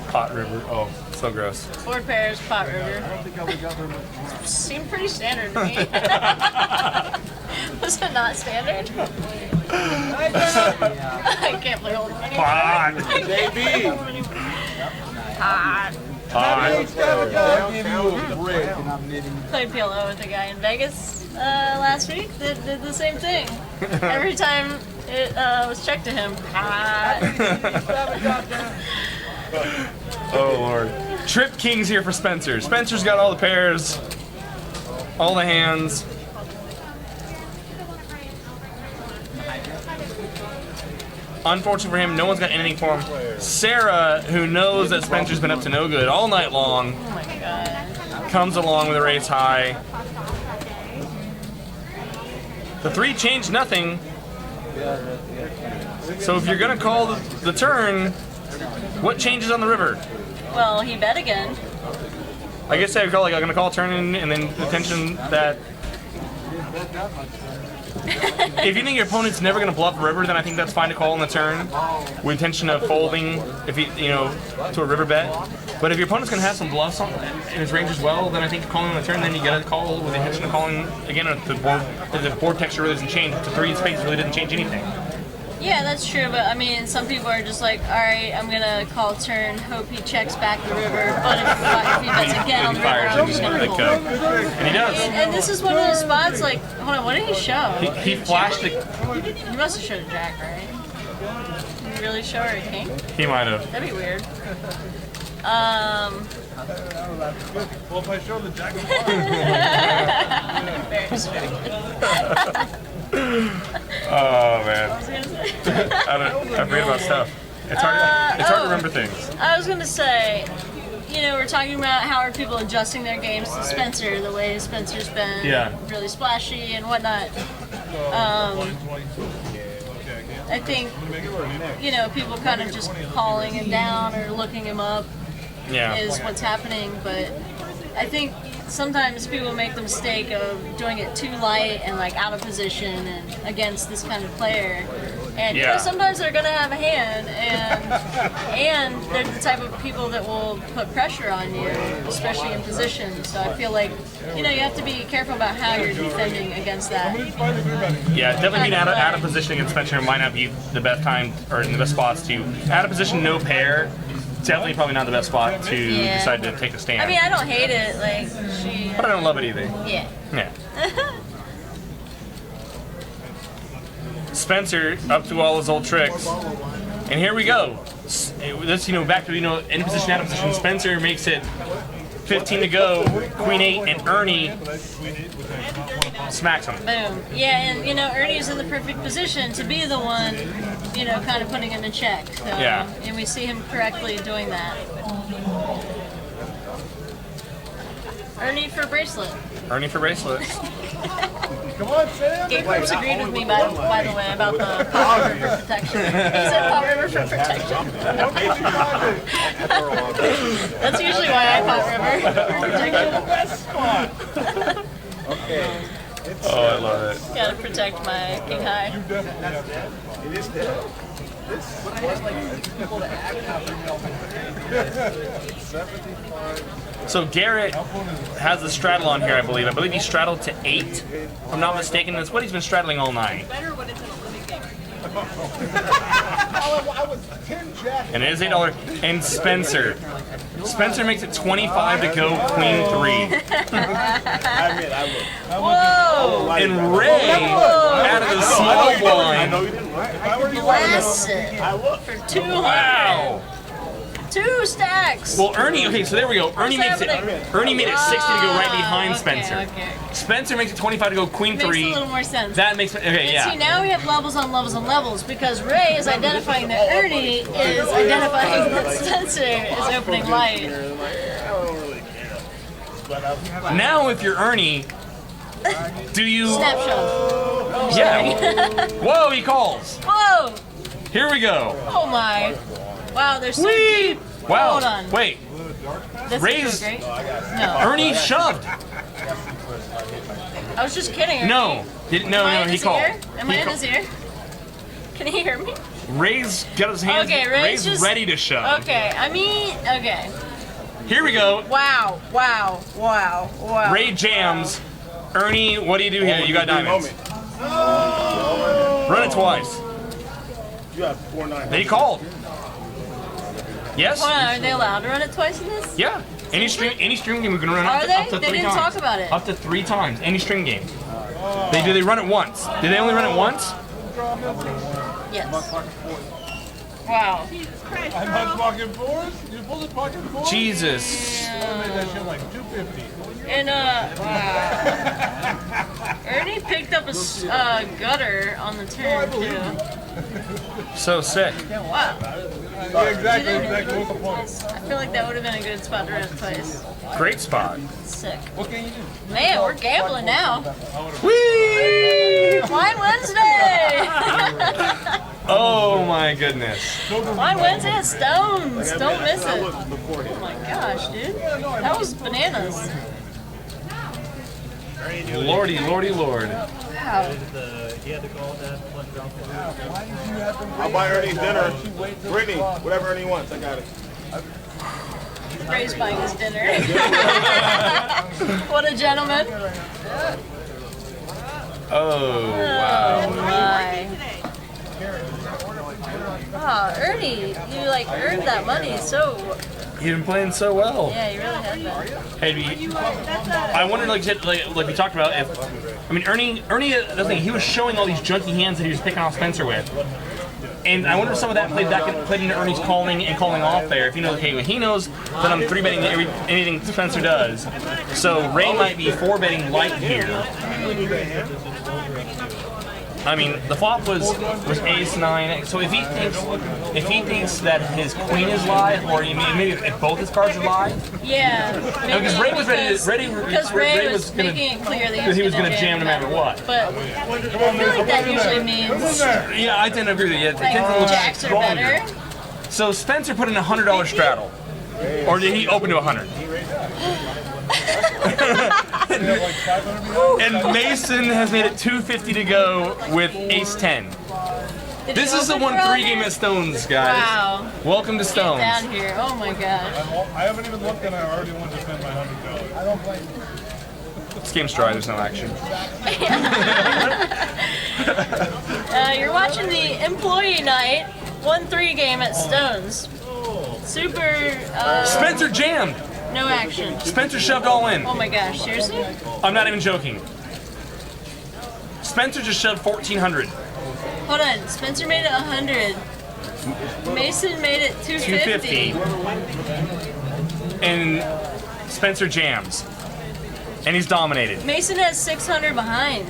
pot river. Oh, so gross. Board pairs, pot river. Seemed pretty standard to me. Was it not standard? I can't play hold anymore. Pot. Pot. Pot. Played PLO with a guy in Vegas last week that did the same thing. Every time it was checked to him, pot. Oh Lord. Trip King's here for Spencer. Spencer's got all the pairs, all the hands. Unfortunately for him, no one's got anything for him. Sarah, who knows that Spencer's been up to no good all night long, Oh my god. comes along with a raise high. The 3 changed nothing. So if you're gonna call the turn, what changes on the river? Well, he bet again. I guess I would call, like, I'm gonna call a turn and then the tension that if you think your opponent's never gonna bluff a river, then I think that's fine to call on the turn with intention of folding if he, to a river bet. But if your opponent's gonna have some bluffs on in his range as well, then I think calling on the turn, then you gotta call with the intention of calling again if the board texture really doesn't change. To 3 spades really didn't change anything. Yeah, that's true, but I mean, some people are just like, alright, I'm gonna call turn, hope he checks back the river, but if he bets again on the river, I'm just gonna fold. And he does. And this is one of those spots, like, hold on, what did he show? He flashed the. He must have showed a jack, right? Did he really show her a king? He might have. That'd be weird. Well, if I show the jack of Very distracted. Oh man. I was gonna say. I forget about stuff. It's hard to remember things. I was gonna say, we're talking about how are people adjusting their games to Spencer, the way Spencer's been really splashy and whatnot. I think, people kind of just calling him down or looking him up is what's happening, but I think sometimes people make the mistake of doing it too light and like out of position and against this kind of player. And sometimes they're gonna have a hand, and they're the type of people that will put pressure on you, especially in position. So I feel like you have to be careful about how you're defending against that. Yeah, definitely being out of position against Spencer might not be the best time or in the best spots to out of position, no pair. Definitely probably not the best spot to decide to take a stand. I mean, I don't hate it, but I don't love it either. Yeah. Yeah. Spencer up to all his old tricks, and here we go. This, back to in position, out of position. Spencer makes it 15 to go, Queen 8, and Ernie smacks him. Boom. Yeah, and Ernie's in the perfect position to be the one, kind of putting him in check. So, and we see him correctly doing that. Ernie for bracelet. Ernie for bracelets. Come on, Sam. Gay Corpse agreed with me, by the way, about the Pot River for protection. He said Pot River for protection. That's usually why I Pot River for protection. Okay. Oh, I love it. Gotta protect my King High. It is dead. 75. So Garrett has the straddle on here, I believe. I believe he straddled to 8. If I'm not mistaken, that's what he's been straddling all night. Better when it's in a living game. I was 10 jack. And it is $8. And Spencer. Spencer makes it 25 to go, Queen 3. I admit, I would. Whoa! And Ray out of the small I blind. know you didn't. Blasted for 200. Wow. 2 stacks. Well, Ernie. Okay, so there we go. Ernie makes it. Ernie made it 60 to go right behind Okay, Spencer. okay. Spencer makes it 25 to go, Queen Makes 3. a little more sense. That makes okay, And see, yeah. now we have levels on levels on levels because Ray is identifying that Ernie is identifying that Spencer is opening light. Now, if you're Ernie, do you? Snapshot. Yeah. Whoa, he calls. Whoa! Here we go. Oh my. Wow, they're so Whee! deep. Wow. Hold on. Wait. This Ray's- is great. No. Ernie shoved. I was just kidding. Ernie. No. No, Am I no, in he his called. ear? Am I He in called. his ear? Can he hear me? Ray's got his hands. Okay, Ray's just ready to shove. Okay, I mean, okay. Here we go. Wow, wow, wow, wow. Ray jams. Ernie, what do you do here? You got diamonds. Run it twice. You have 4-9. Then he called. Yes? Hold on, are they allowed to run it twice in this? Yeah. Any stream game we can run Are up to, they? up to They 3 didn't times. talk about it. Up to 3 times. Any stream game. They run it once. Did they only run it once? Yes. Wow. I'm not pocket fours? You pulled a pocket four? Jesus. I made that shit like 250. And Ernie picked up a gutter on the turn too. So sick. Wow. Yeah, exactly. Exactly. What's the point? I feel like that would have been a good spot to run it twice. Great spot. Sick. What can you do? Man, we're gambling now. Whee! Wine Wednesday! Oh my goodness. Wine Wednesday at Stones. Don't miss it. Oh my gosh, dude. That was bananas. Lordy, lordy, lord. Wow. I'll buy Ernie's dinner. Brittany, whatever Ernie wants, I got it. Ray's buying his dinner. What a gentleman. Oh, wow. My. Oh, Ernie, you like earned that money, so You've been playing so well. yeah, you really have been. Hey, I wondered, like we talked about, if I mean Ernie, the thing, he was showing all these junky hands that he was picking off Spencer with, and I wonder if some of that played into Ernie's calling and calling off there. If he knows, okay, he knows that I'm 3-betting anything Spencer does, so Ray might be 4-betting light here. I mean, the flop was ace 9. So if he thinks that his queen is live, or maybe if both his cards are live, Yeah. no, because Ray was ready. Because Ray was gonna, making it clear that he was going to jam no matter what. But I feel like that usually means Yeah, I tend to agree with you. It like tends to look jacks are stronger. better. So Spencer put in a $100 straddle, or did he open to 100? And Mason has made it $250 to go with ace 10. Did This he is the open for 1-3 all game that? at Stones, guys. Wow. Welcome to Get Stones. down here. Oh my gosh. I haven't even looked and I already want to spend my $100. I don't blame you. This game's dry. There's no action. You're watching the employee night 1-3 game at Stones. Super. Spencer jammed. No action. Spencer shoved all in. Oh my gosh. Seriously? I'm not even joking. Spencer just shoved 1,400. Hold on. Spencer made it 100. Mason made it 250. 250. And Spencer jams. And he's dominated. Mason has 600 behind.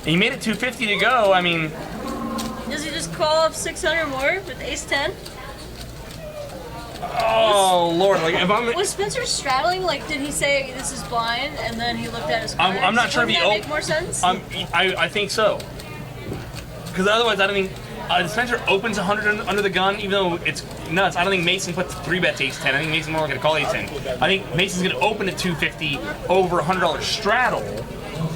He made it 250 to go. I mean, Does he just call up 600 more with ace 10? Oh Lord! Like if I'm, Was Spencer straddling? Like, did he say this is blind, and then he looked at his cards? I'm not sure if Wouldn't he that make more sense? I think so. Because otherwise, I don't think Spencer opens 100 under the gun, even though it's nuts. I don't think Mason puts 3 bets ace 10. I think Mason's more going to call ace 10. I think Mason's going to open at 250 over $100 straddle.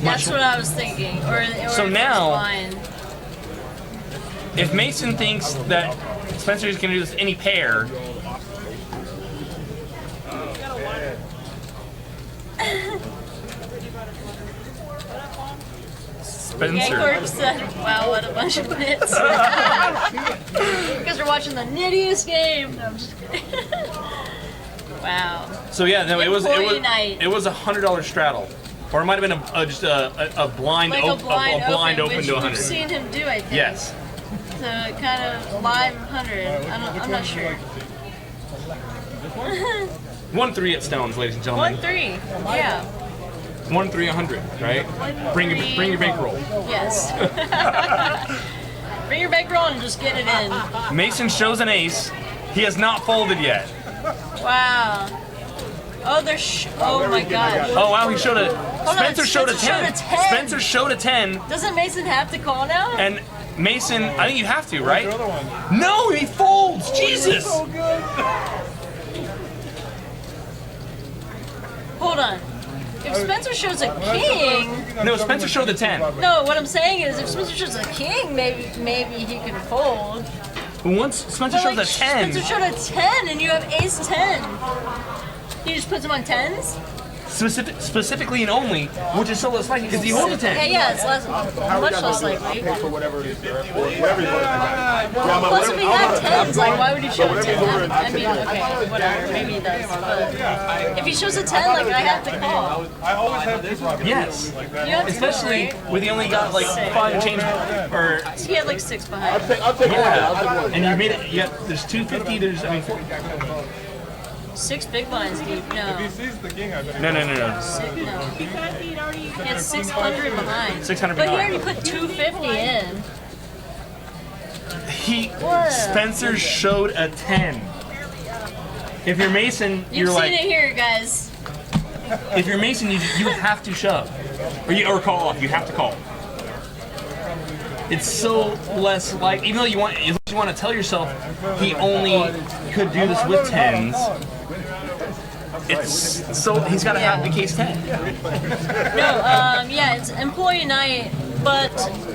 That's what I was thinking. Or So if now- it's blind. If Mason thinks that Spencer is going to do this any pair, Spencer. Yankork said, wow, what a bunch of nits. Because we're watching the nittiest game. No, I'm just kidding. Wow. So yeah, no, Employee night. it was $100 straddle, or it might have been just a blind Like open which to 100. You've seen him do, I think. Yes. So kind of live 100. I'm not sure. 1-3 at Stones, ladies and gentlemen. 1-3. Yeah. 1-3 100, right? Bring your bankroll. Yes. Bring your bankroll and just get it in. Mason shows an ace. He has not folded yet. Wow. Oh, oh my gosh. Oh wow, he showed a. on, Spencer showed a Spencer 10. showed a 10. Spencer showed a 10, Doesn't Mason have to call now? and Mason, I think you have to, right? No, he folds. Jesus. Hold on. If Spencer shows a king, No, Spencer showed the 10. no. What I'm saying is, if Spencer shows a king, maybe he can fold. Once Spencer But shows like, a 10, Spencer showed a 10, and you have ace 10. He just puts him on 10s. specifically and only, which is so less likely because he holds a 10. Yeah, it's much less likely. Pay for whatever it is. Whatever you want. Plus, if he had 10s, like, why would he show a 10? I mean, okay, whatever, maybe he does. But if he shows a 10, like, I have to call. I always have two problems. Yes, Like You that. have to especially call, right? with he only got like 5 change, or He had like 6 behind. I'll take one. yeah, and you made it. Yeah, there's 250. There's 6 big blinds deep. If he No. sees the king, I think. no. No. Because he'd already. He had 600 behind. 600 But he behind. already put 250 in. Spencer showed a 10. If you're Mason, You've you're seen like, it here, guys. if you're Mason, you have to shove, or call off. You have to call. It's so less like, even though you want to tell yourself he only could do this with 10s. It's so he's got to have the case 10. Yeah, it's employee night, but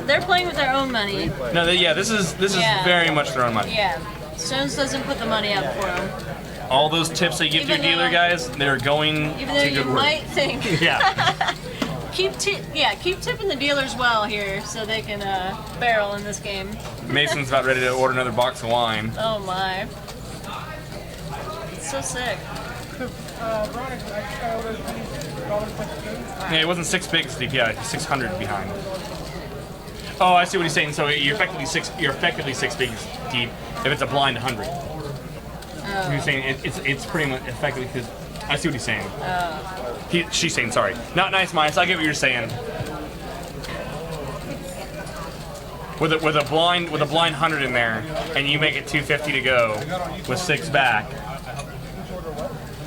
they're playing with their own money. No, this is Yeah. very much their own money. Yeah. Stones doesn't put the money up for them. All those tips that you give to your Even dealer, though- guys, they're going Even though to you good work. might think. Yeah. Keep tipping the dealers well here so they can barrel in this game. Mason's about ready to order another box of wine. Oh my. It's so sick. Yeah, it wasn't 6 bigs deep. Yeah, 600 behind. Oh, I see what he's saying. So you're effectively six bigs deep if it's a blind 100. He's saying it's pretty much effectively because I see what he's saying. She's saying sorry. Not nice, Mice. I get what you're saying. With a blind 100 in there, and you make it 250 to go with 6 back.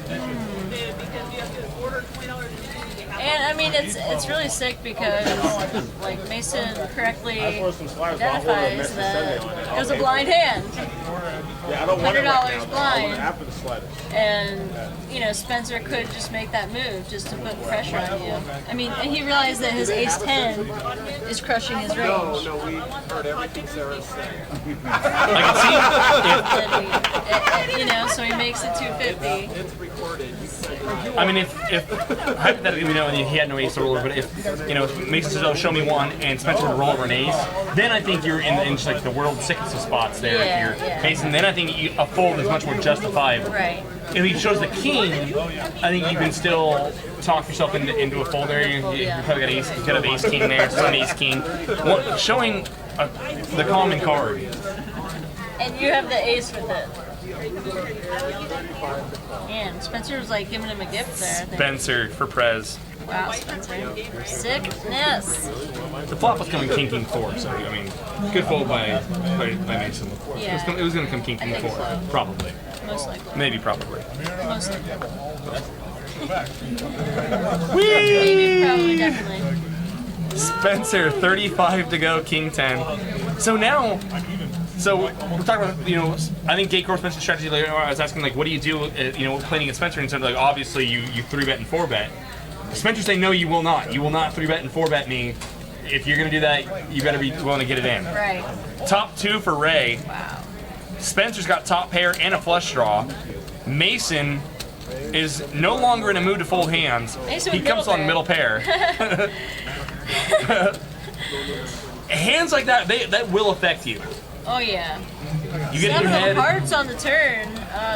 Because you have to order $20. And I mean, it's really sick because like Mason correctly identifies that it was a blind hand. Yeah, I don't want it right $100 now. I want blind. it after the sliders. And, Spencer could just make that move just to put pressure on you. I mean, and he realized that his ace 10 is crushing his range. No, we heard everything Sarah said. I can see. So he makes it 250. It's recorded. I mean, if hypothetically we know he had no ace to roll over, but if Mason says, "Oh, show me one," and Spencer would roll over an ace, then I think you're in just like the world sickest of spots there. Yeah, if you're yeah. Mason, then I think a fold is much more justifiable. Right. If he shows the king, I think you can still talk yourself into a fold there. You probably got ace, you could have ace king there, some ace king. Showing the common card. And you have the ace with it. Man, Spencer was like giving him a gift there, I think. Spencer for Prez. Wow, Spencer. Sickness. The flop was coming king king 4, so I mean, good fold by Mason. Yeah. It was going to come king I king think 4, so. probably. Most likely. Maybe probably. Most likely. Whee! Maybe, probably, definitely. Spencer, 35 to go, king 10. So now, we're talking about, you know, I think Gate Core Spencer's strategy. Like, I was asking, like, what do you do, you know, playing against Spencer? And so, like, obviously you 3-bet and 4-bet. Spencer's saying, no, you will not. You will not 3-bet and 4-bet me. If you're going to do that, you better be willing to get it in. Right. Top 2 for Ray. Wow. Spencer's got top pair and a flush draw. Mason is no longer in a mood to fold hands. Mason He with comes on middle pair. Hands like that, that will affect you. Oh yeah. You get in your Seven head. of hearts on the turn.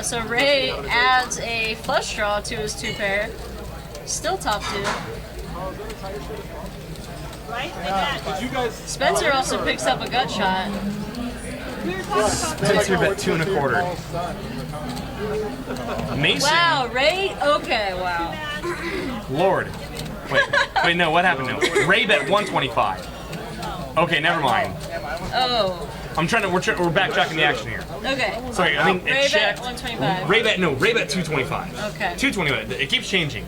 So Ray adds a flush draw to his 2-pair. Still top 2. Right? Like that. Spencer also picks up a gut shot. We were talking about Spencer bet 2 1/4. Mason. Wow, Ray? Okay, wow. Lord. Wait, no, what happened? No. Ray bet 125. Okay, never mind. Oh, We're backtracking the action here. okay. Sorry, I think Ray it bet checked. 125. Ray bet 225. Okay. 225. It keeps changing.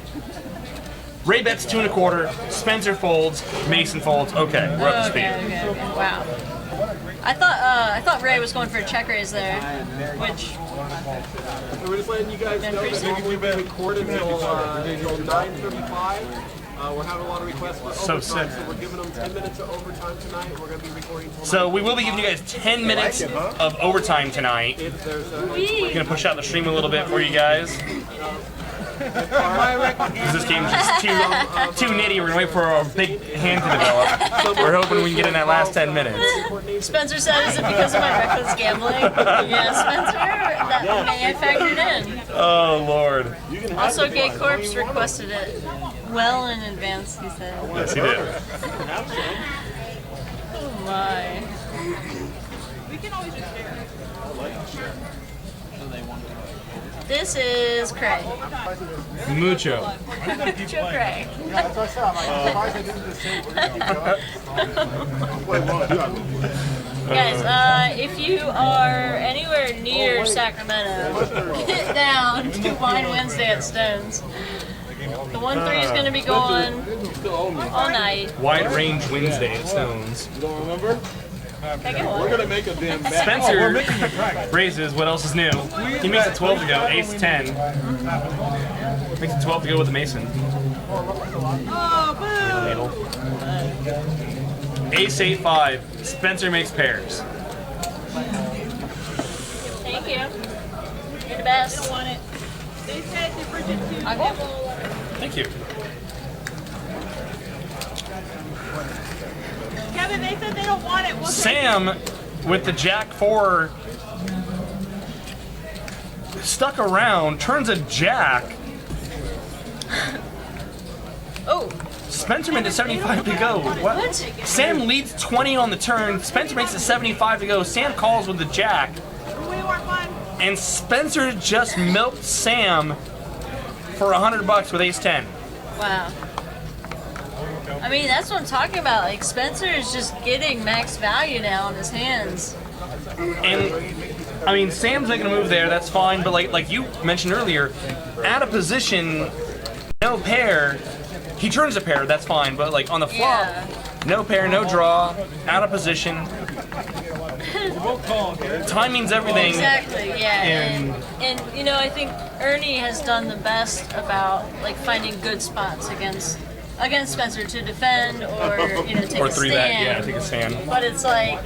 Ray bets 2 1/4. Spencer folds. Mason folds. Okay, we're up to speed. Okay. Wow. I thought Ray was going for a check raise there, which We're just letting you guys know that normally we record until 9:35. We're having a lot of requests for So overtime, sick. so we're giving them 10 minutes of overtime tonight. We're going to be recording until So we will be giving you guys 10 minutes of overtime tonight. if there's a... We're gonna push out the stream a little bit for you guys. Because this game's just too nitty. We're gonna wait for a big hand to develop. We're hoping we can get in that last 10 minutes. Spencer said, "Is it because of my reckless gambling?" Yeah, Spencer, that may have factored in. Oh Lord. Also, Gay Corpse requested it well in advance. He said, Yes, he did. "Oh my." we can always just share. This is Craig. Mucho. Joe Craig. That's what I said. I'm surprised I didn't just say we're going to keep going. Guys, if you are anywhere near Sacramento, get down to Wine Wednesday at Stones. The 1-3 is going to be going all night. Wide range Wednesday at Stones. You don't remember? Take it We're one. going to make a damn bet. Spencer raises. What else is new? He makes it 12 to go. Ace 10. Makes it 12 to go with the Mason. Oh, boo! Ace 8-5. Spencer makes pairs. Thank you. You're the best. Want it. They said to bridge it to I'll give Thank you. Kevin, they said they don't want it. We'll take Sam with the Jack 4 stuck around, turns a Jack. Oh, Spencer made it 75 to go. What? Sam leads 20 on the turn. Spencer makes it 75 to go. Sam calls with the Jack. way more fun. And Spencer just milked Sam for $100 with Ace 10. wow. I mean, that's what I'm talking about. Like, Spencer is just getting max value now on his hands. And I mean, Sam's making a move there. That's fine. But like you mentioned earlier, out of position, no pair. He turns a pair. That's fine. But like on the flop, Yeah. no pair, no draw, out of position. Timing's everything. Exactly, yeah. And- And you know, I think Ernie has done the best about like finding good spots against Spencer to defend or take Or a 3-bet. stand. Yeah, take a stand. But it's like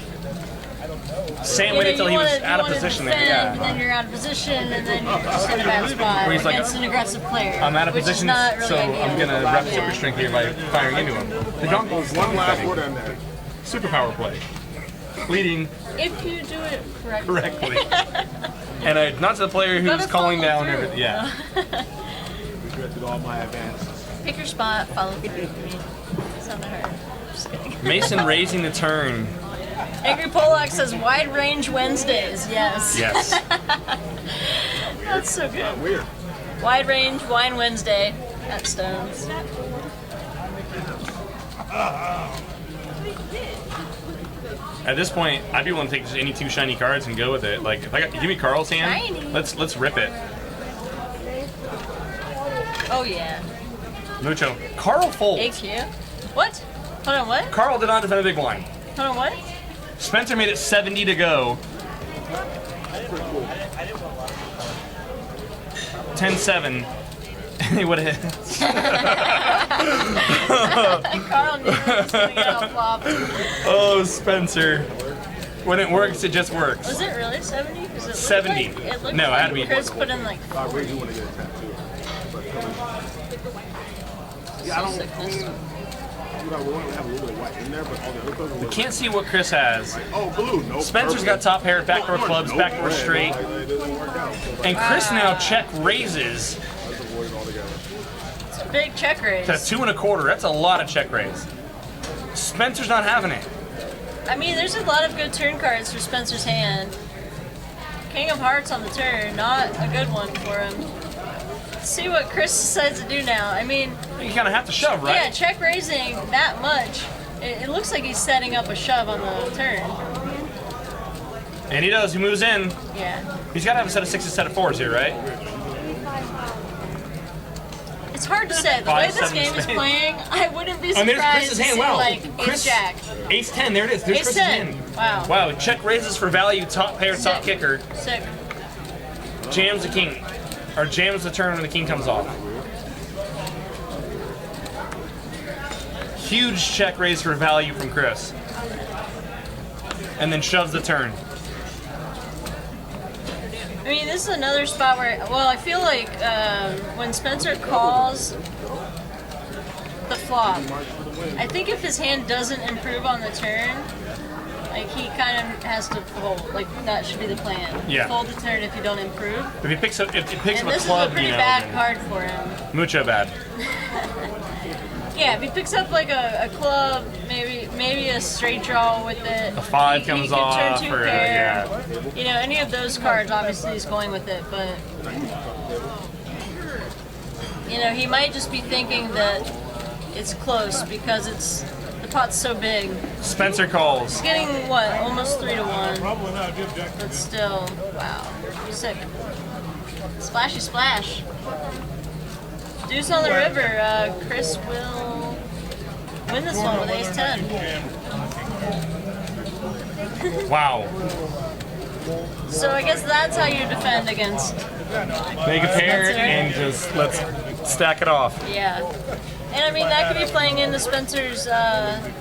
Sam waited until he was out of you wanna position defend, there. and Yeah. then you're out of position, and then you're just in a bad spot Where he's like, against an aggressive player. I'm out of which is position, not really so ideal. I'm gonna rep super Yeah. strength here by firing into him. The Jonko's One last word on that. superpower play. Leading If you do it correctly. correctly. And not to the player who's Gotta calling follow down through. everything. Yeah. Regretted all my advances. Pick your spot, follow through. Sound to her. Just kidding. Mason raising the turn. Angry Polak says wide range Wednesdays. Yes. Yes. That's so good. Weird. Wide range wine Wednesday at Stones. At this point, I'd be willing to take just any 2 shiny cards and go with it. Like, if I got, give me Carl's hand, Shiny. let's rip it. Oh yeah. Mucho. Carl folds. AQ. What? Hold on, what? Carl did not defend a big blind. Hold on, what? Spencer made it 70 to go. 10-7. And he would have hit. Carl knew he was gonna get all flopped. Oh, Spencer. When it works, it just works. Was it really 70? 'Cause it 70. Looked like, it looked No, it like had to be. Chris put in like I really do want to get a tattoo. Yeah, I don't. I mean, we want to have a little bit of white in there, but all the other colors. We can't see what Chris has. Oh, blue. No. Spencer's got top pair, backdoor clubs, backdoor straight. It doesn't work out. So like, And Chris now check raises let's avoid it altogether. it's a big check raise. to 2 1/4. That's a lot of check raise. Spencer's not having it. I mean, there's a lot of good turn cards for Spencer's hand. King of Hearts on the turn, not a good one for him. Let's see what Chris decides to do now. I mean, You kind of have to shove, right? yeah, check raising that much. It looks like he's setting up a shove on the turn. And he does. He moves in. Yeah. He's got to have a set of 6s, a set of 4s here, right? It's hard to say. The way 5, this 7 game is spades. playing, I wouldn't be And there's surprised Chris's to hand. see Wow. like Chris- Ace-Jack. Ace-10. There it is. There's Chris's Ace-10. hand. Wow. Wow. Check raises for value. Top pair, top Sick. kicker. Sick. Jams the king. Or jams the turn when the king comes off. Huge check raise for value from Chris. And then shoves the turn. I mean, this is another spot where, well, I feel like when Spencer calls the flop, I think if his hand doesn't improve on the turn, like he kind of has to fold. Like that should be the plan. Yeah. Fold the turn if you don't improve. If he picks up, if he picks And up a this club, is a pretty you know, bad then card for him. mucho bad. Yeah, if he picks up like a club, maybe a straight draw with it. A 5 he comes could off, turn 2 or pair. yeah. You know, any of those cards, obviously he's going with it, but you know, he might just be thinking that it's close because the pot's so big. Spencer calls. He's getting what, almost 3 to 1. Probably not. Give Jack. But still, wow, sick. Splashy splash. Deuce on the river. Chris will win this one with Ace-10. Wow. So I guess that's how you defend against. Make a pair Spencer. and just let's stack it off. Yeah. And I mean, that could be playing into Spencer's, the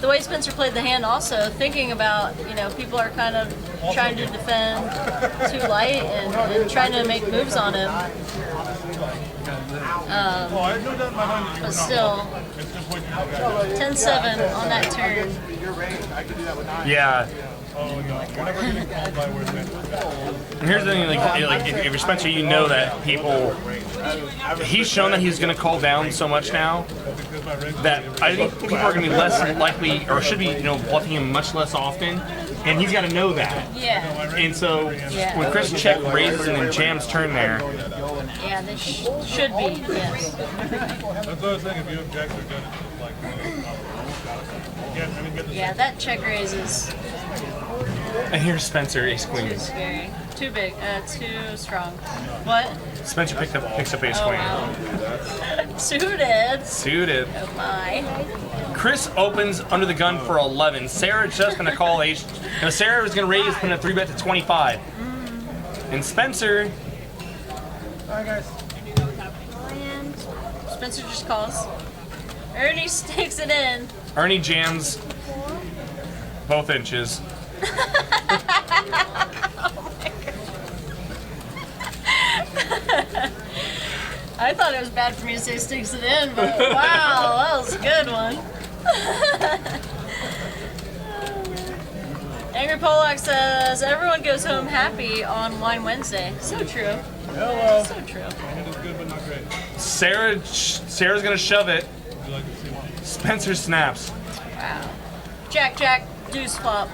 way Spencer played the hand also, thinking about, you know, people are kind of trying to defend too light and trying to make moves on him. But still, 10-7 on that turn. Yeah. Whenever getting called by where And here's the thing, like if you're Spencer, you know that people. He's shown that he's going to call down so much now that I think people are going to be less likely, or should be, you know, bluffing him much less often. And he's got to know that. Yeah. And so when Chris check raises and then jams turn there, Yeah, they should be, yes. That's what I was saying. If you have jacks, they're good. Like, get the Yeah, that check raise is and here's Spencer ace too queen. scary. Too big, too strong. What? Spencer picks up ace Oh, queen. wow. Suited. Suited. Oh my. Chris opens under the gun for 11. Sarah's just going to call ace. Now Sarah was going to raise, put a 3-bet to 25. And Spencer, Spencer just calls. Ernie sticks it in. Ernie jams both inches. I thought it was bad for me to say sticks it in, but wow, that was a good one. Angry Pollock says, everyone goes home happy on Wine Wednesday. So true. Hello. So true. Hand is good, but not great. Sarah's going to shove it. Would you like to see one? Spencer snaps. Wow. Jack, Jack, deuce flop.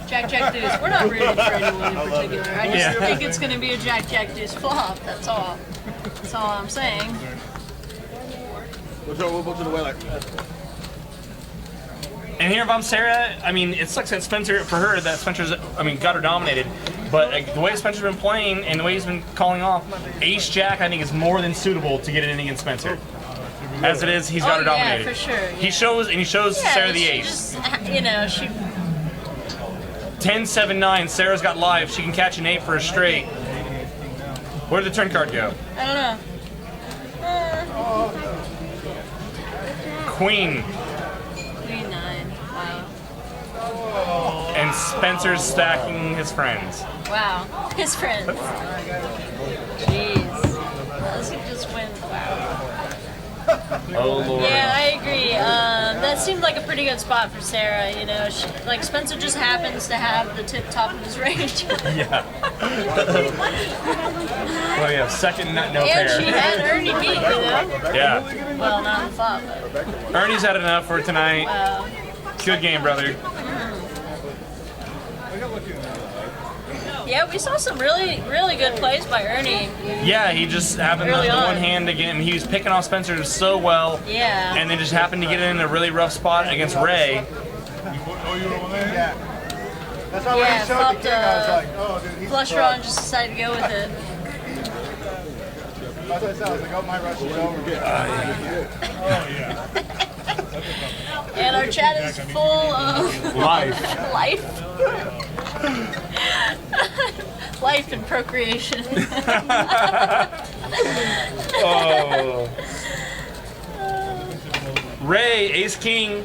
Jack, Jack, deuce. We're not rooting for anyone in particular. I just think it's going to be a Jack, Jack, deuce flop. That's all. That's all I'm saying. We'll go to the way like. And here, if I'm Sarah, I mean, it sucks that Spencer, for her, that Spencer's, I mean, got her dominated. But the way Spencer's been playing and the way he's been calling off, Ace Jack, I think, is more than suitable to get an inning against Spencer. As it is, he's got her dominated. Yeah, for sure. Yeah. He shows Sarah the ace. Just, you know, she. 10-7-9, Sarah's got live. She can catch an 8 for a straight. Where did the turn card go? I don't know. Queen. Queen 9. Wow. And Spencer's stacking his friends. Wow. His friends. Jeez. Unless he just wins. Wow. Oh, Lord. Yeah, I agree. That seemed like a pretty good spot for Sarah. You know, like Spencer just happens to have the tip top of his range. Yeah. Well, yeah, second no And pair. she had Ernie beat, you know? Yeah. Well, not in the flop, but. Ernie's had enough for tonight. Good game, brother. Yeah, we saw some really, really good plays by Ernie. Yeah, he just happened Early the on. one hand again. He was picking off Spencer so well. Yeah. And then just happened to get in a really rough spot against Ray. Oh, you were over there? Yeah. That's why when Yeah, he showed the flopped, king, I was like, oh, dude, he's Flush draw and just decided to go with it. That's what I said. I was like, oh, my rush is over. Oh, yeah. And our chat is full of Life. life. Life and procreation. Oh. Ray, Ace King.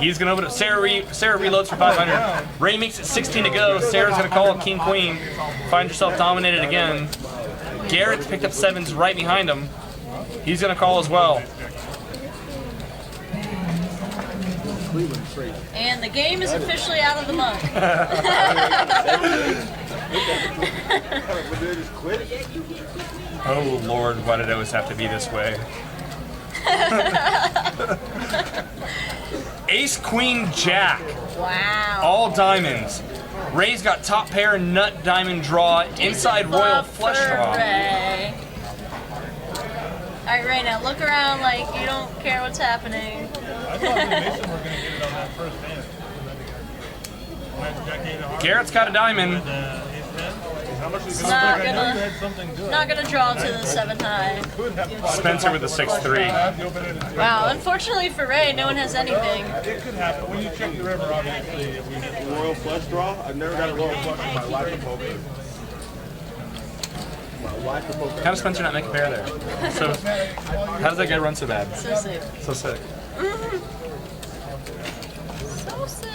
He's gonna open up. Sarah reloads for 500. Ray makes it 16 to go. Sarah's gonna call it King Queen. Find yourself dominated again. Garrett's picked up 7s right behind him. He's gonna call as well. And the game is officially out of the month. Oh Lord, why did it always have to be this way? Ace, Queen, Jack. Wow. All diamonds. Ray's got top pair, nut, diamond draw, inside royal flush draw. Ray. Alright, Ray, now look around like you don't care what's happening. I thought that Mason were going to get it on that first hand. Garrett's got a diamond. It's not gonna draw to the 7 high. Spencer with a 6-3. Wow, unfortunately for Ray, no one has anything. It could happen. When you check the river, obviously, if we hit the Royal flush draw? I've never got a royal flush in my life of poker. My life of poker. How does Spencer not make a pair there? So, how does that guy run so bad? So sick. So sick. So sick.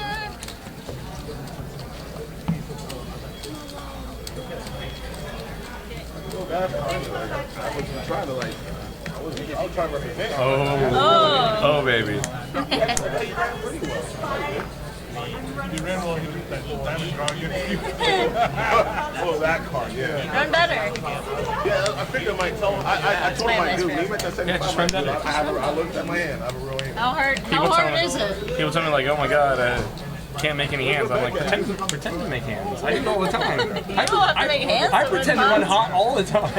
I was trying to like, I was trying to represent. Oh baby. You ran well, he was that diamond draw. Oh, that card, yeah. Run better. Yeah, I figured I might tell him. I told him I do. Leave at that 75. Yeah, just run that. I looked at my hand. I have a real hand. How hard is it? People tell me like, oh my god, I can't make any hands. I'm like, pretend to make hands. I do it all the time. You don't have to make hands. I pretend to run hot all the time.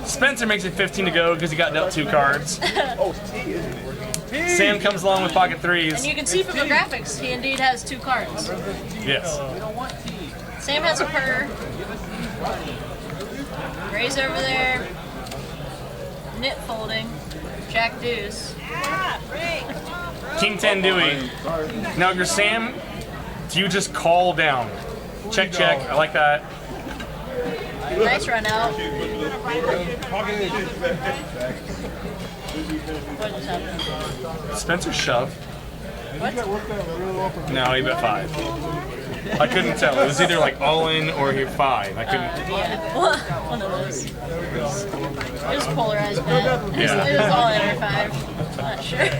Spencer makes it 15 to go because he got dealt 2 cards. Oh, it's T, isn't it? Sam comes along with pocket 3s. And you can see from the graphics, he indeed has 2 cards. Yes. Sam has a purr. Ray's over there. Knit folding. Jack deuce. King 10 Dewey. Now if you're Sam, do you just call down? Check, check. I like that. Nice run out. What just happened? Spencer shove. What? No, he bet 5. I couldn't tell. It was either like all in or he 5. I couldn't. Yeah. One of those. It was polarized bet. Yeah. It was all in or 5. Not sure. Is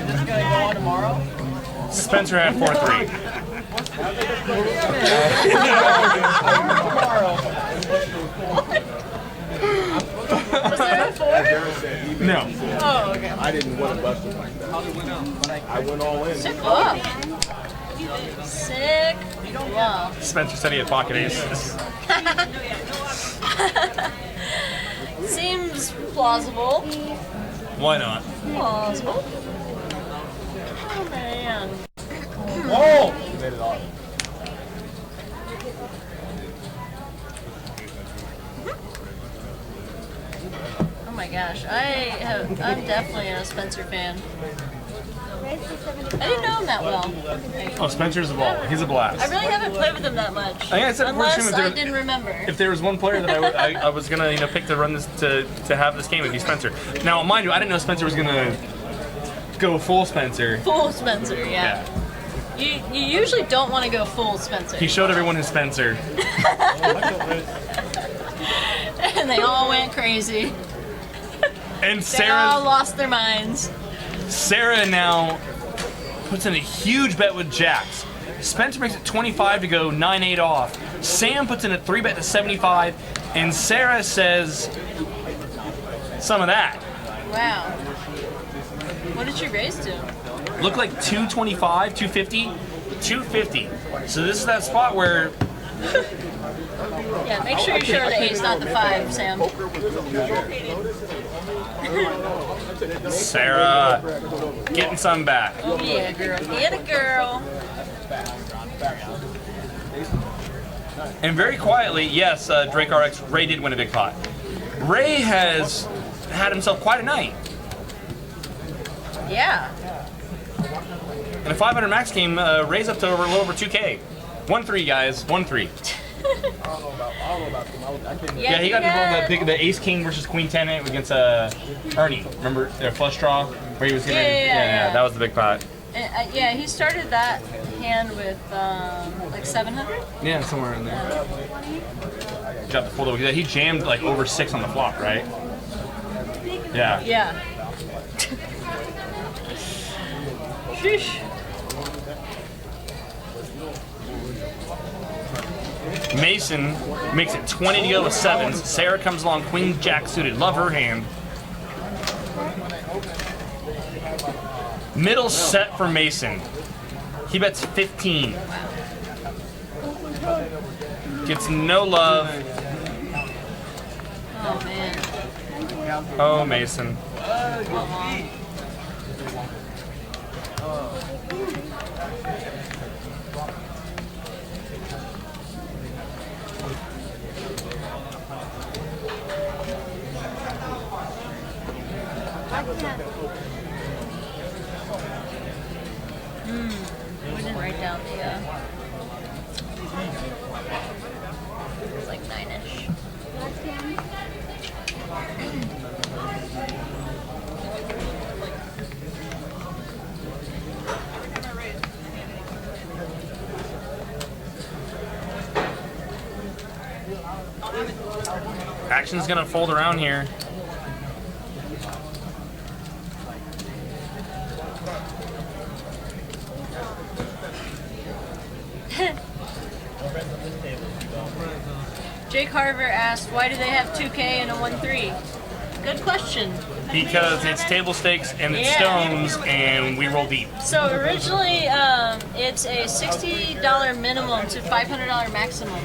this gonna go on tomorrow? Spencer had 4-3. Was there a 4? No. Oh, okay. I didn't want to bust him like that. I went all in. Sick bluff. Sick bluff. Spencer said he had pocket aces. Seems plausible. Why not? Plausible. Oh man. Oh! You made it off. Oh my gosh, I'm definitely a Spencer fan. I didn't know him that well. Oh, Spencer's a ball. He's a blast. I really haven't played with him that much. I think I said unless first I didn't remember. If there was one player that I was gonna pick to run this to have this game, it'd be Spencer. Now, mind you, I didn't know Spencer was gonna go full Spencer. Full Spencer, yeah. You usually don't want to go full Spencer. He showed everyone his Spencer. And they all went crazy. And They all lost their minds. Sarah now puts in a huge bet with jacks. Spencer makes it 25 to go, 9-8 off. Sam puts in a 3-bet to 75, and Sarah says some of that. Wow. What did you raise to? Looked like 225, 250, 250. So this is that spot where Yeah, make sure you show the ace, not the 5, Sam. Sarah getting some back. Oh yeah, girl. Get a girl. And very quietly, yes, Drake RX, Ray did win a big pot. Ray has had himself quite a night. Yeah. In a 500 max game, Ray's up to a little over 2K. 1-3, guys. 1-3. Yeah, he got involved the Ace King versus Queen 10 against Ernie. Remember their flush draw where he was gonna? Yeah, that was the big pot. Yeah, he started that hand with like 700. Yeah, somewhere in there. Got the full. He jammed like over 6 on the flop, right? Yeah. Yeah. Sheesh. Mason makes it 20 to go with 7s. Sarah comes along, Queen Jack suited. Love her hand. Middle set for Mason. He bets 15. Gets no love. Oh man. Oh, Mason. We didn't write down the it's like 9-ish. Action's gonna fold around here. Jake Harver asked, why do they have 2K and a 1-3? Good question. Because it's table stakes and it's stones and we roll deep. So originally, it's a $60 minimum to $500 maximum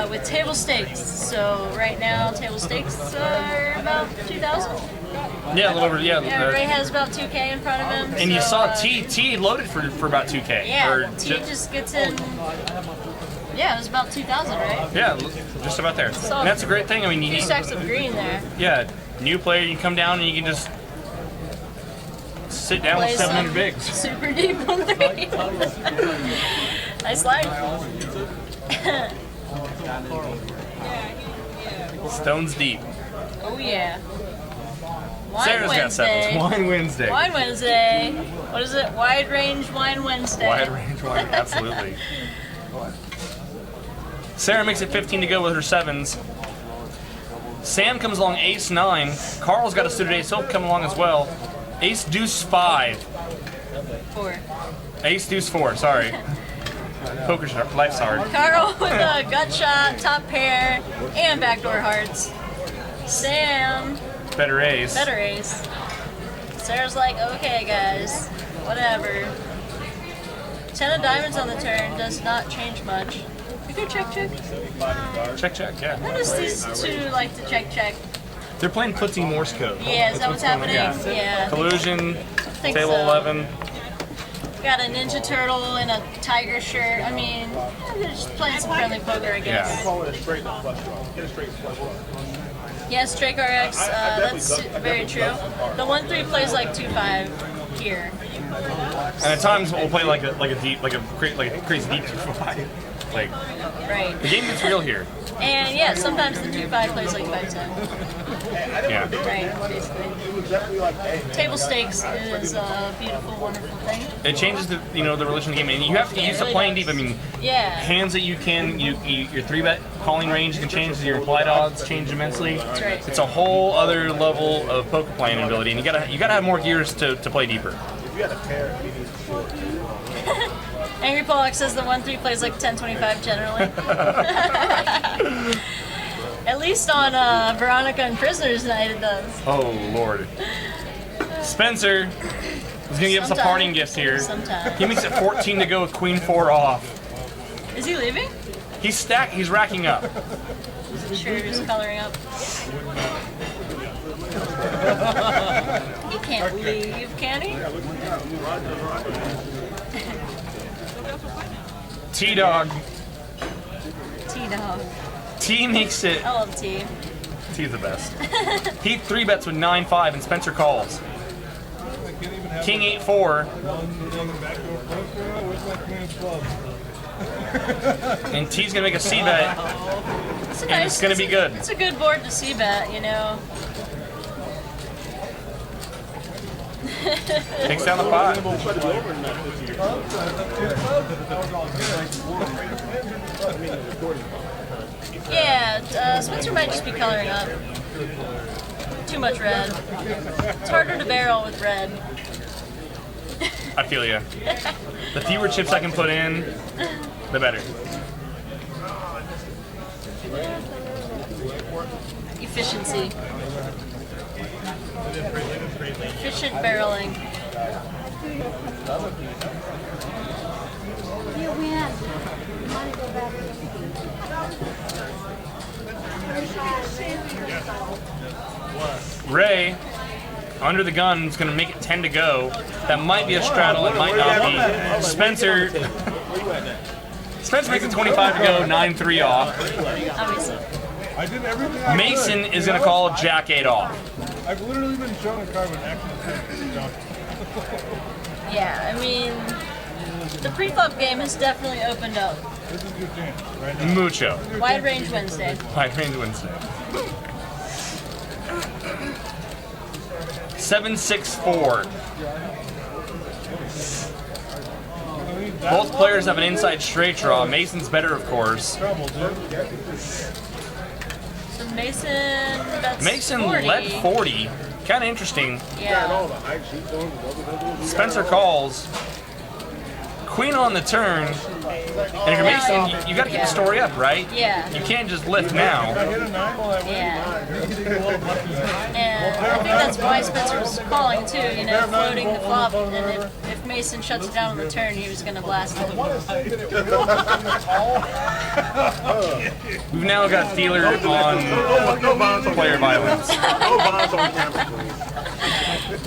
with table stakes. So right now, table stakes are about 2,000. Yeah, a little over. Yeah, Ray has about 2K in front of him. And so, you saw T loaded for about 2K. Yeah, or T just gets in. Yeah, it was about 2,000, right? Yeah, just about there. So and that's a great thing. I mean, you 2 stacks of green there. Yeah, new player, you can come down and you can just sit down with 700 bigs. Super deep 1-3. Nice line. Stones deep. Oh yeah. Wine Sarah's Wednesday. got 7s. Wine Wednesday. Wine Wednesday. What is it? Wide range wine Wednesday. Wide range wine, absolutely. Sarah makes it 15 to go with her 7s. Sam comes along ace 9. Carl's got a suited ace. He'll come along as well. Ace deuce 5. 4. Ace deuce 4. Sorry. Poker shot. Life's hard. Carl with a gut shot, top pair, and backdoor hearts. Sam, Better ace. better ace. Sarah's like, okay guys, whatever. 10 of diamonds on the turn does not change much. You go check. Check, yeah. Notice these two like to check. They're playing footsie Morse code. Yeah, is that what's happening? Yeah. Collusion, think table so. 11. Got a Ninja Turtle in a tiger shirt. I mean, they're just playing some friendly poker, I guess. Yeah. Call it a straight no flush draw. Get a straight flush draw. Yes, Drake RX, that's very true. The 1-3 plays like 2-5 here. And at times we'll play like a crazy deep 2-5. Like Right. the game gets real here. And yeah, sometimes the 2-5 plays like 5-10. Yeah. Right, basically. Table stakes is a beautiful, wonderful thing. It changes the the religion of the game, and you have to get used to playing deep. I mean, Yeah. hands that you your 3-bet calling range can change, your implied odds change immensely. That's right. It's a whole other level of poker playing ability, and you gotta have more gears to play deeper. If you had a pair, you need four. Angry Pollock says the 1-3 plays like 10-25 generally. At least on Veronica and Prisoners Night it does. Oh Lord. Spencer is gonna give us a parting gift here. Sometime. He makes it 14 to go with Queen 4 off. Is he leaving? He's racking up. Sure, he's coloring up. He can't leave, can he? T-Dog. T-Dog. T makes it. I love T. T's the best. He 3-bets with 9-5 and Spencer calls. King 8-4. And T's gonna make a C-bet. And it's gonna be good. It's a good board to C-bet, you know. Takes down the pot. Yeah, Spencer might just be coloring up. Too much red. It's harder to barrel with red. I feel ya. The fewer chips I can put in, the better. Efficiency. Efficient barreling. You win. You want to go back to Ray, under the gun, is going to make it 10 to go. That might be a straddle, it might not be. Spencer makes it 25 to go, 9-3 off. Obviously. I did everything I Mason could. is going to call Jack 8 off. I've literally been shown a card with action. Yeah, I mean, the pre-flop game has definitely opened up. This is your chance right now. Mucho. Wide range Wednesday. Wide range Wednesday. 7-6-4. Both players have an inside straight draw. Mason's better, of course. Trouble, dude. So Mason led 40. Kind of interesting. Yeah. Spencer calls. Queen on the turn. And if you're Mason, you got to get the story up, right? Yeah. You can't just lift now. Yeah. And I think that's why Spencer was calling too, you know, floating the flop. And if Mason shuts it down on the turn, he was going to blast it. We've now got Dealer on player violence.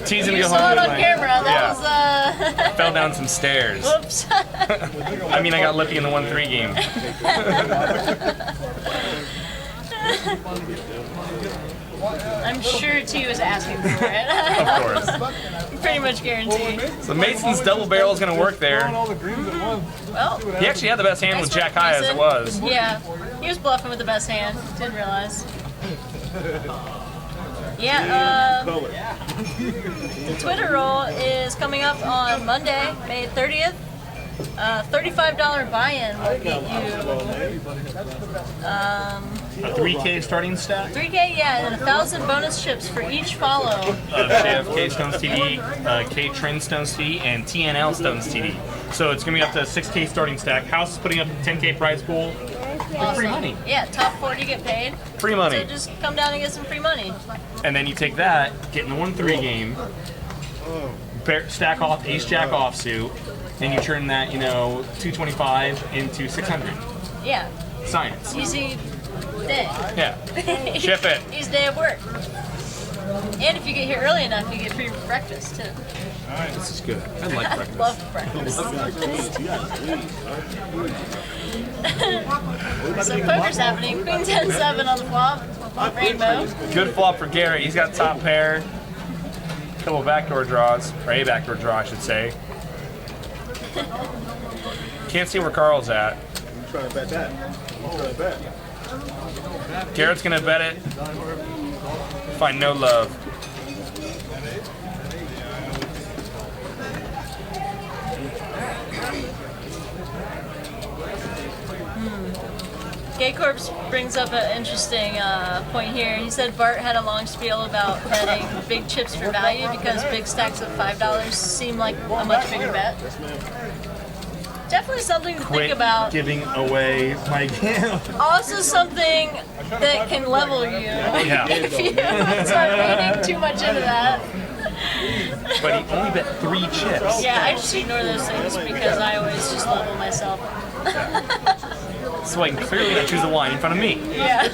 T's gonna You go saw home it on tonight. camera. That was, Fell down some stairs. whoops. I mean, I got lippy in the 1-3 game. I'm sure T was asking for it. Of course. Pretty much guaranteed. So Mason's double barrel is going to work there. All the greens at once. Well, He actually had the best hand with nice Jack work, High as Mason. it was. Yeah, he was bluffing with the best hand. Didn't realize. Yeah, the Twitter roll is coming up on Monday, May 30th. $35 buy-in will get you A 3K starting stack 3K, yeah, and 1,000 bonus chips for each follow. of JFK Stones TD, K Trend Stones TD, and TNL Stones TD. So it's going to be up to a 6K starting stack. House is putting up a 10K prize pool. Free money. Yeah, top 40 get paid. Free money. So just come down and get some free money. And then you take that, get in the 1-3 game, stack off Ace Jack offsuit, and you turn that, 225 into 600. Yeah. Science. Easy day. Yeah. Ship it. Easy day of work. And if you get here early enough, you get free breakfast too. This is good. I like breakfast. Love breakfast. So poker's happening. Queen 10-7 on the flop. Rainbow. Good flop for Garrett. He's got top pair. Couple backdoor draws, or a backdoor draw, I should say. Can't see where Carl's at. I'm trying to bet that. I'm trying to bet. Garrett's gonna bet it. Find no love. Gay Corpse brings up an interesting point here. He said Bart had a long spiel about betting big chips for value because big stacks of $5 seem like a much bigger bet. Definitely something to think about. Giving away my game. Also something that can level you Yeah. if you start reading too much into that. But he only bet 3 chips. Yeah, I just ignore those things because I always just level myself. So I can clearly not choose the wine in front of me. Yeah.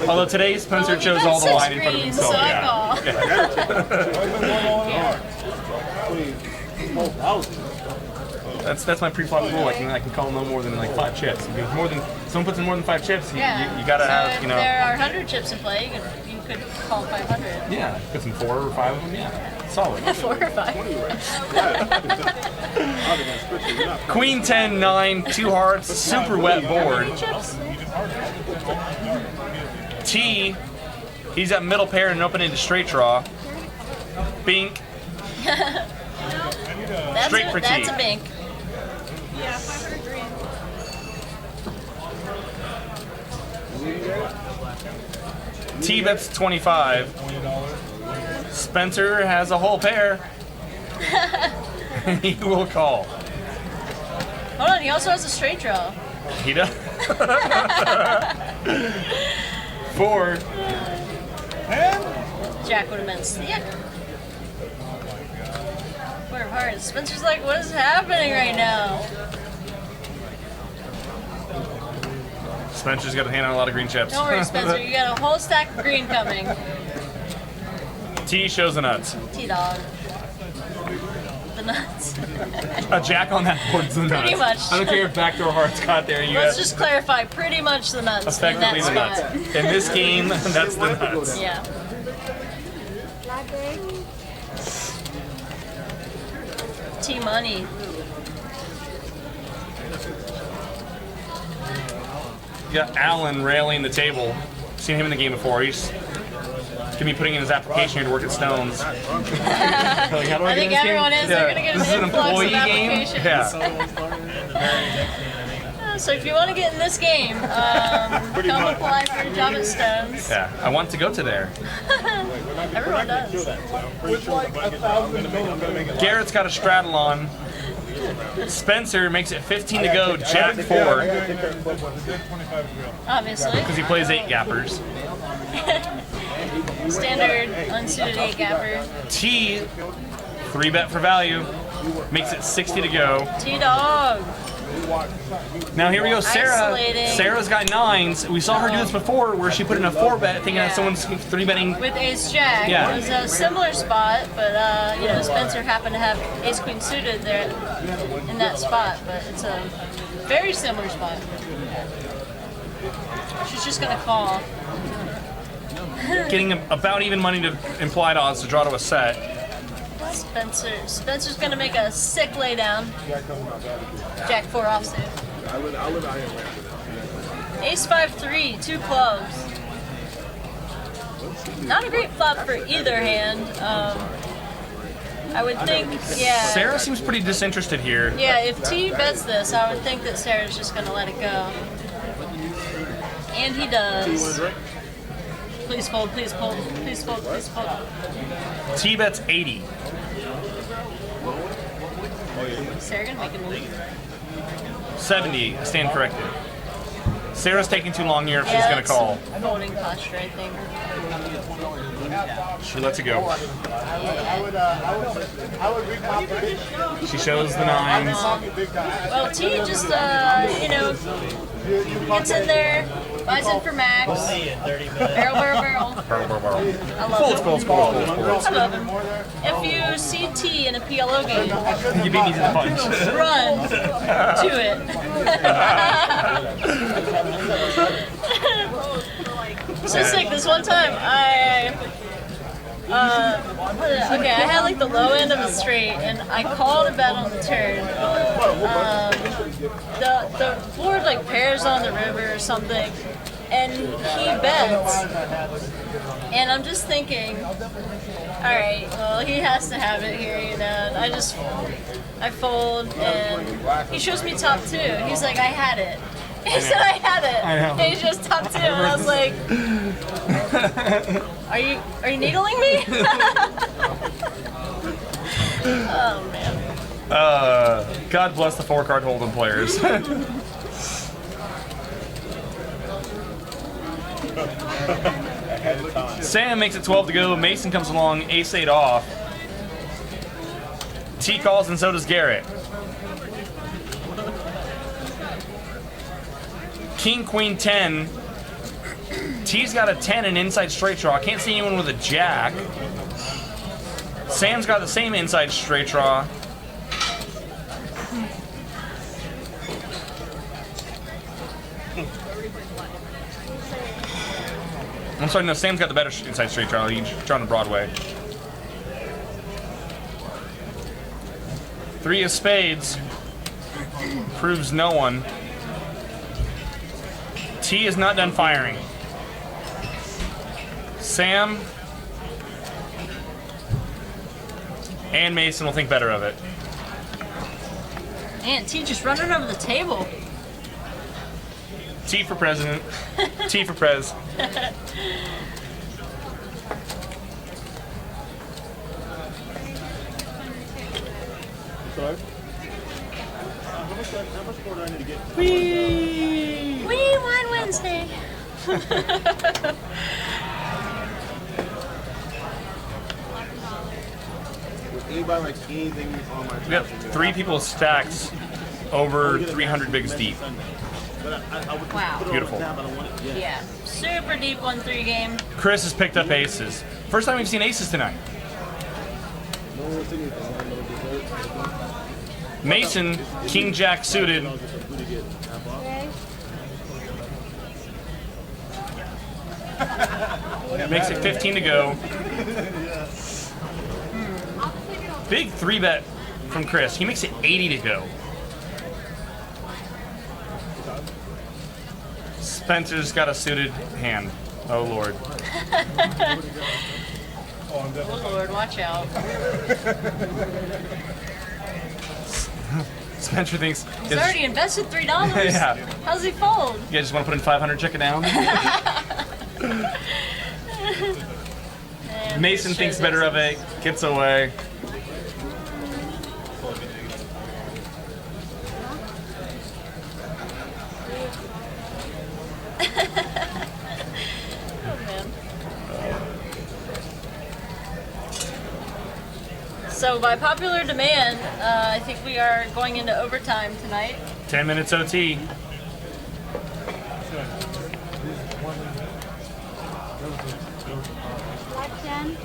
Although today Spencer Well, chose you all the bet wine in six front of greens, himself. so I call. That's my pre-flop rule. I can call no more than like 5 chips. If it's more than someone puts in more than 5 chips, you gotta so have if there are 100 chips in play, you could call 500. Yeah, put some 4 or 5 of them. Yeah, solid. 4 or 5. Queen 10-9, 2 hearts, super wet board. T, he's at middle pair and open into straight draw. Bink. Straight for T. That's a bink. Yeah, 500 green. T bets 25. Spencer has a whole pair. He will call. Hold on, he also has a straight draw. He does. 4. Jack would have meant stick. 4 of hearts. Spencer's like, what is happening right now? Spencer's got a hand on a lot of green chips. Don't worry, Spencer, you got a whole stack of green coming. T shows the nuts. T-Dog. The nuts. A jack on that board's the nuts. Pretty much. I don't care if backdoor hearts got there. You Let's got just clarify, pretty much the nuts in that effectively the nuts. spot. In this game, that's the nuts. Yeah. T-Money. You got Alan railing the table. Seen him in the game before. He's gonna be putting in his application here to work at Stone's. Like, how do I get in think this everyone game? is. They're gonna get This is an an influx employee of game. applications. Yeah. So if you want to get in this game, come apply for a job at Stone's. Yeah. I want to go to there. Everyone does. Garrett's got a straddle on. Spencer makes it 15 to go. Jack 4 Obviously. because he plays 8 gappers. Standard unsuited 8-gapper. T 3 bet for value. Makes it 60 to go. T-Dog. Now here we go, Sarah. Isolating. Sarah's got 9s. We saw her do this before where she put in a 4 bet thinking that someone's 3 betting. With Ace-Jack. Yeah. It was a similar spot, but Spencer happened to have Ace-Queen suited there in that spot, but it's a very similar spot. She's just gonna call. Getting about even money to implied odds to draw to a set. Spencer's gonna make a sick laydown. Jack 4 offsuit. Ace 5-3, 2 clubs. Not a great flop for either hand. I would think, yeah. Sarah seems pretty disinterested here. Yeah, if T bets this, I would think that Sarah's just gonna let it go. And he does. Please fold, please fold, please fold, please fold. T bets 80. Sarah gonna make a move. 70. I stand corrected. Sarah's taking too long here if she's Yeah, going to call. Folding posture, I think. She lets it go. I would read my prediction. She shows the nines. Big time. Well, T just, you know, gets in there, buys in for Max. Barrel, barrel, barrel. I love him. I love him. If you see T in a PLO game, You beat me to the punch. run to it. So sick. This one time, okay, I had like the low end of the straight, and I called a bet on the turn. The board like pairs on the river or something, and he bets, and I'm just thinking, all right, well he has to have it here, you know. And I fold, and he shows me top two. He's like, I had it. He said I had it. I know. And he's just top two, and I was like, are you needling me? Oh man. God bless the 4-card hold'em players. Sam makes it 12 to go. Mason comes along, ace-8 off. T calls, and so does Garrett. King, Queen, 10. T's got a 10 and inside straight draw. I can't see anyone with a jack. Sam's got the same inside straight draw. I'm sorry, no, Sam's got the better inside straight draw. He's drawn to Broadway. 3 of spades. Proves no one. T is not done firing. Sam and Mason will think better of it. Man, T just running over the table. T for president. T for prez. Sorry? How much more do I need to get? We won Wednesday. Would anybody like anything on my We got 3 people stacked over 300 bigs deep. Wow. Beautiful. Yeah. Super deep 1-3 game. Chris has picked up aces. First time we've seen aces tonight. Mason, King Jack suited. Makes it 15 to go. Big 3-bet from Chris. He makes it 80 to go. Spencer's got a suited hand. Oh Lord. Oh Lord, watch out. Spencer thinks He's already invested $3. Yeah. How's he fold? You guys just want to put in 500, check it down. Mason thinks better of it, gets away. So by popular demand, I think we are going into overtime tonight. 10 minutes OT. Black 10.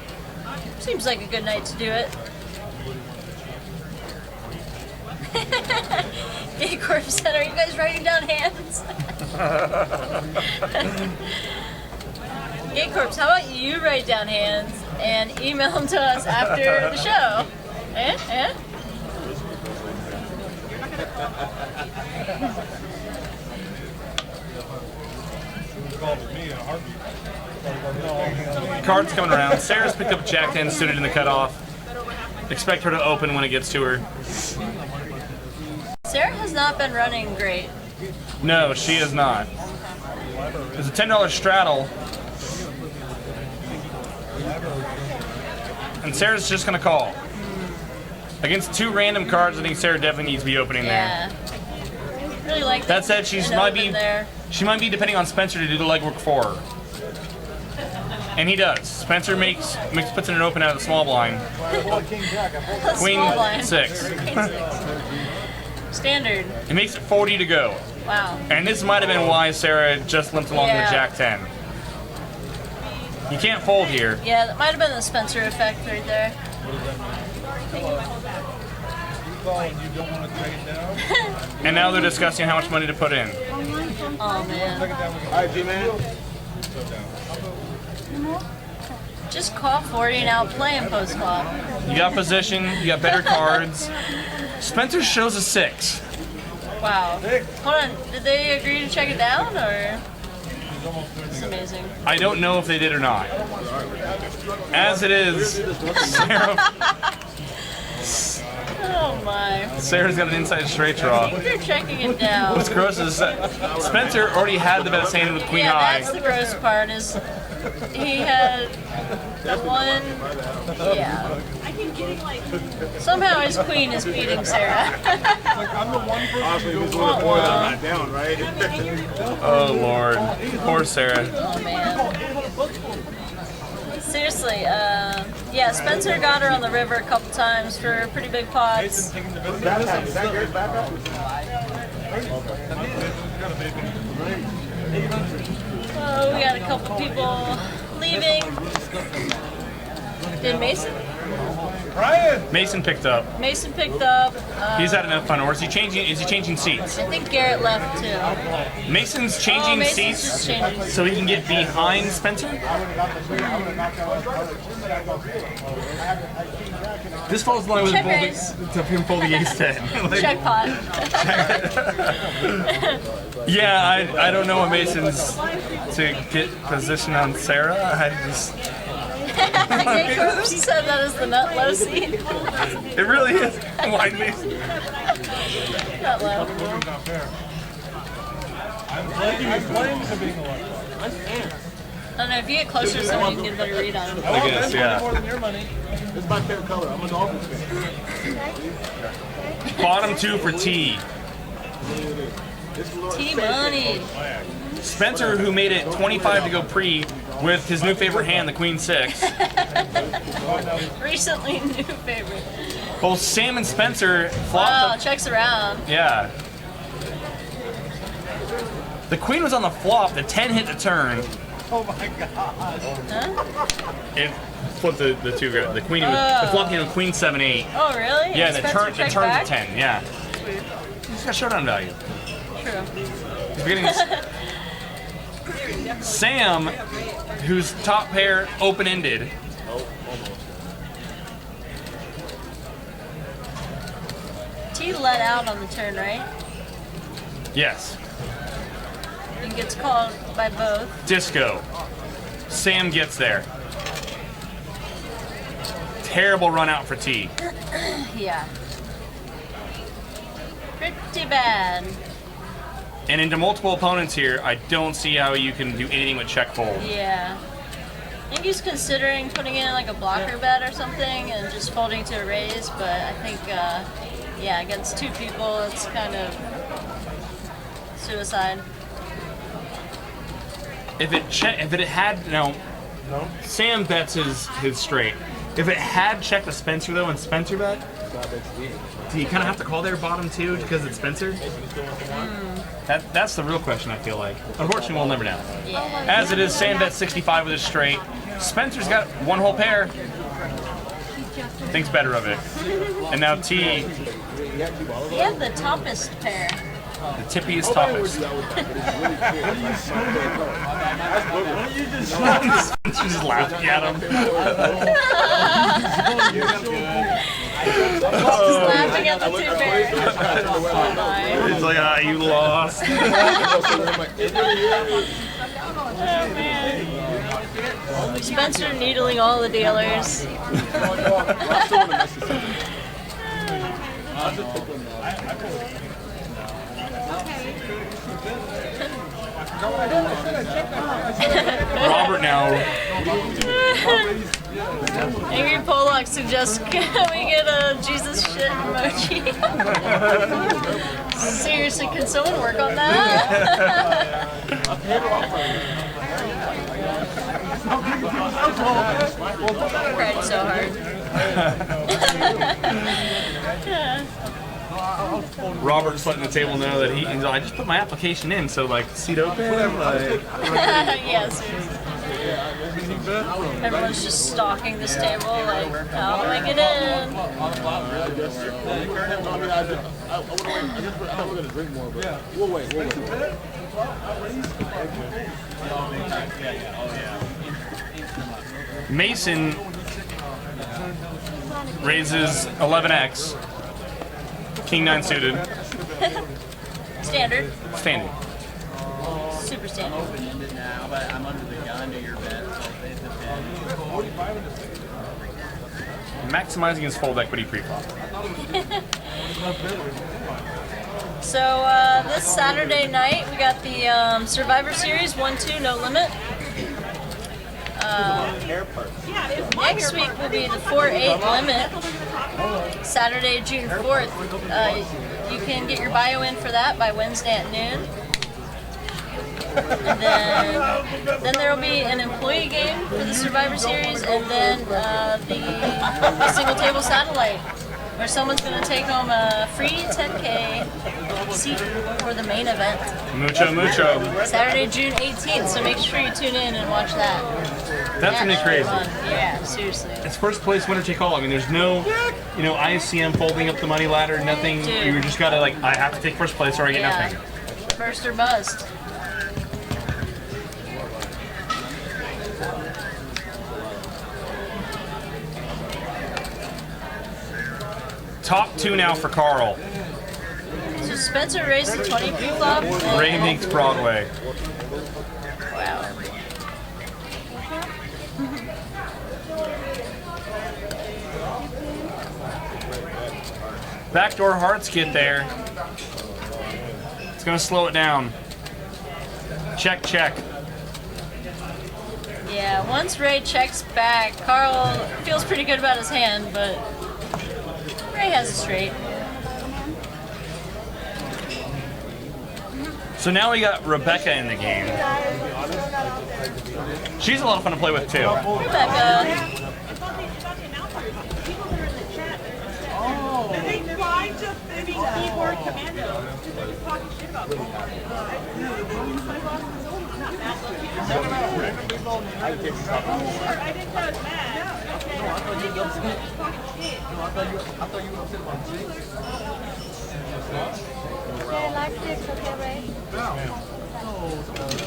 Seems like a good night to do it. Gay Corp said, are you guys writing down hands? Gay Corps, how about you write down hands and email them to us after the show? Eh? Cards coming around. Sarah's picked up Jack 10 suited in the cutoff. Expect her to open when it gets to her. Sarah has not been running great. No, she is not. There's a $10 straddle. And Sarah's just going to call. Against 2 random cards, I think Sarah definitely needs to be opening there. Yeah. Really like That said, she might be there. depending on Spencer to do the legwork for her. And he does. Spencer puts in an open out of the small blind. Queen Small blind. 6. Standard. It makes it 40 to go. Wow. And this might have been why Sarah just limped along Yeah. with Jack 10. You can't fold here. Yeah, that might have been the Spencer effect right there. And now they're discussing how much money to put in. Oh man. Alright, G-Man. Just call 40 and outplay him post flop. You got position, you got better cards. Spencer shows a 6. Wow. Hold on, did they agree to check it down or? This is amazing. I don't know if they did or not. As it is, Oh my. Sarah's got an inside straight draw. They're checking it down. What's gross is Spencer already had the best hand with Queen Yeah, High. that's the gross part is he had the one, yeah. Somehow his queen is beating Sarah. Obviously, this one boy that I'm not down, right? Oh Lord, poor Sarah. Oh man. Seriously, yeah, Spencer got her on the river a couple times for pretty big pots. Oh, we got a couple people leaving. Did Mason? Mason picked up. Mason picked up. He's had enough fun. Or is he changing? Is he changing seats? I think Garrett left too. Mason's Oh, changing Mason's seats just changing. so he can get behind Spencer. This falls in line with Check folding, raise. to him folding ace 10. Like, Check pot. yeah, I don't know what Mason's to get position on Sarah. I just Jacob said that is the nut low seat. it really is. Why Mason? Nut low. I'm playing to being a luck. I don't know, if you get closer to someone, you can get a better read on him. Look at this, yeah. More than your money. It's my favorite color. I'm an Dolphins fan. Bottom 2 for T. T-Money. Spencer, who made it 25 to go pre with his new favorite hand, the Queen 6. Recently new favorite. Both Sam and Spencer Wow, flopped. checks around. Yeah. The Queen was on the flop. The 10 hit the turn. Oh my god. Huh? It flipped the 2. The Queen. The flop came with Queen 7-8. Oh, really? Yeah, And and it Spencer turned checked to back? 10. Yeah. That's weird. He's got showdown value. True. He's beginning. Sam, whose top pair open-ended. T let out on the turn, right? Yes. And gets called by both. Disco. Sam gets there. Terrible run out for T. Yeah. Pretty bad. And into multiple opponents here, I don't see how you can do anything with check fold. Yeah. I think he's considering putting in like a blocker bet or something and just folding to a raise, but I think, yeah, against two people, it's kind of suicide. If it had no, Sam bets his straight. If it had checked a Spencer though and Spencer bet, do you kind of have to call their bottom 2 because it's Spencer? That's the real question, I feel like. Unfortunately, we'll never know. Yeah. As it is, Sam bets 65 with his straight. Spencer's got one whole pair. Thinks better of it. And now T, He had the toppest pair. the tippiest toppest. Spencer's just laughing at him. Just laughing at the two pairs. Oh my. It's like, you lost. Oh man. Spencer needling all the dealers. Robert now. Angry Pollock suggests, can we get a Jesus shit emoji? emoji. Seriously, can someone work on that? I cried so hard. Robert's letting the table know that he's like, I just put my application in, so like, seat open. Like, Yeah, seriously. Everyone's just stalking this table, like, how do I get in? I'm gonna drink more, but we'll wait. Mason raises 11x. King 9 suited. Standard. Standing. Super standard. Now, but I'm under the gun to your bet, so they depend. Maximizing his fold equity pre-flop. So this Saturday night we got the Survivor Series 1-2 no limit. Next week will be the 4-8 limit. Saturday, June 4th. You can get your bio in for that by Wednesday at noon. And then there will be an employee game for the Survivor Series, and then the single table satellite, where someone's going to take home a free 10K seat for the main event. Mucho. Saturday, June 18th, so make sure you tune in and watch that. That's gonna be crazy. Fun. Yeah, seriously. It's first place, winner take all. I mean, there's no, ICM folding up the money ladder, nothing. Dude. You just gotta I have to take first place or I get nothing. First or bust. Top 2 now for Carl. So Spencer raised the 20 pre-flop. Ray makes Broadway. Wow. Backdoor hearts get there. It's gonna slow it down. Check. Yeah, once Ray checks back, Carl feels pretty good about his hand, but Ray has a straight. So now we got Rebecca in the game. She's a lot of fun to play with too. Rebecca. They tried to be keyboard commando. Just talking shit about them. I didn't know it was mad. Okay. I thought you were upset about Okay, like this, okay, Ray?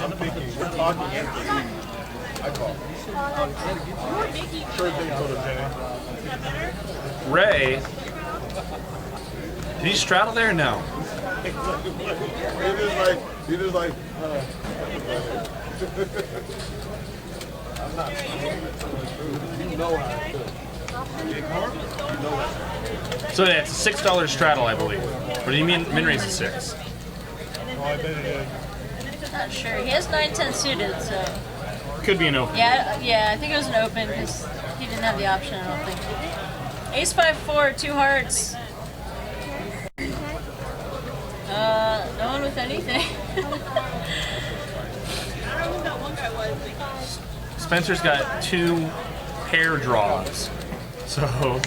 I'm thinking, we're talking empty. I call. Sure thing, Toto Jenny. Ray, did he straddle there? No. He just like, I'm not. You know how to do it. So yeah, it's a $6 straddle, I believe. Or do you mean min raise is 6? Oh, I bet it is. Not sure. He has 9-10 suited, so. Could be an open. Yeah, I think it was an open because he didn't have the option, I don't think. Ace 5-4, 2 hearts. No one with anything. Spencer's got 2 pair draws. So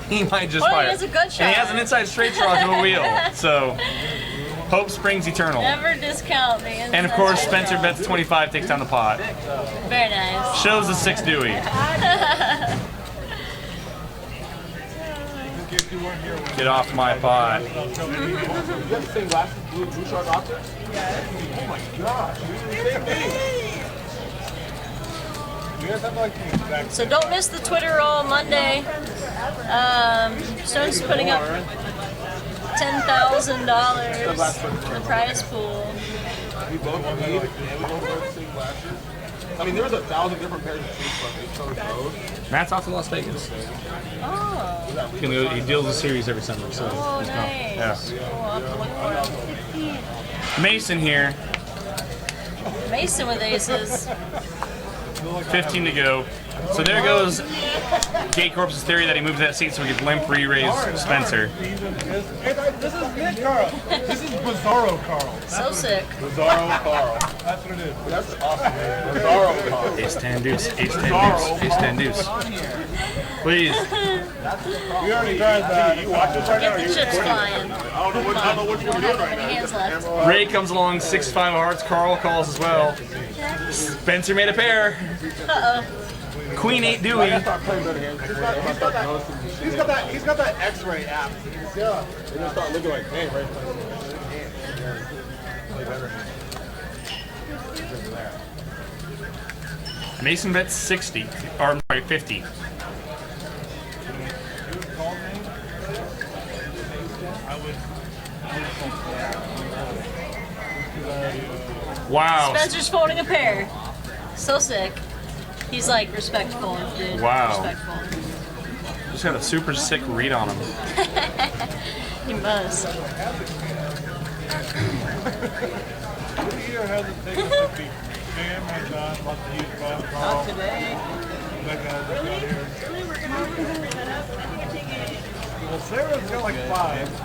he might just Well, fire. he has a good shot. And he has an inside straight draw to a wheel. So hope springs eternal. Never discount the inside. And of course, straight Spencer draw. bets 25, takes down the pot. Very nice. Shows the 6 Dewey. Get off my pot. You have the same glasses, blue shark optics? Oh my gosh, we do the same thing. You guys have like the exact So don't miss the Twitter roll Monday. Stone's putting up $10,000 in the prize pool. We both wear the same glasses. I mean, there's 1,000 different pairs of shoes from each other's road. Matt's off to Las Vegas. Oh, He deals a series every summer. So oh he's nice. gone. Yeah. Cool, I'll have to look for him. Mason here. Mason with aces. 15 to go. So there goes Gay Corpse's theory that he moved that seat so he could limp re-raise Spencer. This is it, Carl. This is Bizarro Carl. So sick. Bizarro Carl. That's what it is. That's awesome, man. Bizarro Carl. Ace 10 deuce, ace 10 deuce, ace 10 deuce. Please. We already tried that. You watch this right now? Get the chips flying. I don't know what you're doing right Any now. hands left? Ray comes along, 6-5 of hearts. Carl calls as well. Spencer made a pair. Uh-oh. Queen 8 Dewey. Start playing better hands. He's got that X-ray app. Yeah. And then start looking like, hey, right. Mason bets 60, or I'm sorry, 50. Wow. Spencer's folding a pair. So sick. He's like respectful, dude. Wow. Respectful. Just got a super sick read on him. He must. Peter hasn't taken 50. Sam has not lots of use by Carl. Not today. That guy's out here. Really, we're gonna set up. I think I'm taking it. Well, Sarah's got like 5.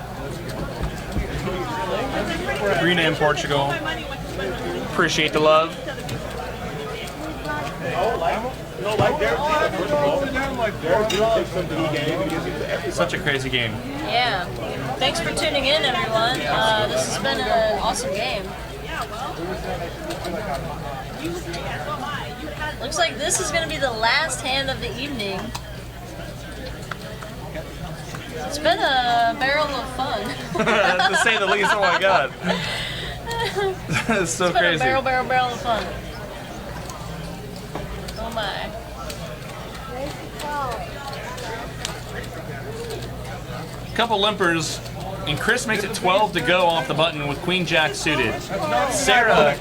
Green in Portugal. My money went to Spencer. Appreciate the love. Like Derek, Such a crazy game. Yeah. Thanks for tuning in, everyone. This has been an awesome game. Yeah, well. Yeah, so am I. You had Looks like this is going to be the last hand of the evening. It's been a barrel of fun. To say the least, oh my god. That's so It's been crazy. a barrel of fun. Oh my. Couple limpers, and Chris makes it 12 to go off the button with Queen Jack suited. Sarah,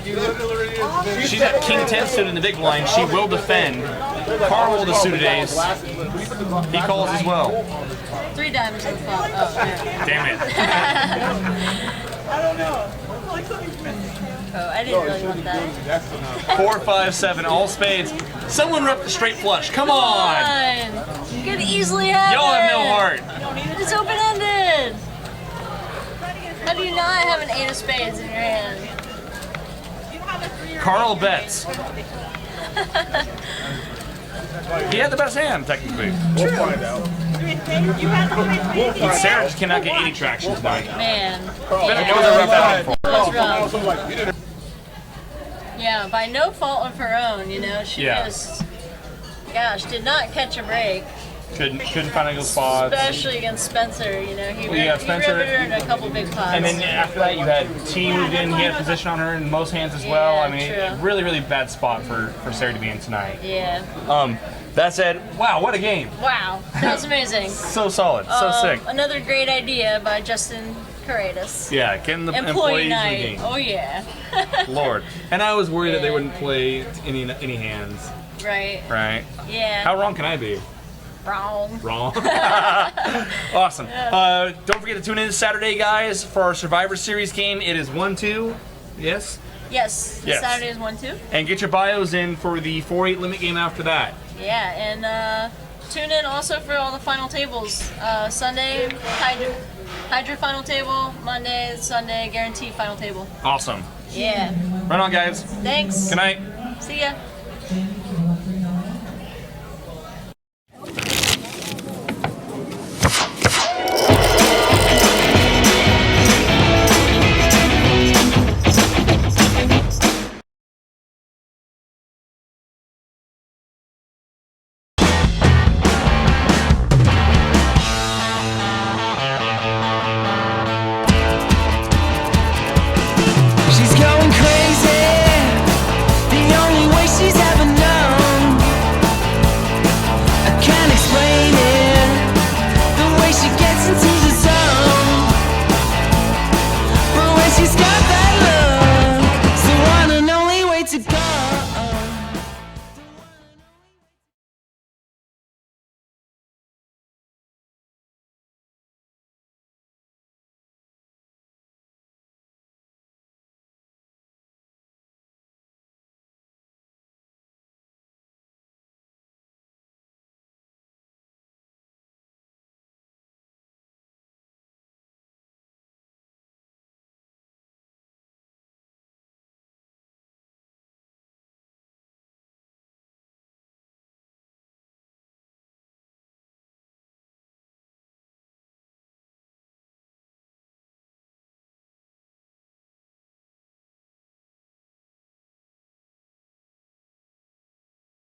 she's at King 10 suited in the big blind. She will defend. Carl with the suited ace. He calls as well. 3 diamonds in the pot. Oh, yeah. Damn it. I don't know. Like something's missing. Oh, I didn't really want that. 4, 5, 7, all spades. Someone rep the straight flush. Come on. Fine. You could easily have Y'all have no it. heart. It's open-ended. How do you not have an 8 of spades in your hand? Carl bets. He had the best hand, technically. We'll find out. You had how many spades? And Sarah just cannot get 80 tractions tonight. Man. It was a rough outing for her. It was rough. Yeah, by no fault of her own, you know. She Yeah. just, gosh, did not catch a break. Couldn't find any good spots. Especially against Spencer, you know. He Well, yeah, ripped Spencer- her in a couple big pots. And then after that, you had T moved in. He had a position on her in most hands as well. Yeah, I mean, true. really, really bad spot for Sarah to be in tonight. Yeah. That said, wow, what a game. Wow. That was amazing. So solid, so sick. Another great idea by Justin Corradus. Yeah, getting the Employee employees night. in the game. Oh, yeah. Lord. And I was worried that they Yeah. wouldn't play any hands, Right. right? Yeah. How wrong can I be? Wrong. Wrong. Awesome. Don't forget to tune in this Saturday, guys, for our Survivor Series game. It is 1-2. Yes? Yes. Yes. Saturday is 1-2. And get your bios in for the 4-8 limit game after that. Yeah, and tune in also for all the final tables. Sunday, Hydra final table. Monday, Sunday, guaranteed final table. Awesome. Yeah. Right on, guys. Thanks. Good night. See ya.